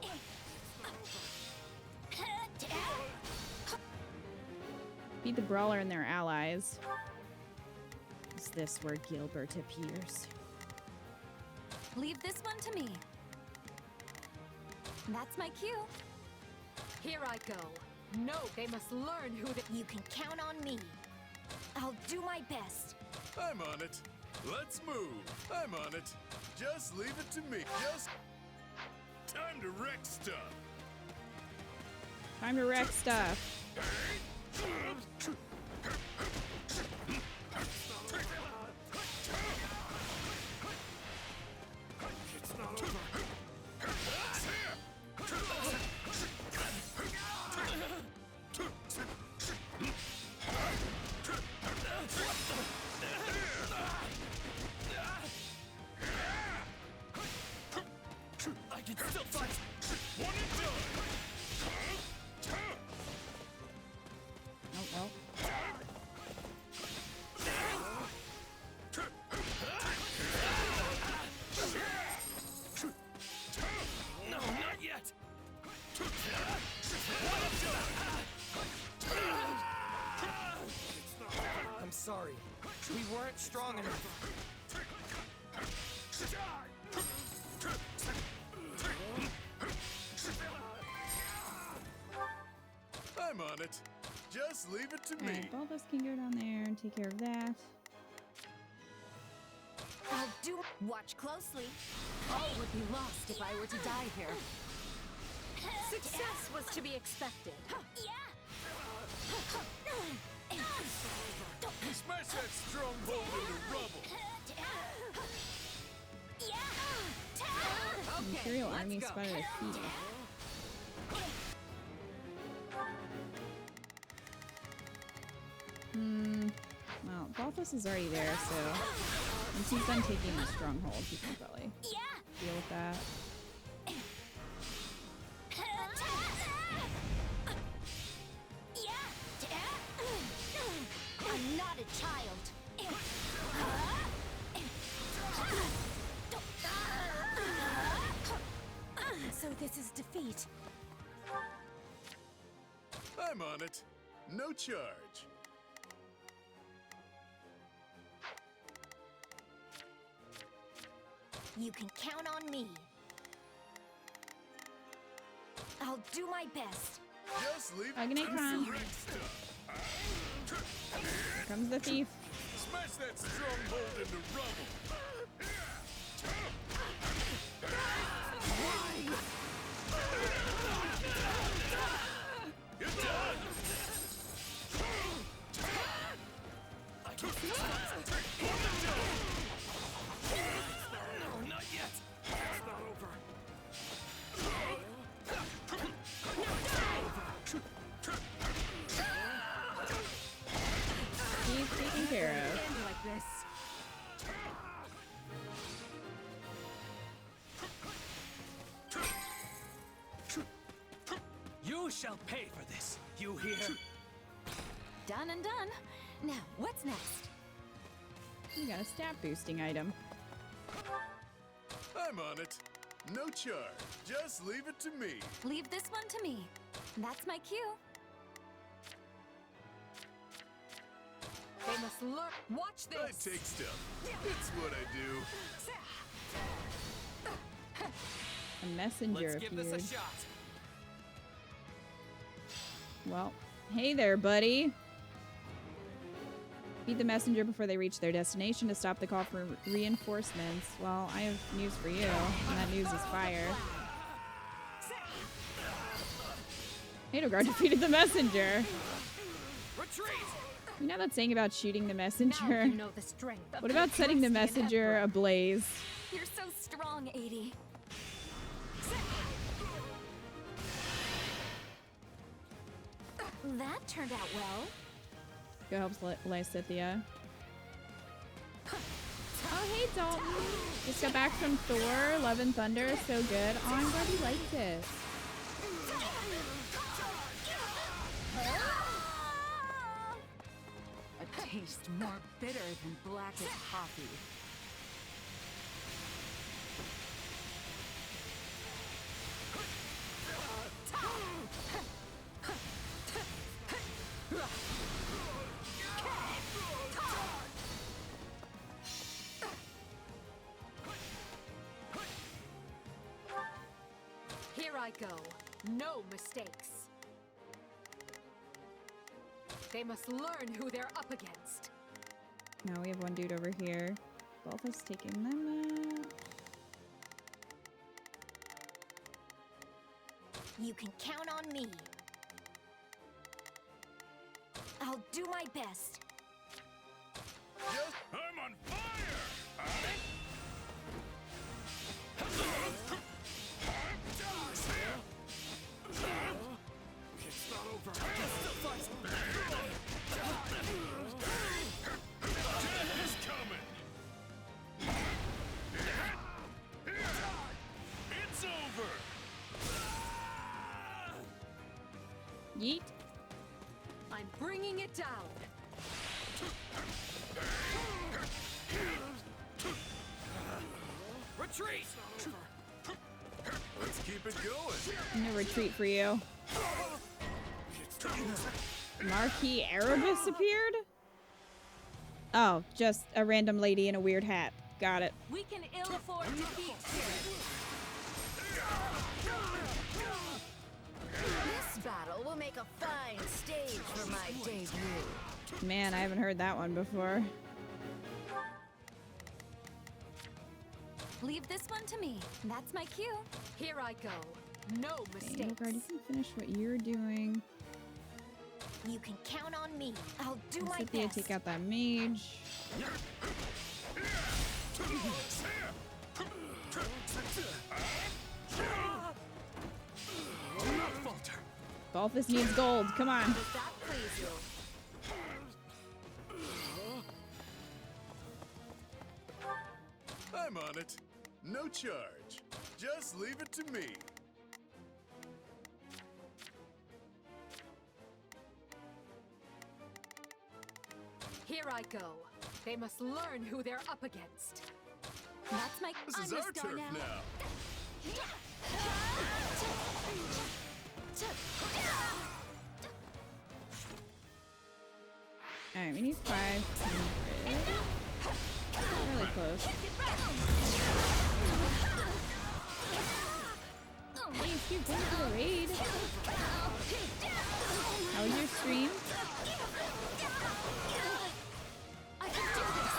Beat the brawler and their allies. Is this where Gilbert appears? Leave this one to me. That's my cue. Here I go. No, they must learn who to— You can count on me. I'll do my best. I'm on it. Let's move. I'm on it. Just leave it to me. Just time to wreck stuff. Time to wreck stuff. It's not over. I can still fight. One and done. Oh, well. No, not yet. I'm sorry. We weren't strong enough. I'm on it. Just leave it to me. Alright, Balthus can go down there and take care of that. I'll do. Watch closely. All would be lost if I were to die here. Success was to be expected. Smash that stronghold into rubble. Imperial army spotted a thief. Well, Balthus is already there, so once he's done taking the stronghold, he can probably deal with that. I'm not a child. So this is defeat. I'm on it. No charge. You can count on me. I'll do my best. Just leave Agony Crown. Here comes the thief. Smash that stronghold into rubble. You're done. I can feel it. No, not yet. It's not over. He's taken care of. Like this. You shall pay for this. You hear? Done and done. Now, what's next? You got a stat boosting item. I'm on it. No charge. Just leave it to me. Leave this one to me. That's my cue. They must learn. Watch this. I take stuff. It's what I do. A messenger Let's give this appeared. a shot. Well, hey there, buddy. Beat the messenger before they reach their destination to stop the call for reinforcements. Well, I have news for you, and that news is fire. Edelgard defeated the messenger. Retreat. You know that saying about shooting the messenger? Now you know the strength of What about setting the Etruscan messenger emperor. ablaze? You're so strong, 80. That turned out well. Go helps Lysithea. Oh, hey, Dalton. Just got back from Thor. Love and Thunder. So good. Oh, I'm glad you liked it. A taste more bitter than blackest coffee. I go. No mistakes. They must learn who they're up against. Now we have one dude over here. Balthus taking them out. You can count on me. I'll do my best. I'm on fire! It's not over. Death is coming! It's over! Yeet. I'm bringing it down. Retreat! Let's keep it going. No retreat for you. Marquis Erebus appeared? Oh, just a random lady in a weird hat. Got it. We can ill afford defeat here. This battle will make a fine stage for my debut. Man, I haven't heard that one before. Leave this one to me. That's my cue. Here I go. No mistakes. Edelgard, you can finish what you're doing. You can count on me. I'll do my Cynthia, best. take out that mage. Balthus needs gold. Come on. Does that please you? I'm on it. No charge. Just leave it to me. Here I go. They must learn who they're up against. That's my. This I'm is the our star turf now. Alright, we need 500. Really close. Thanks, you. Thanks for the raid. How was your stream? I can do this.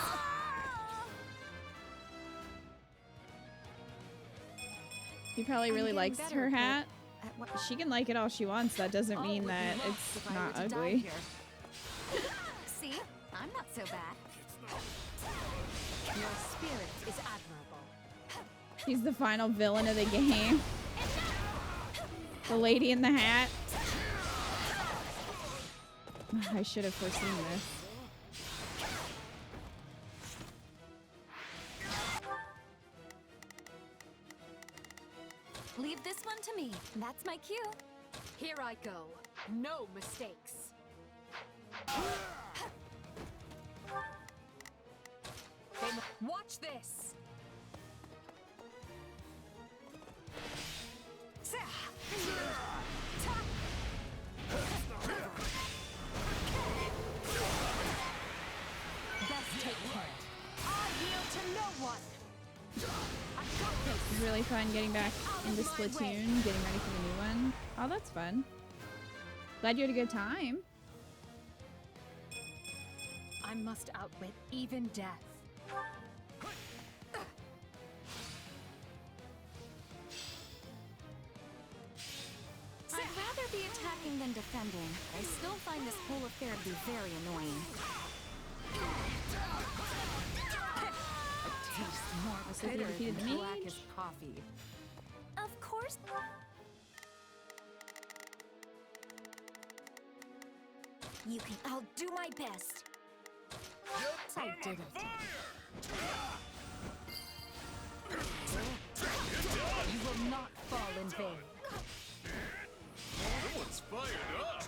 He probably really getting likes better, her but hat. at what- She can like it all she wants. That doesn't All mean would be that lost it's if I not were to die ugly. here. See, I'm not so bad. Your spirit is admirable. He's the final villain of the game. The lady in the hat. I should have foreseen this. Leave this one to me. That's my cue. Here I go. No mistakes. Watch this. Best take care. I yield to no one. I got this. It's really fun getting back into Splatoon, getting ready for the new one. Oh, that's fun. Glad you had a good time. I must outwit even death. I'd rather be attacking than defending. I still find this whole affair to be very annoying. Tastes more So they bitter defeated than the black mage. as coffee. Of course. You can. I'll do my best. I did it. You will not fall in vain. Someone's fired up.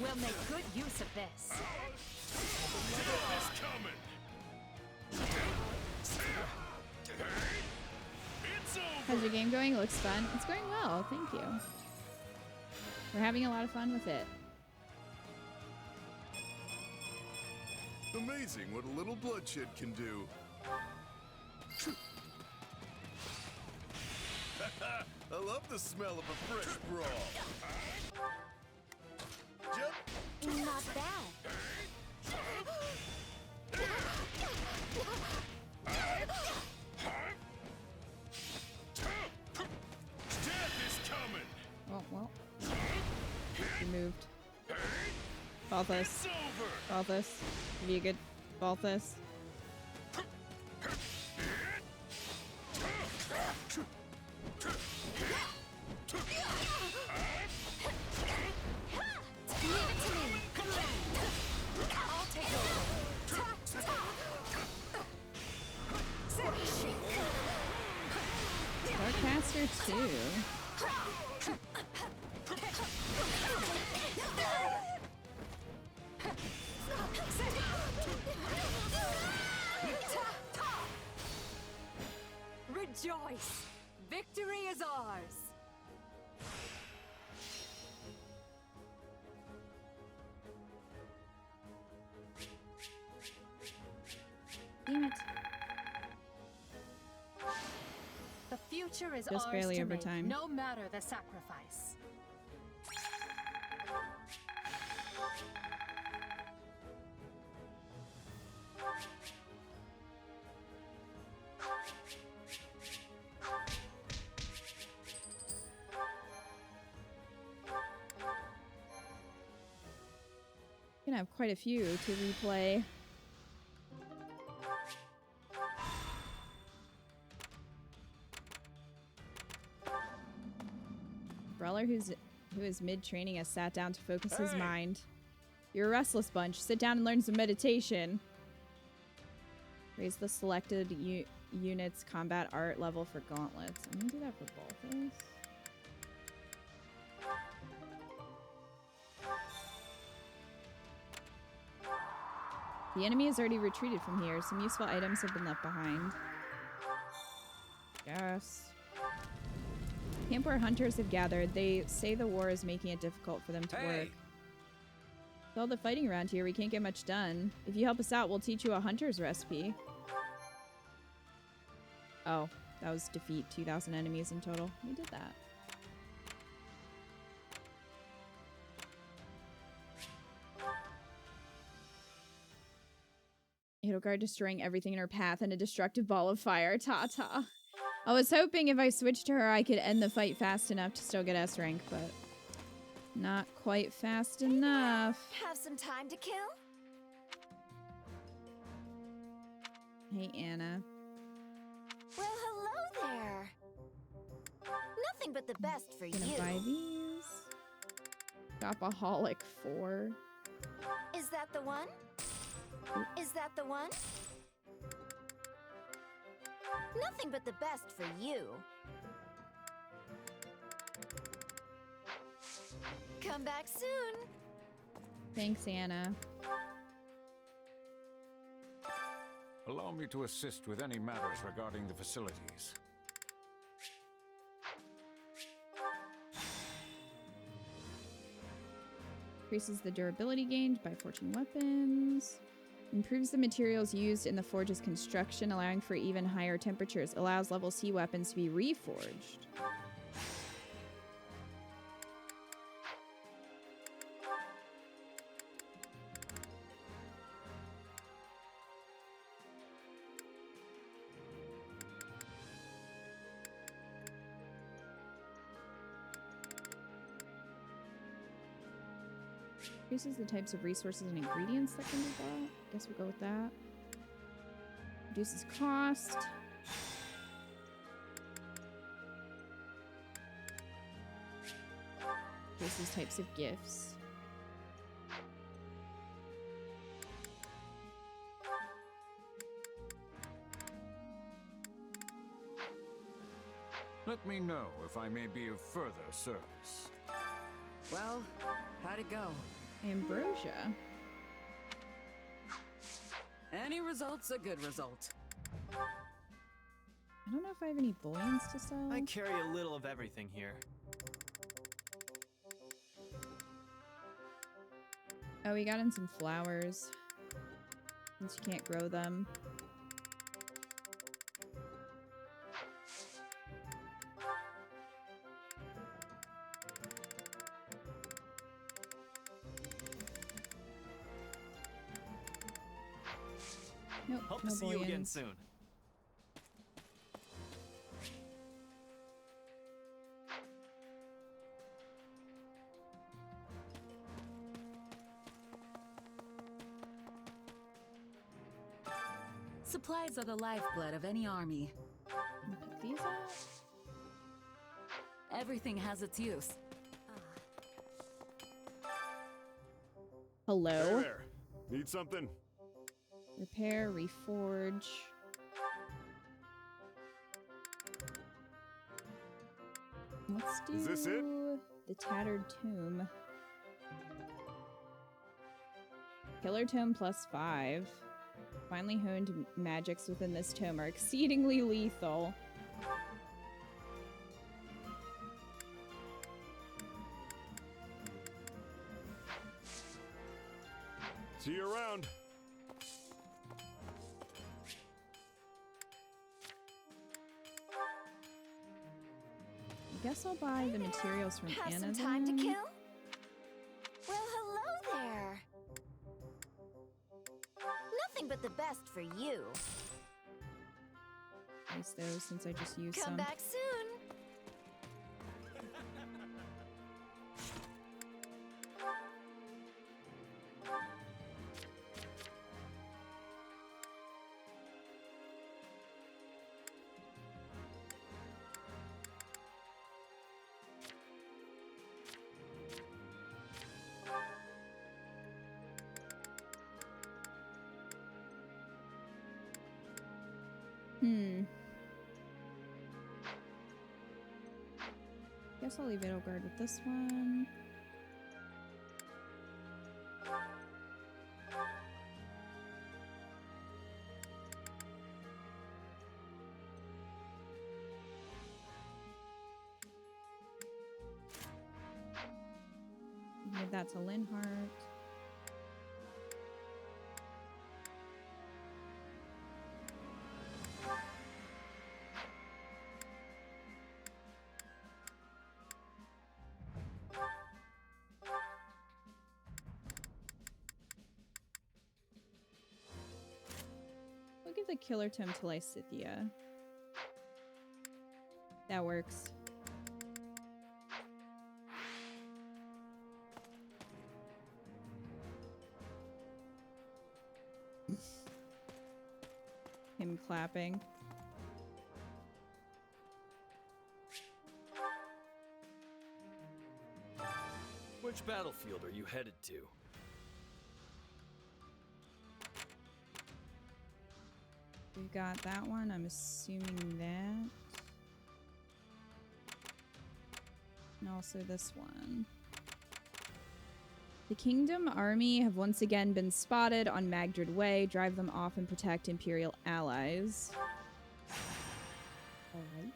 We'll make good use of this. Death is coming. It's over. How's your game going? It looks fun. It's going well. Thank you. We're having a lot of fun with it. Amazing what a little bloodshed can do. I love the smell of a fresh brawl. Not bad. Death is coming. Oh, well. He moved. Balthus. Balthus. Give you a good Balthus. Starcaster 2. Rejoice! Victory is ours! Damn it. The future is Just ours barely to over make, time. no matter the sacrifice. Gonna have quite a few to replay. Brawler who is mid-training has sat down to focus his mind. You're a restless bunch. Sit down and learn some meditation. Raise the selected unit's combat art level for gauntlets. I'm gonna do that for Balthus. The enemy has already retreated from here. Some useful items have been left behind. Yes. Camp where hunters have gathered. They say the war is making it difficult for them to work. With all the fighting around here, we can't get much done. If you help us out, we'll teach you a hunter's recipe. Oh, that was defeat 2,000 enemies in total. We did that. Edelgard destroying everything in her path in a destructive ball of fire. Ta-ta. I was hoping if I switched to her, I could end the fight fast enough to still get S rank, but not quite fast enough. Have some time to kill? Hey, Anna. Well, hello there. Nothing but the best for Gonna you. buy these. Shopaholic 4. Is that the one? Is that the one? Nothing but the best for you. Come back soon. Thanks, Anna. Allow me to assist with any matters regarding the facilities. Increases the durability gained by forging weapons. Improves the materials used in the forge's construction, allowing for even higher temperatures. Allows level C weapons to be reforged. Increases the types of resources and ingredients that can be bought. Guess we'll go with that. Reduces cost. Increases types of gifts. Let me know if I may be of further service. Well, how'd it go? Ambrosia. Any result's a good result. I don't know if I have any bullions to sell. I carry a little of everything here. Oh, we got in some flowers. Since you can't grow them. Hope to see you again soon. Supplies are the lifeblood of any army. Pick these up. Everything has its use. Hello? There. Need something? Repair, reforge. Let's do Is this it? the Tattered Tomb. Killer Tome +5. Finely honed magics within this tome are exceedingly lethal. See you around. I guess I'll buy the materials from Have Anna. some time to then. kill? Well, hello there. Nothing but the best for you. Nice though, since I just used Come some. back soon. Guess I'll leave Edelgard with this one. Give that to Linhardt. We'll give the Killer Tome to Lysithea. That works. Him clapping. Which battlefield are you headed to? We've got that one. I'm assuming that. And also this one. The Kingdom Army have once again been spotted on Magdred Way. Drive them off and protect Imperial allies. Alright.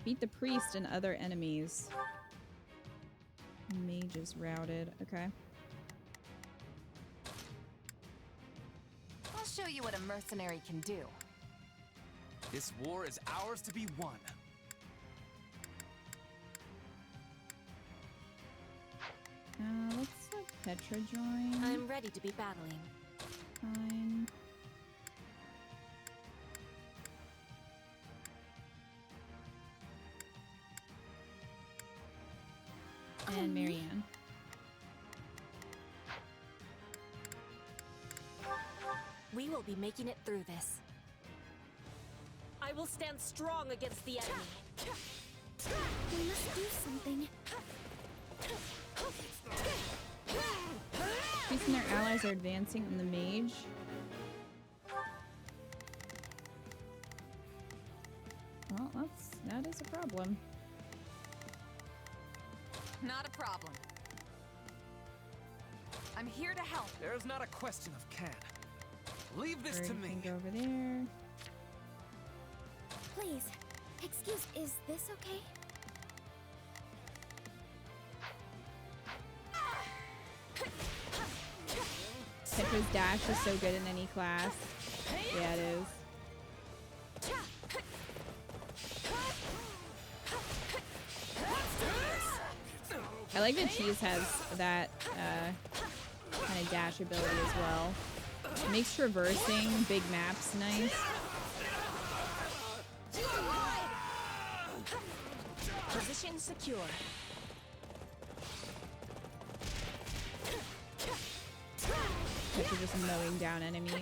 Beat the priest and other enemies. Mage is routed. Okay. I'll show you what a mercenary can do. This war is ours to be won. Let's have Petra join. I'm ready to be battling. Fine. And Marianne. We will be making it through this. I will stand strong against the enemy. We must do something. Priest and their allies are advancing on the mage. Well, that is a problem. Not a problem. I'm here to help. There's not a question of can. Leave this to me. Go over there. Please, excuse, is this okay? Petra's dash is so good in any class. Yeah, it is. I like that Cheese has that kind of dash ability as well. It makes traversing big maps nice. Position secure. After just mowing down enemies.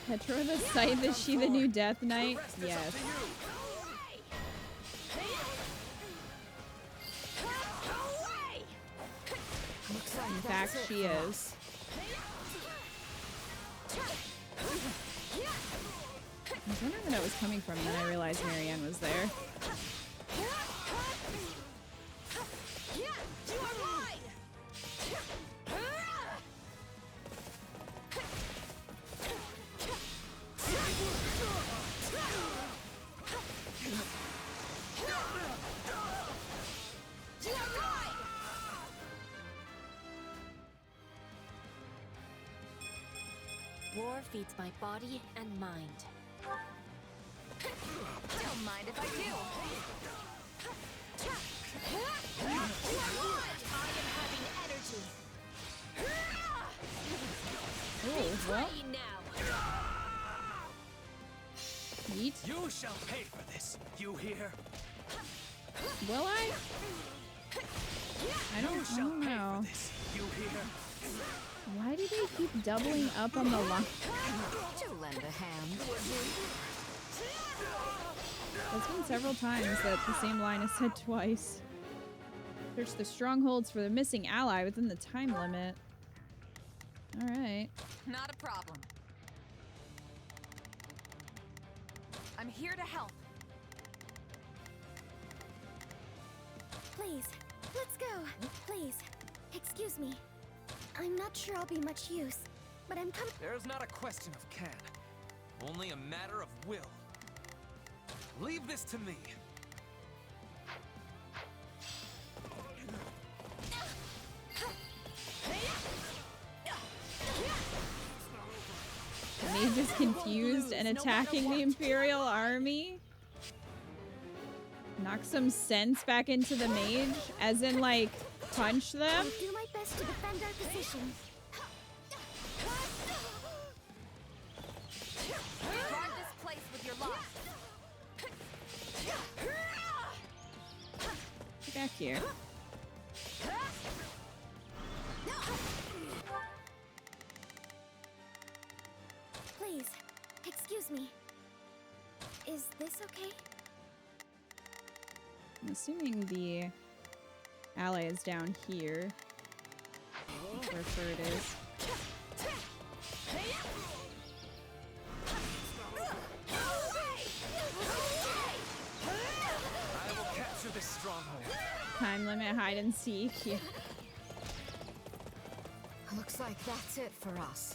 Petra the Scythe, is she the new Death Knight? Yes. In fact, she is. I was wondering where that was coming from, then I realized Marianne was there. War feeds my body and mind. Don't mind if I do. I am having energy. Oh, well. Yeet. You shall pay for this. You hear? Will I? I don't know. You hear? Why do they keep doubling up on the line? To lend a hand. It's been several times that the same line is said twice. Search the strongholds for the missing ally within the time limit. Alright. Not a problem. I'm here to help. Please, let's go. Please, excuse me. I'm not sure I'll be much use, but I'm coming. There's not a question of can, only a matter of will. Leave this to me. The mage is confused and attacking the Imperial army. Knock some sense back into the mage, as in, like, punch them. I'll do my best to defend our position. Guard this place with your loss. Get back here. Please, excuse me. Is this okay? I'm assuming the ally is down here. That's where Ferd is. I will capture this stronghold. Time limit, hide and seek. Yeah. Looks like that's it for us.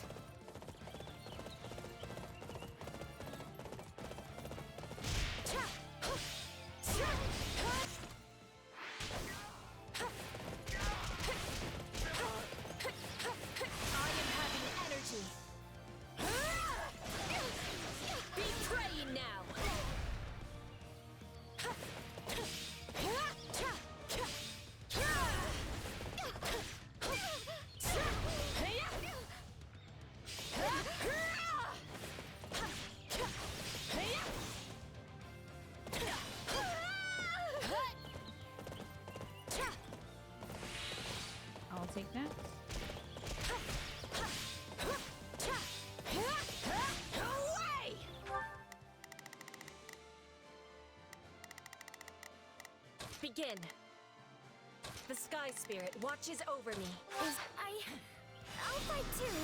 I'll take that. Begin. The Sky Spirit watches over me. I'll fight too.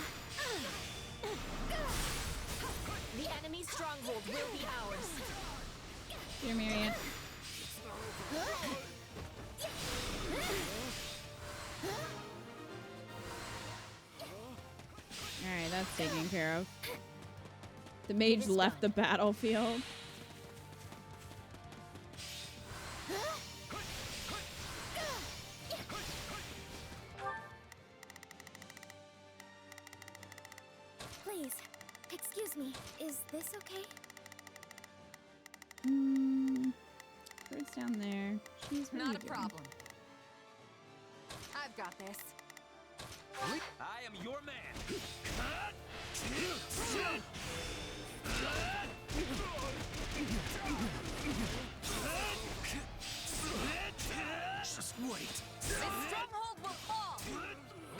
The enemy's stronghold will be ours. Here, Marianne. Alright, that's taken care of. The mage left the battlefield. Please, excuse me. Is this okay? Bird's down there. She's Not a problem. I've got this. I am your man. Just wait. This stronghold will fall.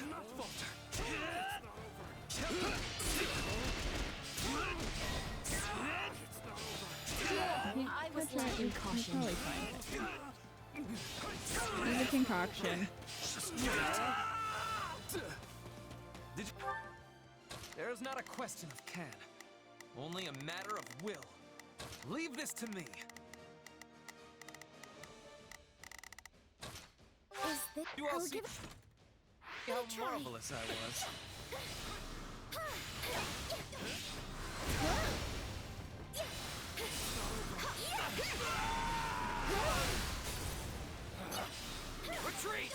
Not falter. I was lacking caution. Probably fine. Here's a concoction. There is not a question of can, only a matter of will. Leave this to me. Is this? You all I'll see give how try. marvelous I was. Retreat!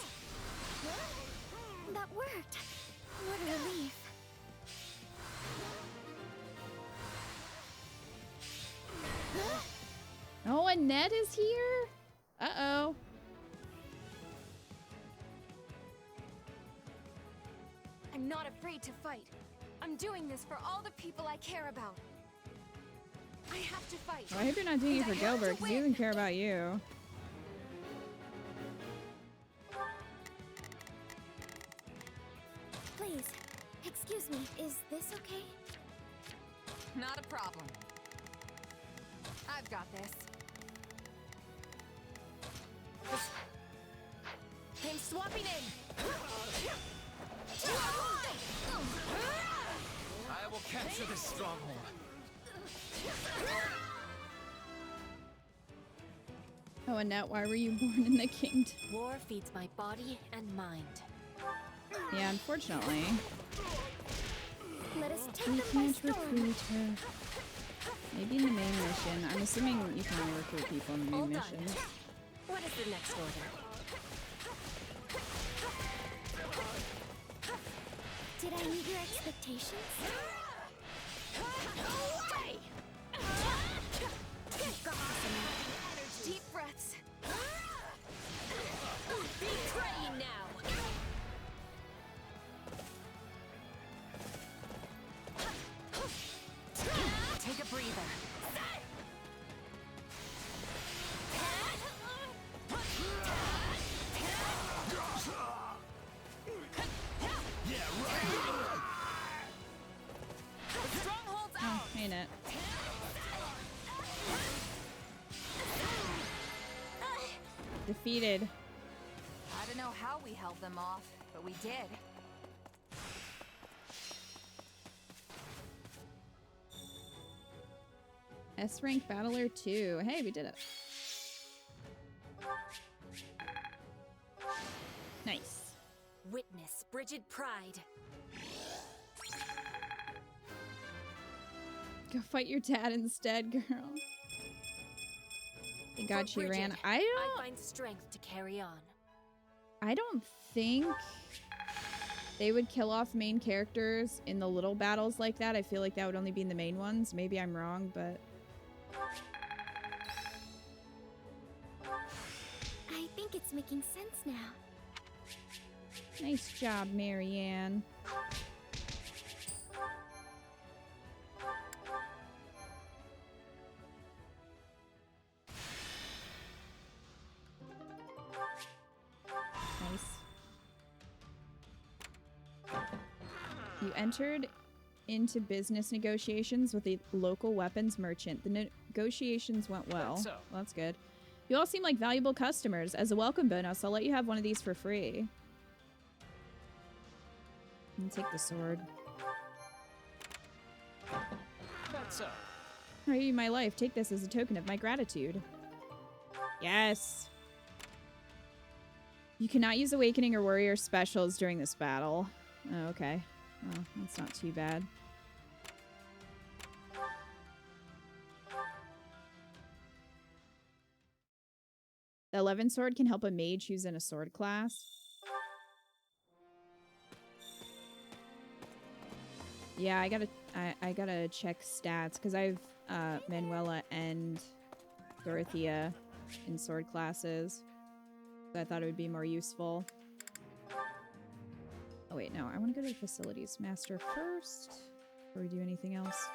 That worked. What a relief. Oh, Annette is here? Uh-oh. I'm not afraid to fight. I'm doing this for all the people I care about. I have to fight. Well, I hope you're not doing it And for I have to Gilbert, because he win. doesn't care about you. Please, excuse me. Is this okay? Not a problem. I've got this. I'm swapping in. I will capture this stronghold. Oh, Annette, why were you born in the kingdom? War feeds my body and mind. Yeah, unfortunately. Let us take We them by can't storm. recruit her. Maybe in the main mission. I'm assuming you can only recruit people in the main All done. mission. What is the next order? Did I meet your expectations? Deep breaths. Be praying now. Take a breather. The stronghold's Oh, out. ain't it? Defeated. I don't know how we held them off, but we did. S-rank battler 2. Hey, we did it. Nice. Witness Brigid pride. Go fight your dad instead, girl. Thank God she ran. Brigid, I find strength to carry on. don't think they would kill off main characters in the little battles like that. I feel like that would only be in the main ones. Maybe I'm wrong, but I think it's making sense now. nice job, Marianne. Nice. You entered into business negotiations with a local weapons merchant. The negotiations went well. That's so. Well, that's good. You all seem like valuable customers. As a welcome bonus, I'll let you have one of these for free. And take the sword. That's so. Hey, my life. Take this as a token of my gratitude. Yes. You cannot use Awakening or Warrior specials during this battle. Oh, okay. Oh, that's not too bad. The 11 sword can help a mage who's in a sword class. Yeah, I gotta check stats because I've Manuela and Dorothea in sword classes. So I thought it would be more useful. Oh wait, no, I want to go to the facilities master first before we do anything else.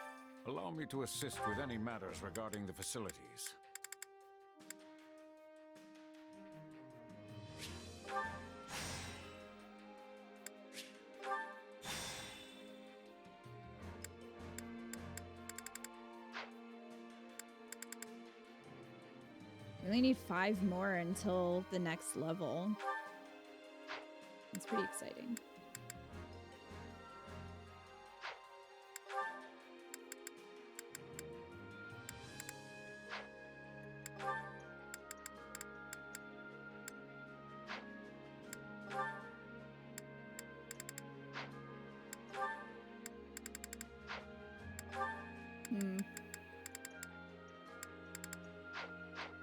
Allow me to assist with any matters regarding the facilities. We only need 5 more until the next level. It's pretty exciting.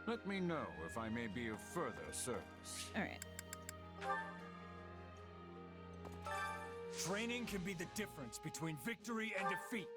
Let me know if I may be of further service. All right. Training can be the difference between victory and defeat.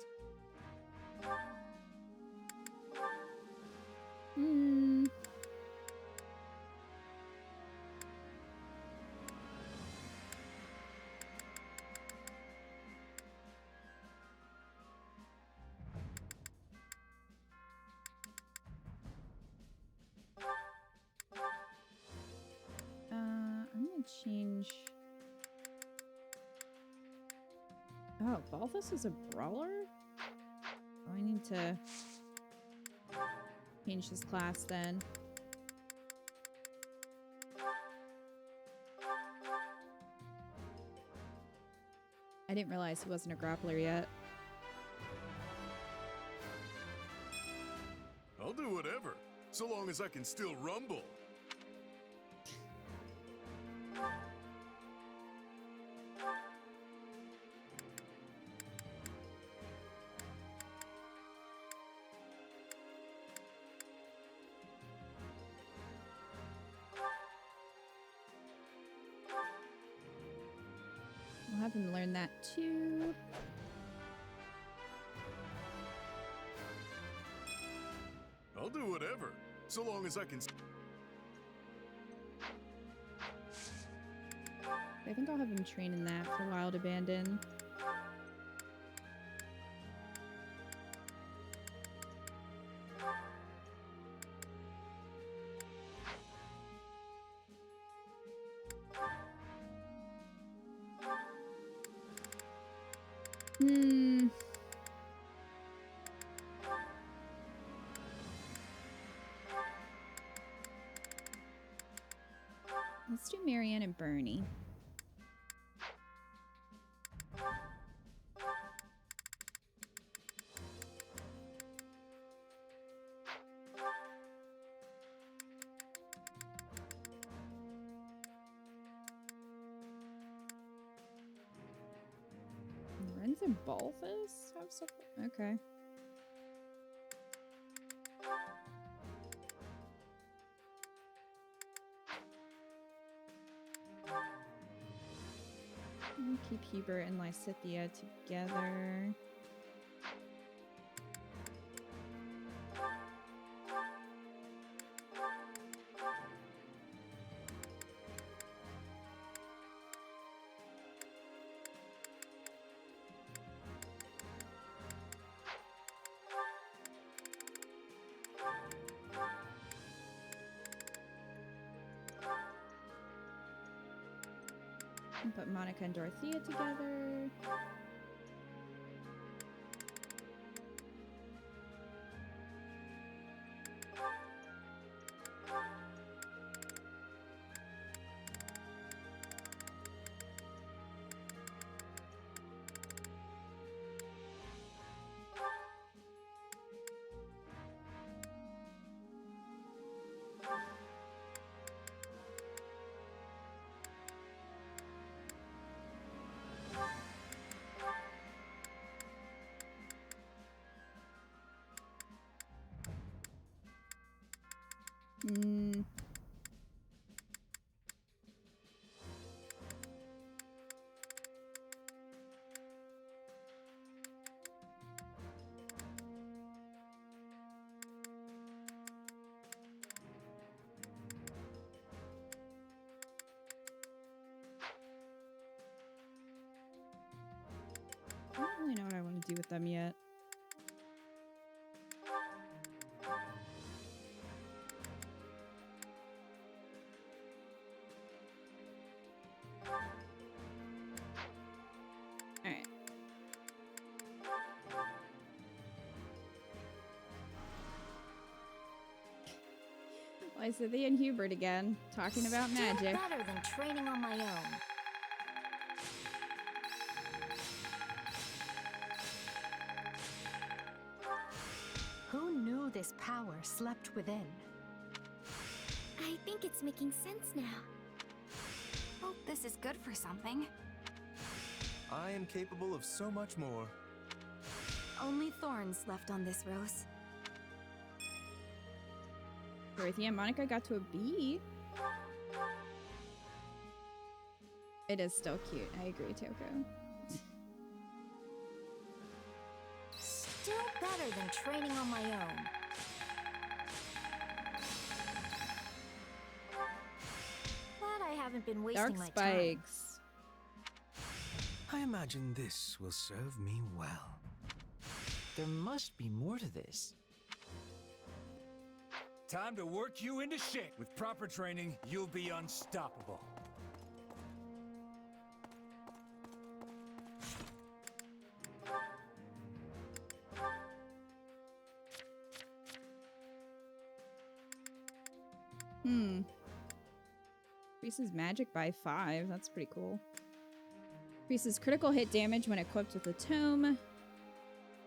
I'm gonna change. Oh, Balthus is a brawler? Oh, I need to change his class then. I didn't realize he wasn't a grappler yet. I'll do whatever, so long as I can still rumble. I'll have him learn that too. I'll do whatever, so long as I can. I think I'll have him train in that for Wild Abandon. Let's do Marianne and Bernie. Lorenz and Balthus have stuff. Okay. We'll keep Hubert and Lysithea together. And put Monica and Dorothea together. Hmm. I don't really know what I want to do with them yet. Alright. Lysithea and Hubert again, talking about magic. Still better than training on my own. Who knew this power slept within? I think it's making sense now. Hope this is good for something. I am capable of so much more. Only thorns left on this rose. Dorothy and Monica got to a B. It is still cute. I agree, Toko. Still better than training on my own. Glad I haven't been wasting Dark my spikes. I imagine this will serve me well. There must be more to this. Time to work you into shape. With proper training, you'll be unstoppable. Increases magic by 5. That's pretty cool. Increases critical hit damage when equipped with a tome.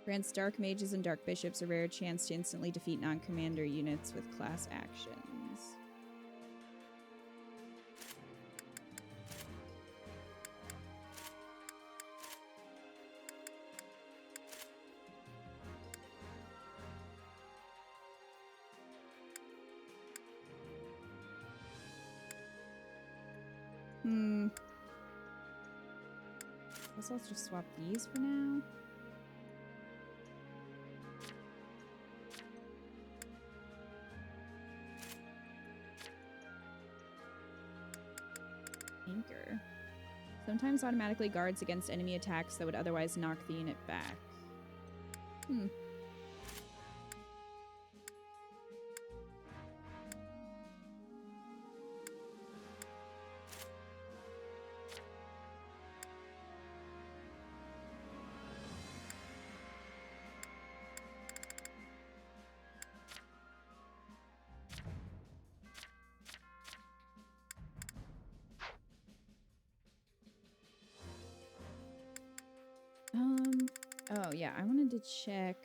Grants dark mages and dark bishops a rare chance to instantly defeat non-commander units with class actions. Guess I'll just swap these for now. Anchor. Sometimes automatically guards against enemy attacks that would otherwise knock the unit back. Oh yeah, I wanted to check.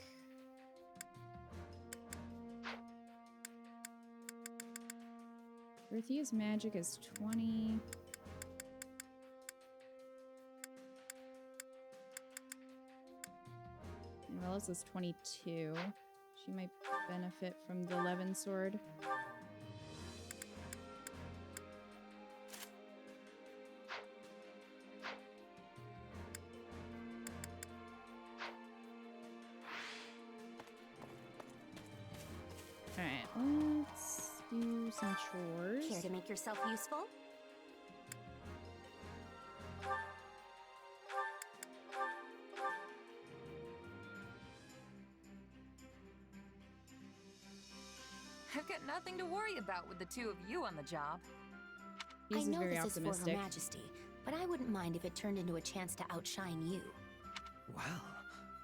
Dorothea's magic is 20. And Rella's is 22. She might benefit from the Levin sword. Let's do some chores. Care to make yourself useful? I've got nothing to worry about with the two of you on the job. I know this is for Her Majesty, but I wouldn't mind if it turned into a chance to outshine you. Well,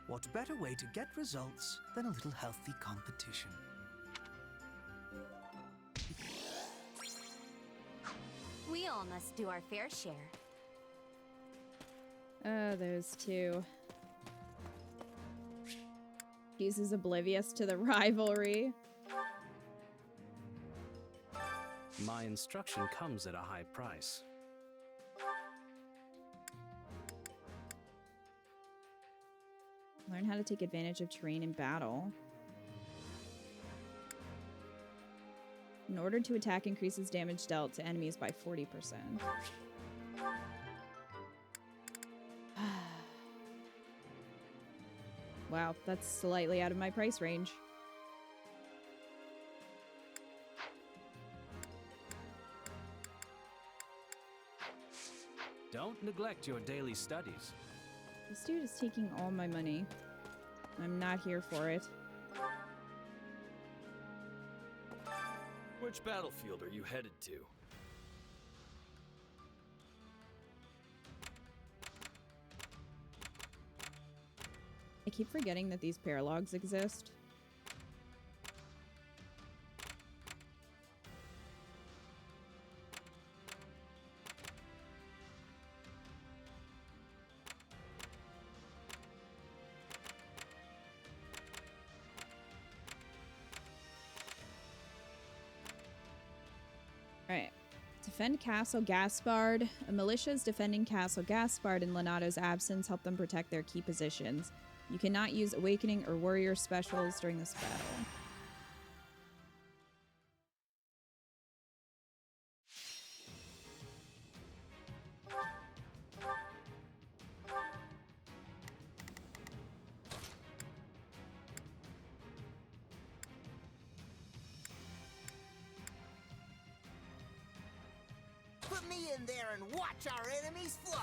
what better way to get results than a little healthy competition? We all must do our fair share. Oh, those two. She's oblivious to the rivalry. My instruction comes at a high price. Learn how to take advantage of terrain in battle. In order to attack, increases damage dealt to enemies by 40%. Wow, that's slightly out of my price range. Don't neglect your daily studies. This dude is taking all my money. I'm not here for it. Which battlefield are you headed to? I keep forgetting that these paralogs exist. Alright. Defend Castle Gaspard. A militia is defending Castle Gaspard in Lenato's absence. Help them protect their key positions. You cannot use Awakening or Warrior specials during this battle. Put me in there and watch our enemies fly!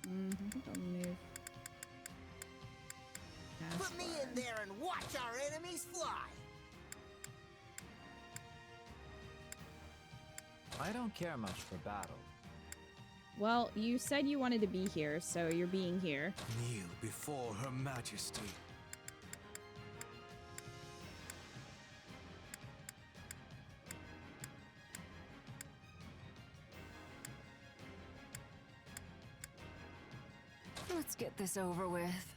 I think I'll move. Put me in there and watch our enemies fly! I don't care much for battle. Well, you said you wanted to be here, so you're being here. Kneel before Her Majesty. Let's get this over with.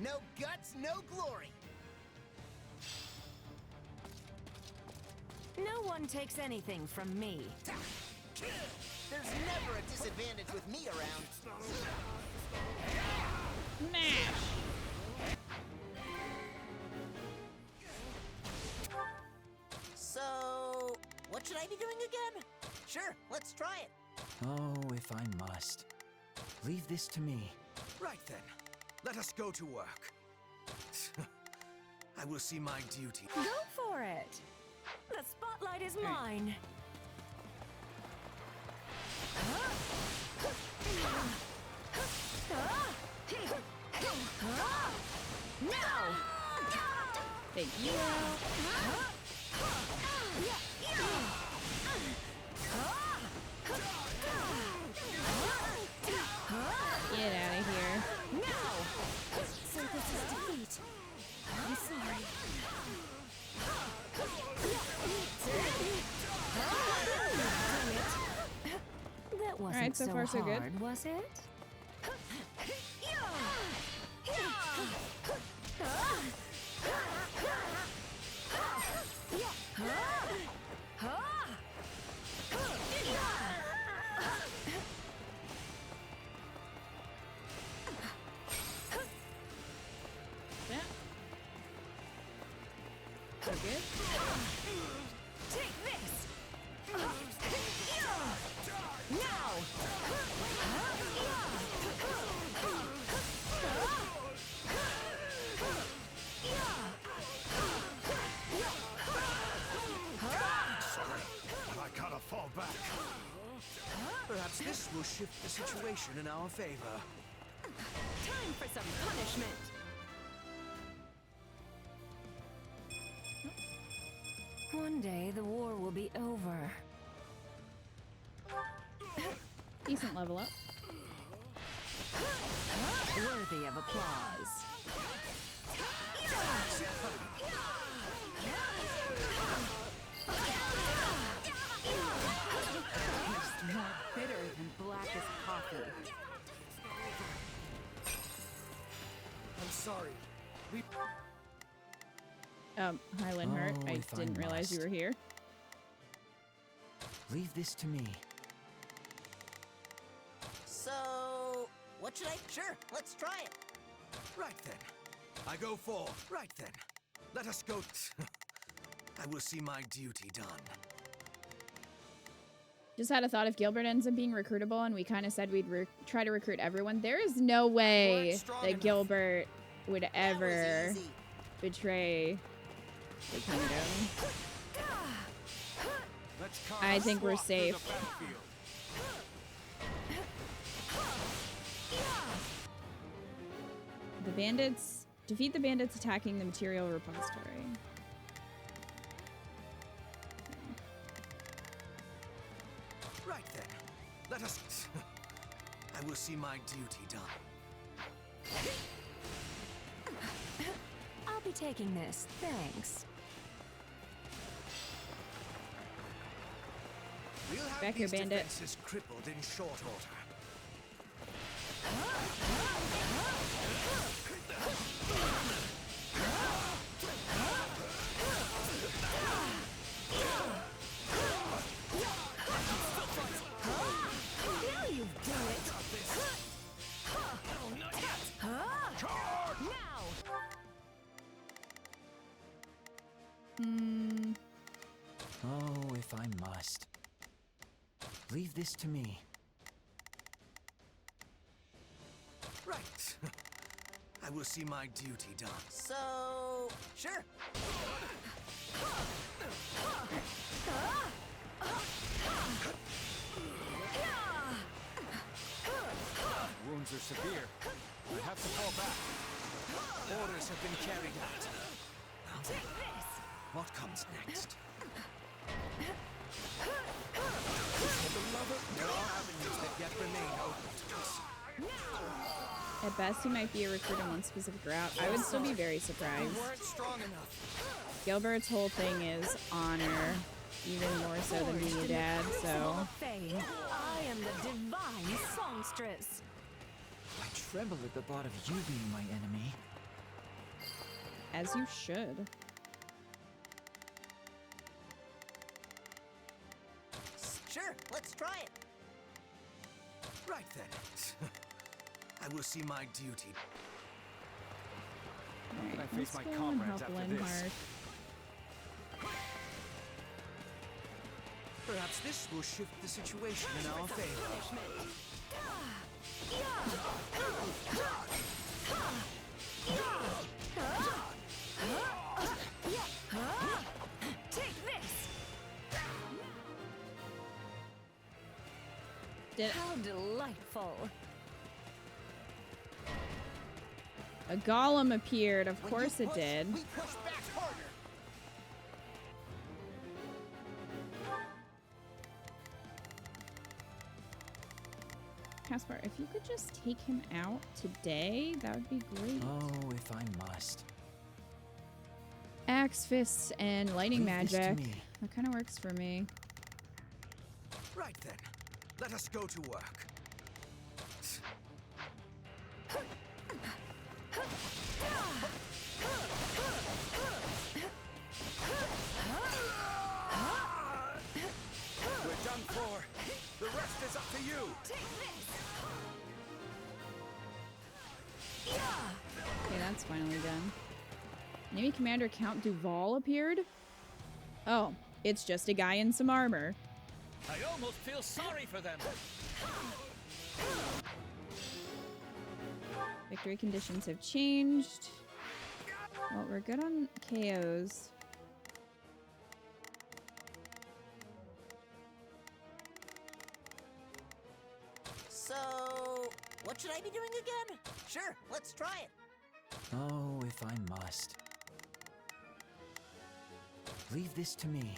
No guts, no glory! No one takes anything from me. There's never a disadvantage with me around. Smash! So, what should I be doing again? Sure, let's try it. Oh, if I must. Leave this to me. Right then. Let us go to work. I will see my duty. Go for it! The spotlight is mine! Now! Thank you. Get out of here. Now! So this is defeat. I'm sorry. That wasn't Alright, so far so good. hard, was it? So good. Take this! Now! I gotta fall back. Perhaps this will shift the situation in our favor. Time for some punishment! One day the war will be over. Decent level up. Worthy of applause. It's more bitter than blackest coffee. I'm sorry. We... Hi Linhart. Oh, I if I didn't realize you must. were here. Leave this to me. So, what should I... Sure, let's try it. Right then. I go for... Right then. Let us go. I will see my duty done. Just had a thought, if Gilbert ends up being recruitable and we kind of said we'd try to recruit everyone, there is no way that Gilbert would ever betray the kingdom. I think we're safe. The bandits, defeat the bandits attacking the material repository. Right then, let us. I will see my duty done. I'll be taking this, thanks. We'll have Back here, these bandit. defenses crippled in short order. Oh, if I must. Leave this to me. Right. I will see my duty done. So, sure. Wounds are severe. I have to fall back. Orders have been carried out. Take this. What comes next? There are avenues that yet remain open to us. At best, he might be a recruit in one specific route. I would still be very surprised. We weren't strong enough. Gilbert's whole thing is honor, even more so than being a dad, so... I am the divine songstress. I tremble at the thought of you being my enemy. As you should. Sure, let's try it. Right then. I will see my duty. Alright, I face let's my go and comrades help after this. Linhardt. Perhaps this will shift the situation in our favor. Take this. How delightful. A golem appeared, of course it did. We push back harder. Caspar, if you could just take him out today, that would be great. Oh, if I must. Axe, fists, and lightning Leave this to magic. me. That kind of works for me. Right then. Let us go to work. We're done for. The rest is up to you. Okay, that's finally done. Navy Commander Count Duval appeared? Oh, it's just a guy in some armor. I almost feel sorry for them. Victory conditions have changed. Well, we're good on KOs. So, what should I be doing again? Sure, let's try it. Oh, if I must. Leave this to me.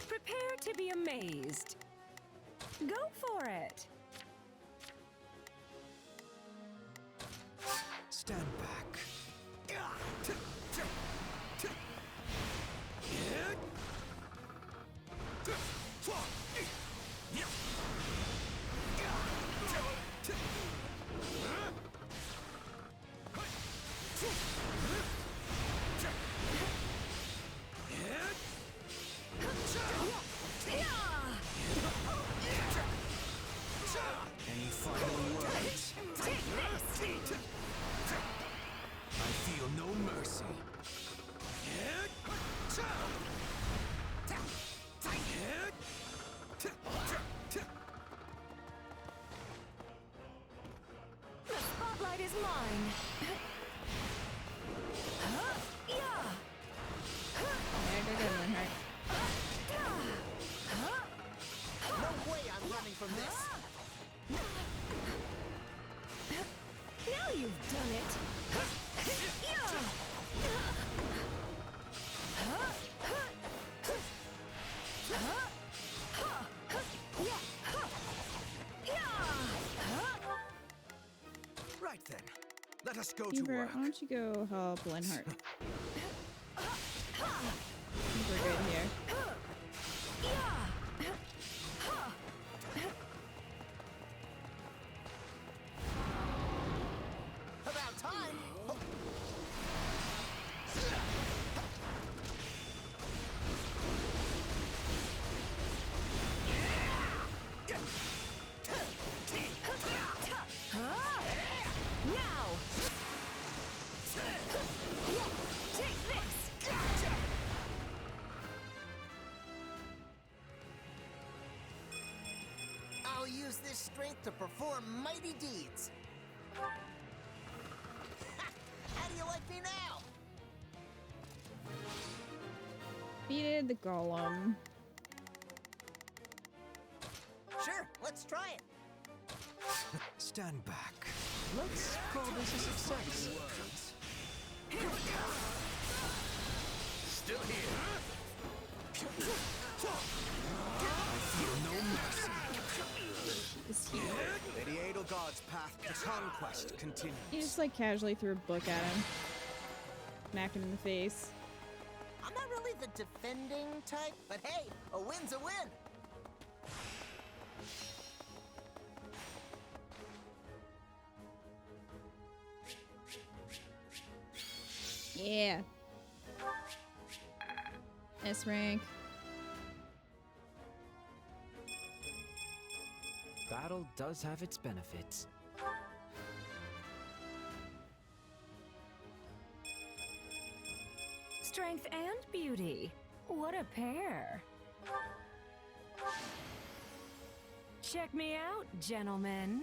Prepare to be amazed. Go for it. Stand back. Any final words? Take this. fight is mine. There, go, Linhardt. No way I'm running from this. Now you've done it. Right then, let us go to Hubert, work. why don't you go help Linhardt? I think we're good here. About time. Now! Take this! I'll use this strength to perform mighty deeds. How do you like me now? Defeated the golem. Sure, let's try it. Stand back. Let's call this a success. Still here. I feel no mercy. Is he? Lady Edelgard's path to conquest continues. He just like casually threw a book at him. Smacked him in the face. I'm not really the defending type, but hey, a win's a win. Yeah. S rank. Battle does have its benefits. Strength and beauty. What a pair. Check me out, gentlemen.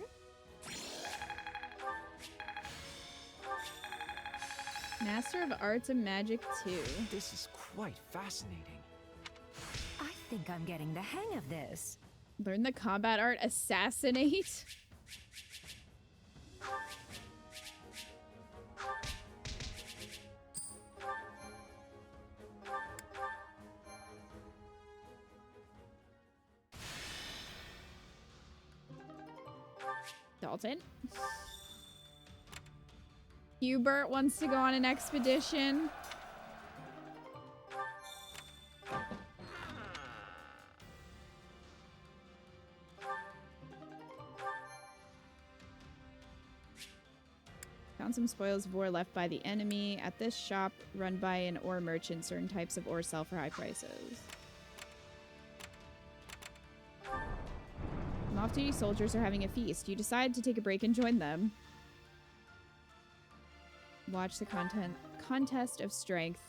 Master of Arts and Magic 2. This is quite fascinating. I think I'm getting the hang of this. Learn the combat art Assassinate. Dalton. Hubert wants to go on an expedition. Found some spoils of ore left by the enemy at this shop run by an ore merchant. Certain types of ore sell for high prices. Some off-duty soldiers are having a feast. You decide to take a break and join them. Watch the contest of strength.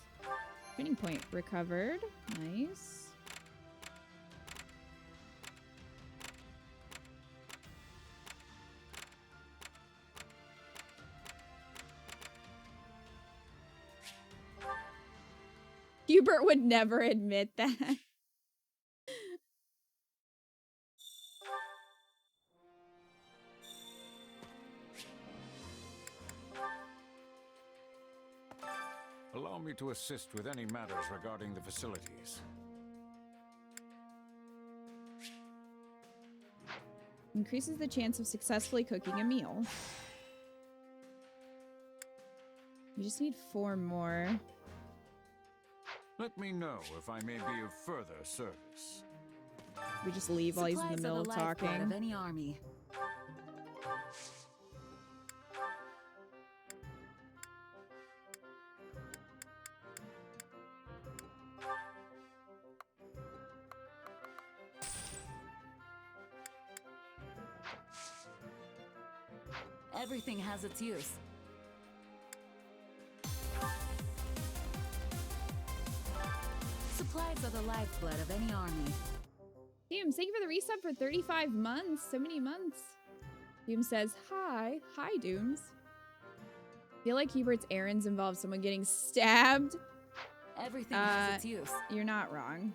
Training point recovered. Nice. Hubert would never admit that. Allow me to assist with any matters regarding the facilities. Increases the chance of successfully cooking a meal. We just need 4 more. Let me know if I may be of further service. We just leave while he's in the middle of talking. Of any army. Everything has its use. Supplies are the lifeblood of any army. Doom, thank you for the resub for 35 months. So many months. Doom says, hi. Hi, Dooms. feel like Hubert's errands involve someone getting stabbed. Everything has its use. You're not wrong.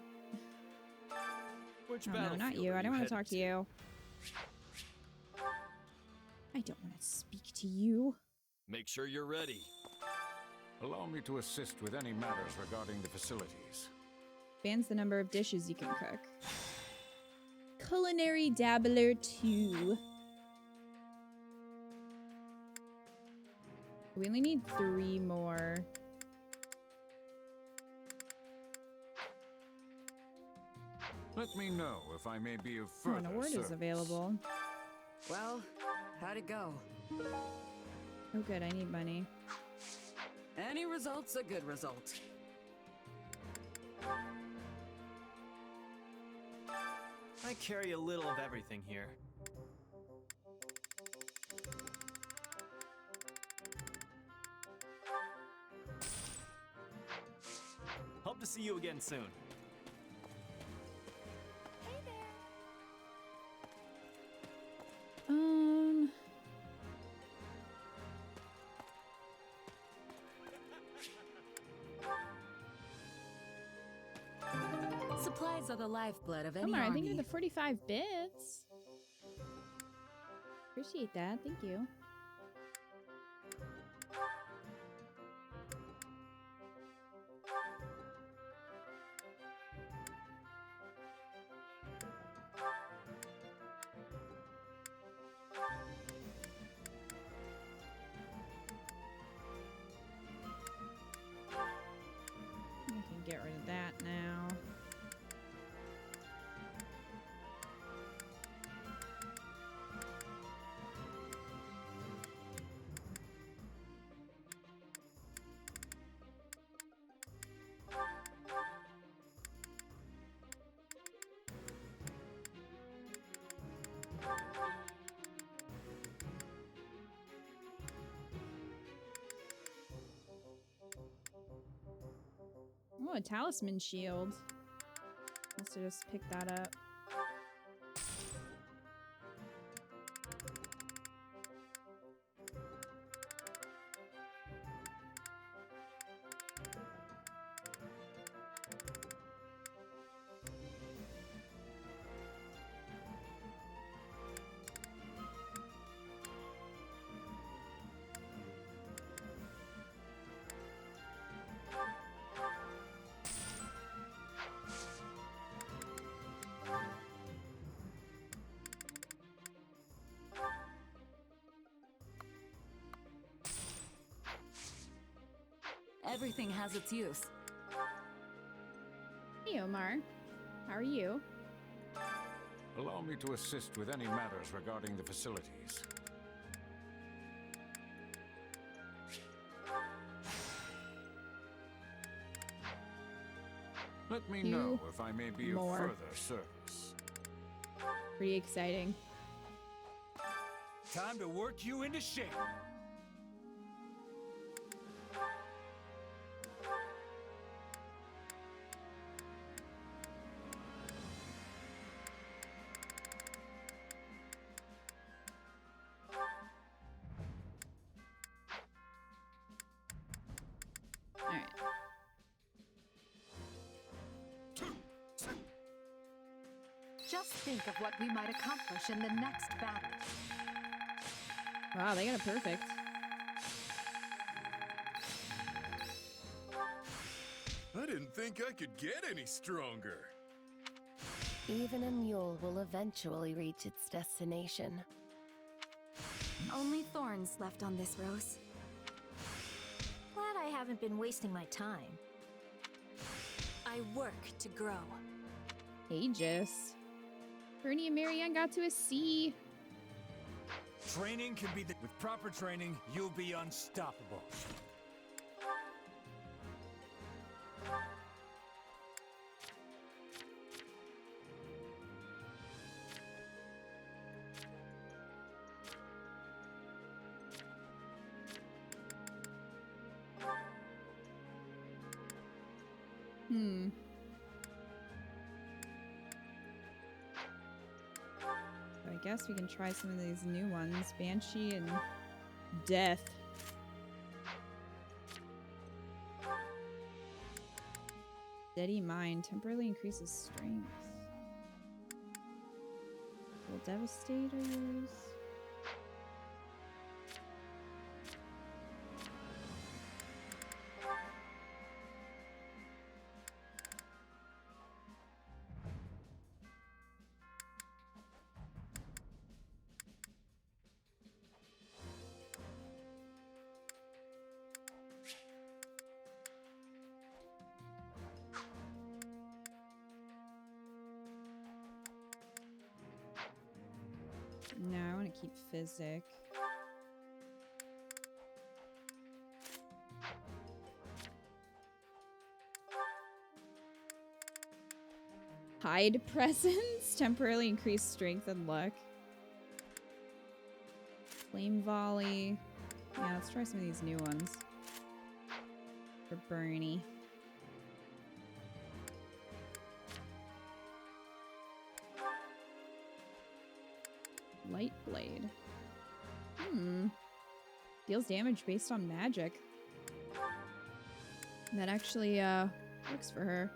Which Oh, no, not you. I don't want to talk to you. I don't want to speak to you. Make sure you're ready. Allow me to assist with any matters regarding the facilities. Expands the number of dishes you can cook. Culinary Dabbler 2. We only need 3 more. Let me know if I may be of Oh, further an award service. is available. Well, how'd it go? Oh good, I need money. Any result's a good result. I carry a little of everything here. Hope to see you again soon. Supplies are the lifeblood of any Omar, army. thank you for the 45 bits. Appreciate that. Thank you. I can get rid of that now. Oh, a talisman shield. Must have just picked that up. Everything has its use. Hey, Omar. How are you? Allow me to assist with any matters regarding the facilities. Let me know if I may be of further service. Pretty exciting. Time to work you into shape. Alright. Just think of what we might accomplish in the next battle. Wow, they got it perfect. I didn't think I could get any stronger. Even a mule will eventually reach its destination. Only thorns left on this rose. Glad I haven't been wasting my time. I work to grow. Aegis. Bernie and Marianne got to a C. Training can be with proper training, you'll be unstoppable. So I guess we can try some of these new ones. Banshee and Death. Steady mind temporarily increases strength. Will Devastator use? No, I want to keep Physic. Hide Presence. Temporarily increase strength and luck. Flame Volley. Yeah, let's try some of these new ones. For Bernie. Light Blade. Deals damage based on magic. That actually works for her.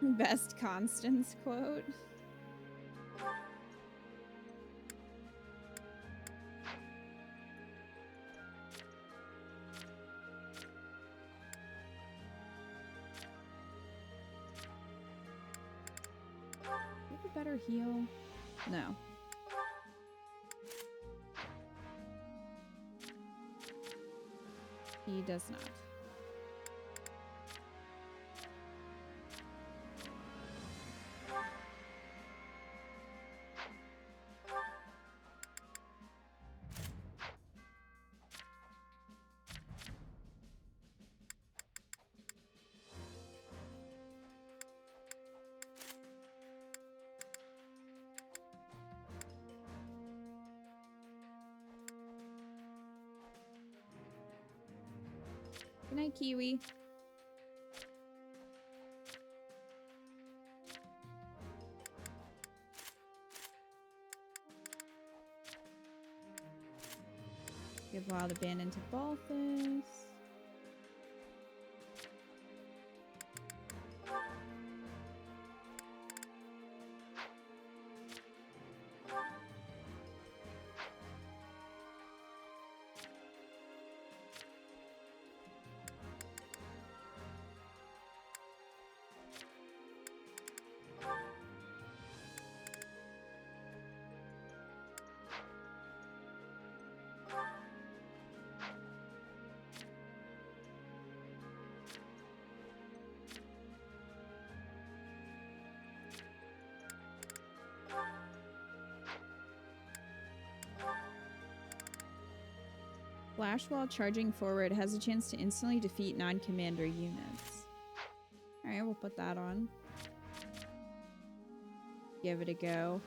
Best Constance quote. Better heal? No. He does not. Good night, Kiwi. Give Wild Abandon to Balthus. Flash while charging forward has a chance to instantly defeat non-commander units. Alright, we'll put that on. Give it a go.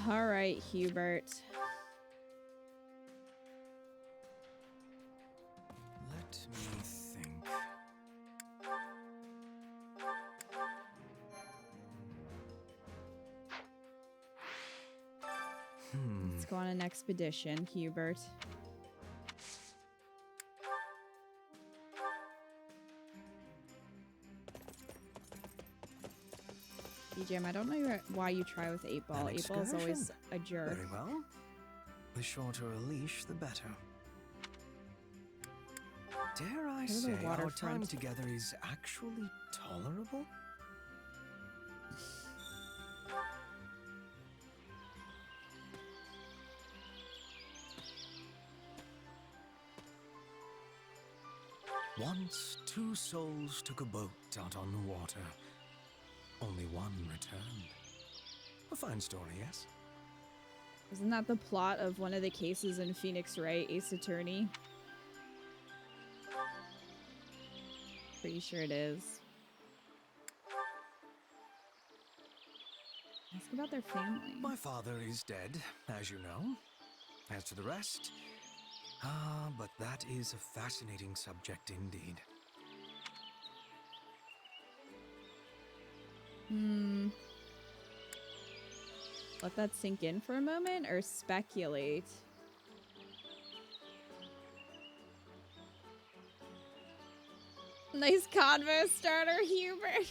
Alright, Hubert. Let me think. Let's go on an expedition, Hubert. BGM, I don't know why you try with 8-Ball. 8-Ball is always a jerk. Very well. The shorter a leash, the better. Dare I say our time together is actually tolerable? Once, two souls took a boat out on the water. Only one returned. A fine story, yes? Isn't that the plot of one of the cases in Phoenix Wright, Ace Attorney? Pretty sure it is. Ask about their family. My father is dead, as you know. As to the rest, Ah, but that is a fascinating subject indeed. Let that sink in for a moment or speculate? Nice convo starter, Hubert.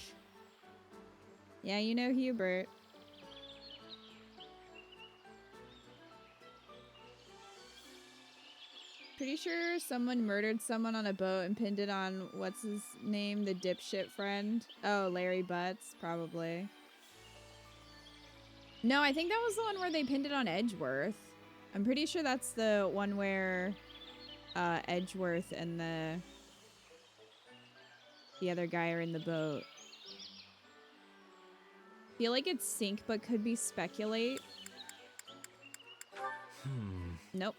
Yeah, you know Hubert. Pretty sure someone murdered someone on a boat and pinned it on, what's his name? The dipshit friend? Oh, Larry Butts, probably. No, I think that was the one where they pinned it on Edgeworth. I'm pretty sure that's the one where Edgeworth and the other guy are in the boat. Feel like it's sink, but could be speculate. Nope.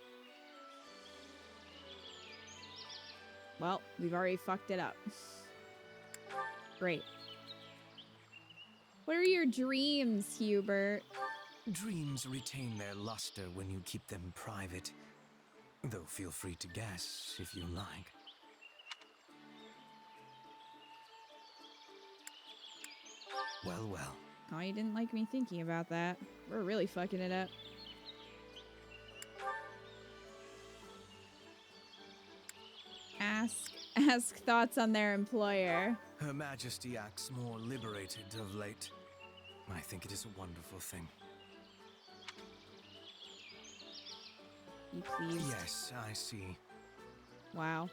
Well, we've already fucked it up. Great. What are your dreams, Hubert? Dreams retain their luster when you keep them private. Though feel free to guess if you like. Well, well. Oh, you didn't like me thinking about that. We're really fucking it up. Ask thoughts on their employer. Her Majesty acts more liberated of late. I think it is a wonderful thing. You pleased? Yes, I see. Wow.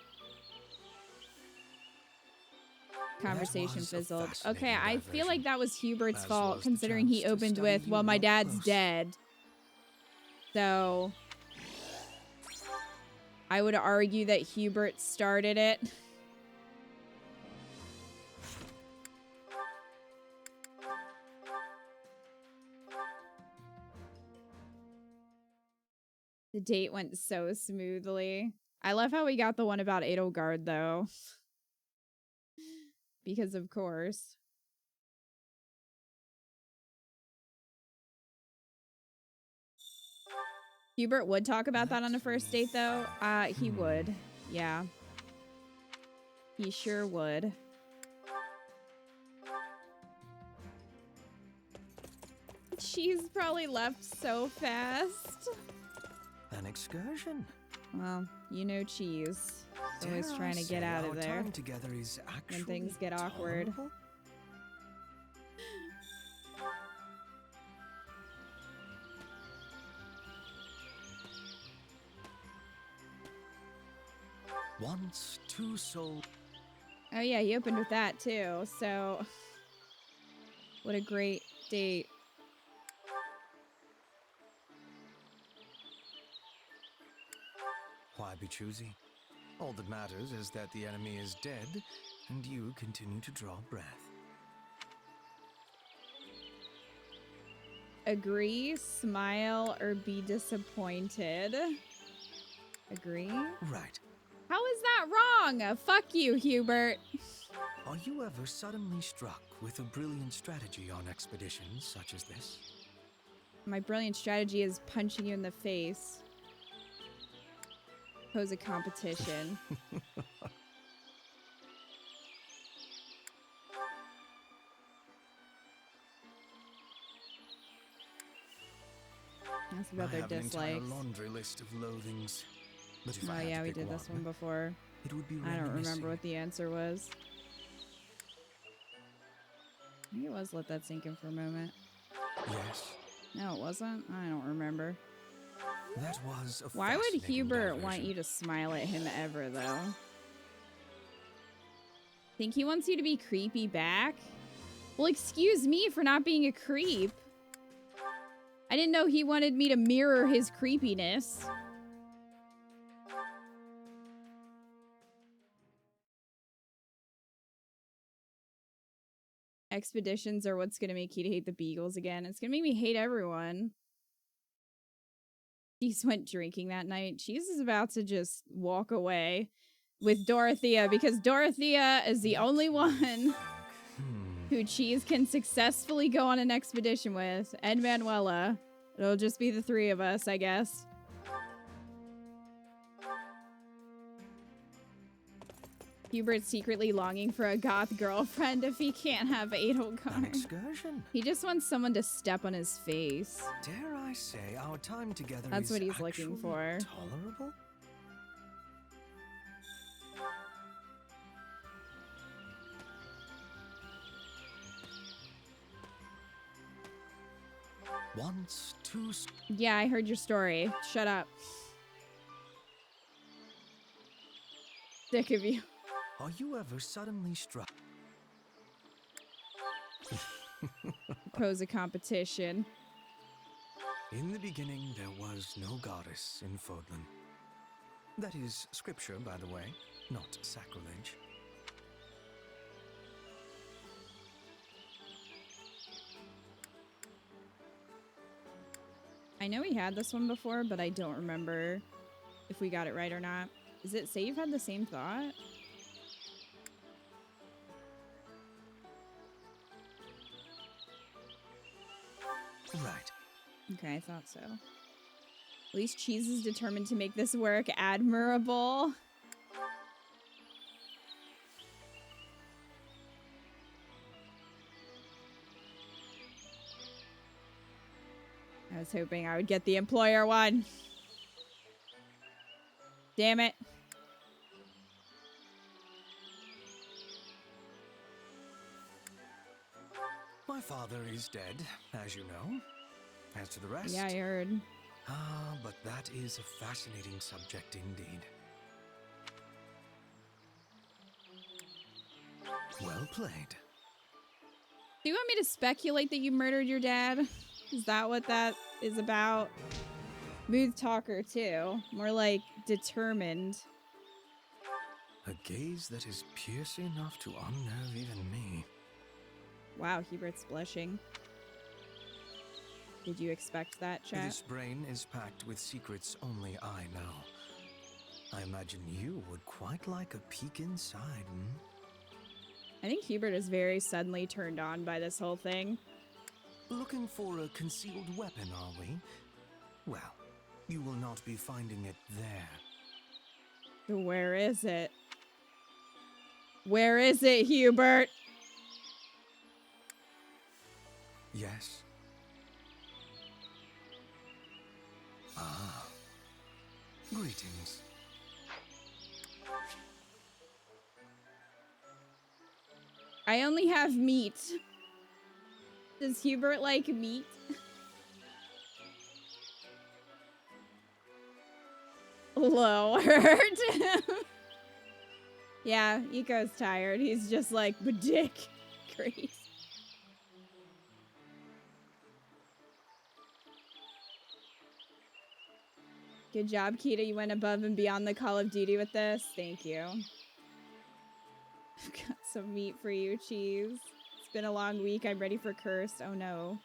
Conversation fizzled. Okay, I feel like that was Hubert's fault, considering he opened with, well, my dad's dead. So I would argue that Hubert started it. The date went so smoothly. I love how we got the one about Edelgard, though. Because of course. Hubert would talk about that on a first date, though. He would. Yeah. He sure would. She's probably left so fast. An excursion. Well, you know Cheese. Always trying to get out of there. Time together is when things get awkward. Tolerable? Once two souls. Oh yeah, he opened with that too. So, what a great date. Why be choosy? All that matters is that the enemy is dead, and you continue to draw breath. Agree, smile, or be disappointed. Agree? Right. How is that wrong? Fuck you, Hubert. Are you ever suddenly struck with a brilliant strategy on expeditions such as this? My brilliant strategy is punching you in the face. Pose a competition. That's about their dislikes. I have an entire laundry list of loathings. But if oh I had yeah, to we pick did this one before. It would be I don't reminiscing. remember what the answer was. I think it was let that sink in for a moment. Yes. No, it wasn't. I don't remember. That was a Why would fascinating Hubert diversion. want you to smile at him ever, though? Think he wants you to be creepy back? Well, excuse me for not being a creep. I didn't know he wanted me to mirror his creepiness. Expeditions are what's gonna make you hate the Beagles again. It's gonna make me hate everyone. Cheese went drinking that night. Cheese is about to just walk away with Dorothea because Dorothea is the only one who Cheese can successfully go on an expedition with. And Manuela. It'll just be the three of us, I guess. Hubert's secretly longing for a goth girlfriend if he can't have Edelgard. An excursion? He just wants someone to step on his face. Dare I say our time together That's is what he's looking for. tolerable? Once, two... Yeah, I heard your story. Shut up. Sick of you. Are you ever suddenly struck? Pose a competition. In the beginning, there was no goddess in Fodlan. That is scripture, by the way, not sacrilege. I know we had this one before, but I don't remember if we got it right or not. Is it say you've had the same thought? Right. Okay, I thought so. At least Cheese is determined to make this work admirable. I was hoping I would get the employer one. Damn it. My father is dead, as you know. As to the rest... Yeah, I heard. Ah, but that is a fascinating subject indeed. Well played. Do you want me to speculate that you murdered your dad? Is that what that is about? Smooth talker, too. More like determined. A gaze that is piercing enough to unnerve even me. Wow, Hubert's blushing. Did you expect that, chat? This brain is packed with secrets only I know. I imagine you would quite like a peek inside, hmm? I think Hubert is very suddenly turned on by this whole thing. Looking for a concealed weapon, are we? Well, you will not be finding it there. Where is it? Where is it, Hubert? Yes. Ah. Greetings. I only have meat. Does Hubert like meat? Lord. Yeah, Eco's tired. He's just like, but dick. Great. Good job, Kita. You went above and beyond the Call of Duty with this. Thank you. I've got some meat for you, Cheese. It's been a long week. I'm ready for Cursed. Oh no.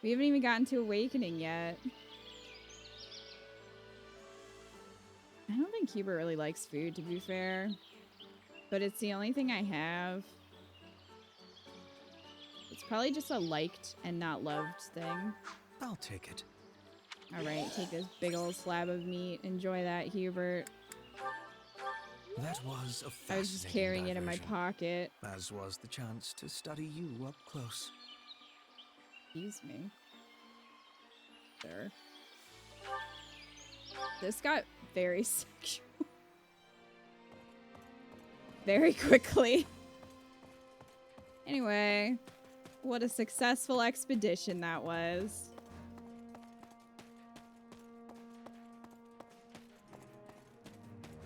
We haven't even gotten to Awakening yet. I don't think Hubert really likes food, to be fair. But it's the only thing I have. It's probably just a liked and not loved thing. I'll take it. Alright, take this big old slab of meat. Enjoy that, Hubert. That was a fascinating I was just carrying it in my diversion, pocket. as was the chance to study you up close. Excuse me. Sure. This got very sexual. Very quickly. Anyway, what a successful expedition that was.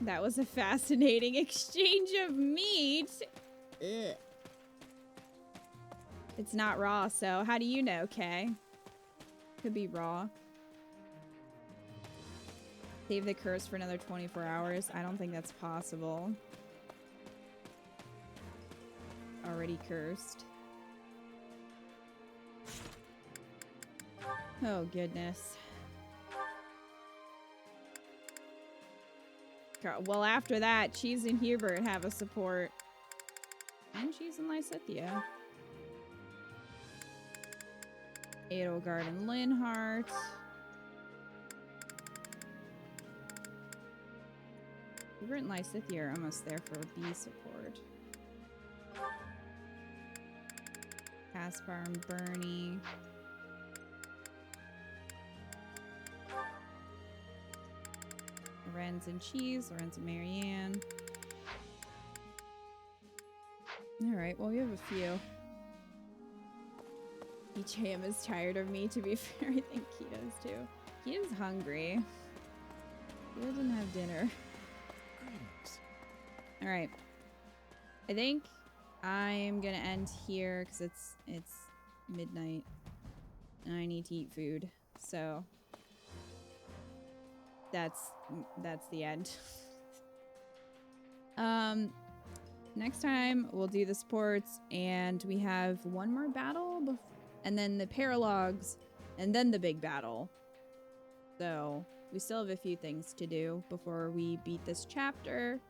That was a fascinating exchange of meat. Ugh. It's not raw, so how do you know, Kay? Could be raw. Save the curse for another 24 hours. I don't think that's possible. Already cursed. Oh, goodness. God, well, after that, Cheese and Hubert have a support. And Cheese and Lysithia. Edelgard and Linhart. Hubert and Lysithia are almost there for B support. Caspar and Bernie. Lorenz and Cheese, Lorenz and Marianne. Alright, well, we have a few. BJM is tired of me, to be fair. I think Kita's too. Kita's hungry. Kita doesn't have dinner. Alright. I think I'm gonna end here because it's midnight and I need to eat food. So that's the end. Next time we'll do the sports, and we have one more battle and then the paralogs and then the big battle. So we still have a few things to do before we beat this chapter.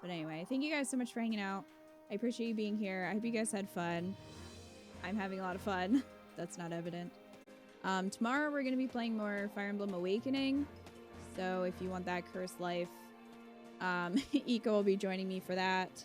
But anyway, thank you guys so much for hanging out. I appreciate you being here. I hope you guys had fun. I'm having a lot of fun. That's not evident. Tomorrow we're going to be playing more Fire Emblem Awakening. So if you want that cursed life, Iko will be joining me for that.